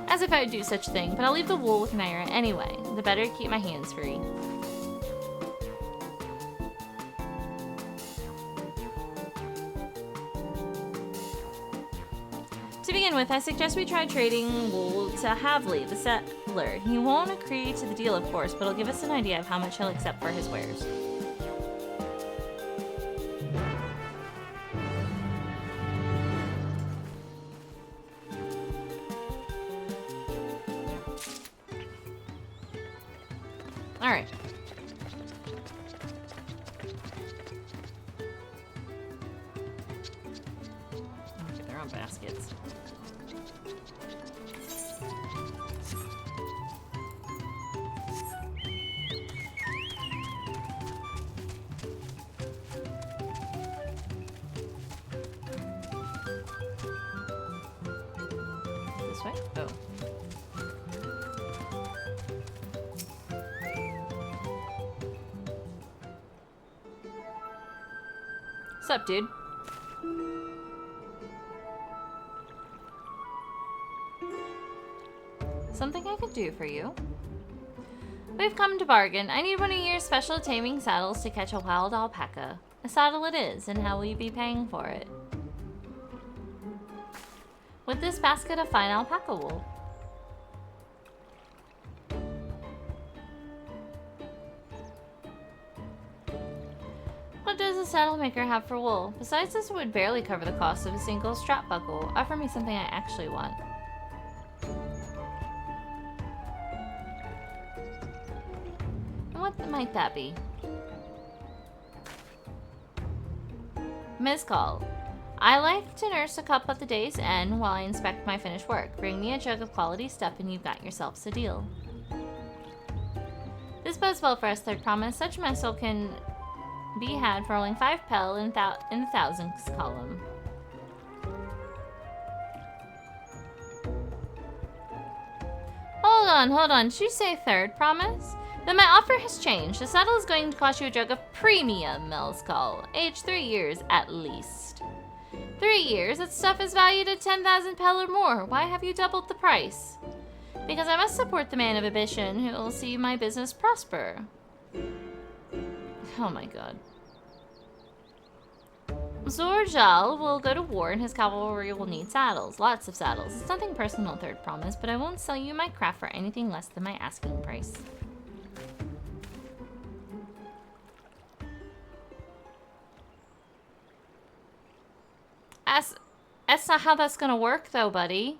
[SPEAKER 1] As if I would do such a thing, but I'll leave the wool with Naira anyway. The better to keep my hands free. To begin with, I suggest we try trading wool to Havli, the settler. He won't agree to the deal, of course, but it'll give us an idea of how much he'll accept for his wares. Alright. Okay, they're on baskets. This way? Oh. What's up, dude? Something I could do for you. We've come to bargain. I need one of your special taming saddles to catch a wild alpaca. A saddle it is, and how will you be paying for it? With this basket of fine alpaca wool. What does a saddle maker have for wool? Besides this, it would barely cover the cost of a single strap buckle. Offer me something I actually want. And what might that be? Mezcal. I like to nurse a cup at the day's end while I inspect my finished work. Bring me a jug of quality stuff and you've got yourselves a deal. This bodes well for us, third promise. Such mezcal can be had for only 5 pel in the thousands column. Hold on. Did you say third promise? Then my offer has changed. The saddle is going to cost you a jug of premium mezcal, aged 3 years at least. 3 years? That stuff is valued at 10,000 pel or more. Why have you doubled the price? Because I must support the man of ambition who will see my business prosper. Oh my god. Zorjal will go to war and his cavalry will need saddles. Lots of saddles. It's nothing personal, third promise, but I won't sell you my craft for anything less than my asking price. That's not how that's gonna work though, buddy.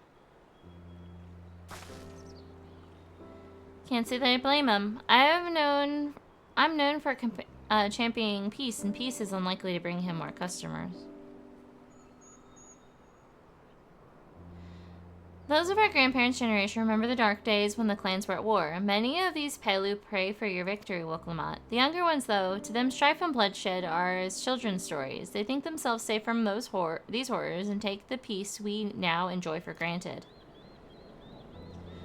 [SPEAKER 1] Can't say that I blame him. I'm known for championing peace, and peace is unlikely to bring him more customers. Those of our grandparents' generation remember the dark days when the clans were at war. Many of these Pelu pray for your victory, Woklamat. The younger ones, though, to them strife and bloodshed are as children's stories. They think themselves safe from these horrors and take the peace we now enjoy for granted.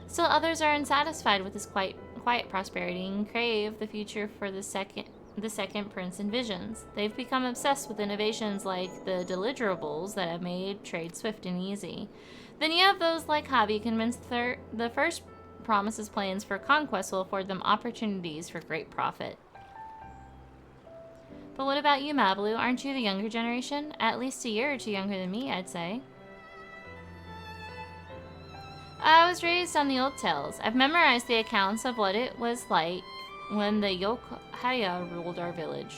[SPEAKER 1] Still others are unsatisfied with this quiet prosperity and crave the future for the second prince envisions. They've become obsessed with innovations like the deliverables that have made trade swift and easy. Then you have those like Javi convinced the first promise's plans for conquest will afford them opportunities for great profit. But what about you, Mablu? Aren't you the younger generation? At least a year or two younger than me, I'd say. I was raised on the old tales. I've memorized the accounts of what it was like when the Yokhaya ruled our village.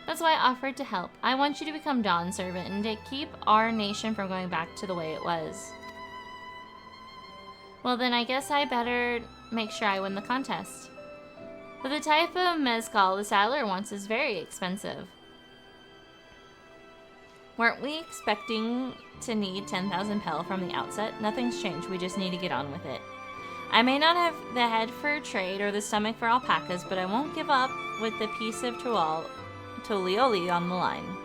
[SPEAKER 1] That's why I offered to help. I want you to become Dawn's servant and to keep our nation from going back to the way it was. Well then I guess I better make sure I win the contest. But the type of mezcal the saddler wants is very expensive. Weren't we expecting to need 10,000 pel from the outset? Nothing's changed, we just need to get on with it. I may not have the head for trade or the stomach for alpacas, but I won't give up with the piece of Tolioli on the line.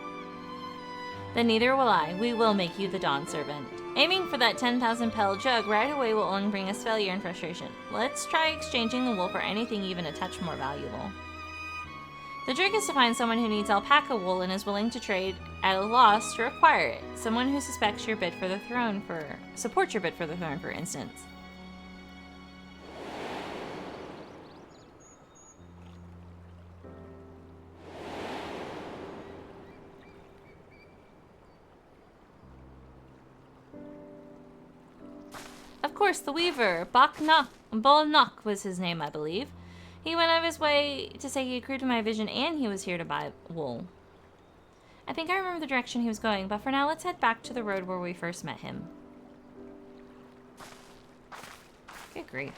[SPEAKER 1] Then neither will I. We will make you the Dawn Servant. Aiming for that 10,000 pel jug right away will only bring us failure and frustration. Let's try exchanging the wool for anything even a touch more valuable. The trick is to find someone who needs alpaca wool and is willing to trade at a loss to acquire it. Someone who supports your bid for the throne, for instance. Of course, the weaver, Bolnock was his name, I believe. He went out of his way to say he agreed with my vision and he was here to buy wool. I think I remember the direction he was going, but for now let's head back to the road where we first met him. Good grief.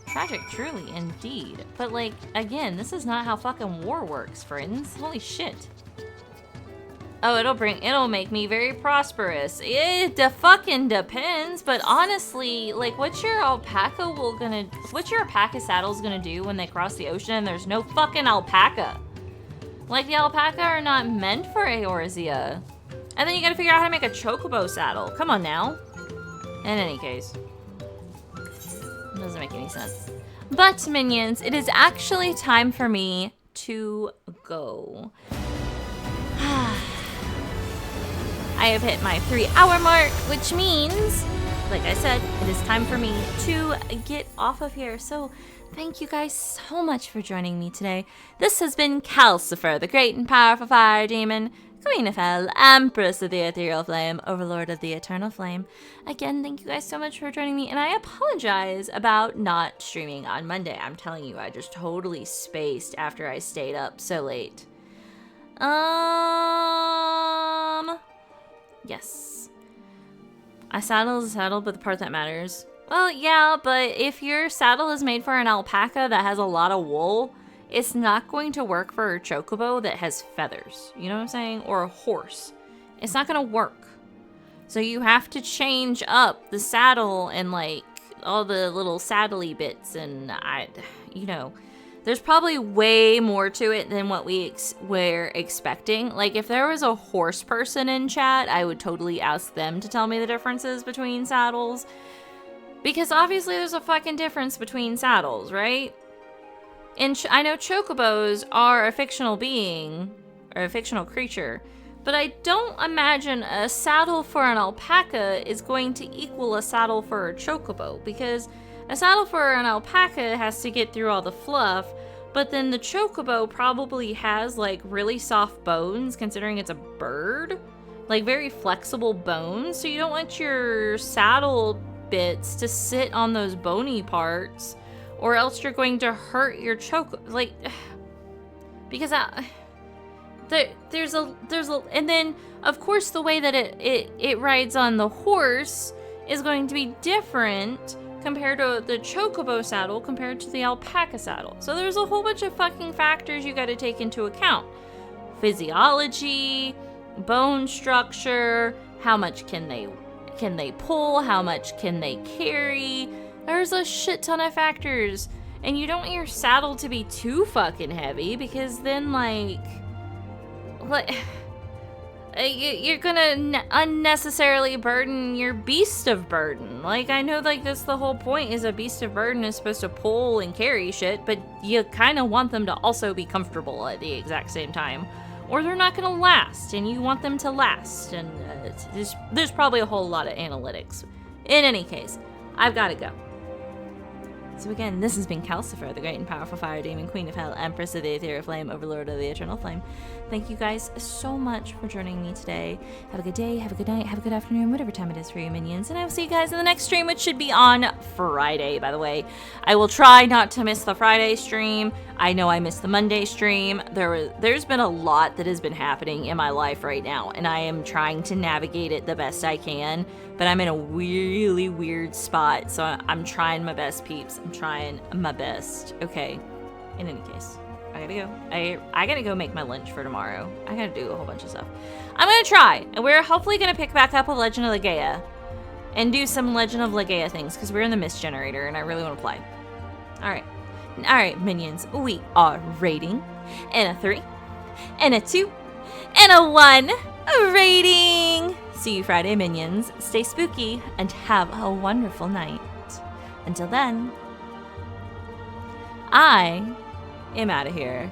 [SPEAKER 1] Tragic, truly, indeed. But like, again, this is not how fucking war works, friends. Holy shit. Oh, it'll make me very prosperous. It fucking depends, but honestly, like, what's your alpaca saddles gonna do when they cross the ocean and there's no fucking alpaca? Like, the alpaca are not meant for Eorzea. And then you gotta figure out how to make a chocobo saddle. Come on now. In any case. It doesn't make any sense. But, minions, it is actually time for me to go. I have hit my 3-hour mark, which means, like I said, it is time for me to get off of here. So thank you guys so much for joining me today. This has been Kalcifer, the great and powerful fire demon, Queen of Hell, Empress of the Ethereal Flame, Overlord of the Eternal Flame. Again, thank you guys so much for joining me, and I apologize about not streaming on Monday. I'm telling you, I just totally spaced after I stayed up so late. Yes. A saddle is a saddle, but the part that matters. Well, yeah, but if your saddle is made for an alpaca that has a lot of wool, it's not going to work for a chocobo that has feathers. You know what I'm saying? Or a horse. It's not going to work. So you have to change up the saddle and, like, all the little saddly bits and, there's probably way more to it than what we were expecting. Like, if there was a horse person in chat, I would totally ask them to tell me the differences between saddles. Because obviously there's a fucking difference between saddles, right? And I know chocobos are a fictional being, or a fictional creature, but I don't imagine a saddle for an alpaca is going to equal a saddle for a chocobo, because a saddle for an alpaca has to get through all the fluff, but then the chocobo probably has, like, really soft bones, considering it's a bird. Like, very flexible bones, so you don't want your saddle bits to sit on those bony parts, or else you're going to hurt your like, because and then, of course, the way that it rides on the horse is going to be different compared to the chocobo saddle compared to the alpaca saddle. So there's a whole bunch of fucking factors you got to take into account. Physiology, bone structure, how much can they pull, how much can they carry. There's a shit ton of factors. And you don't want your saddle to be too fucking heavy, because then you're gonna unnecessarily burden your beast of burden. Like, I know, like, that's the whole point, is a beast of burden is supposed to pull and carry shit, but you kind of want them to also be comfortable at the exact same time, or they're not gonna last, and you want them to last, and there's probably a whole lot of analytics. In any case, I've gotta go. So again, this has been Kalcifer, the great and powerful fire demon, Queen of Hell, Empress of the Ethereal Flame, Overlord of the Eternal Flame. Thank you guys so much for joining me today. Have a good day, have a good night, have a good afternoon, whatever time it is for you, minions. And I will see you guys in the next stream, which should be on Friday, by the way. I will try not to miss the Friday stream. I know I missed the Monday stream. There's been a lot that has been happening in my life right now, and I am trying to navigate it the best I can. But I'm in a really weird spot, so I'm trying my best, peeps. I'm trying my best. Okay. In any case, I gotta go. I gotta go make my lunch for tomorrow. I gotta do a whole bunch of stuff. I'm gonna try, and we're hopefully gonna pick back up a Legend of Legaia and do some Legend of Legaia things, because we're in the Mist Generator, and I really want to play. Alright, minions. We are rating in a 3, and a 2, and a 1 rating. See you Friday, minions. Stay spooky and have a wonderful night. Until then, I am out of here.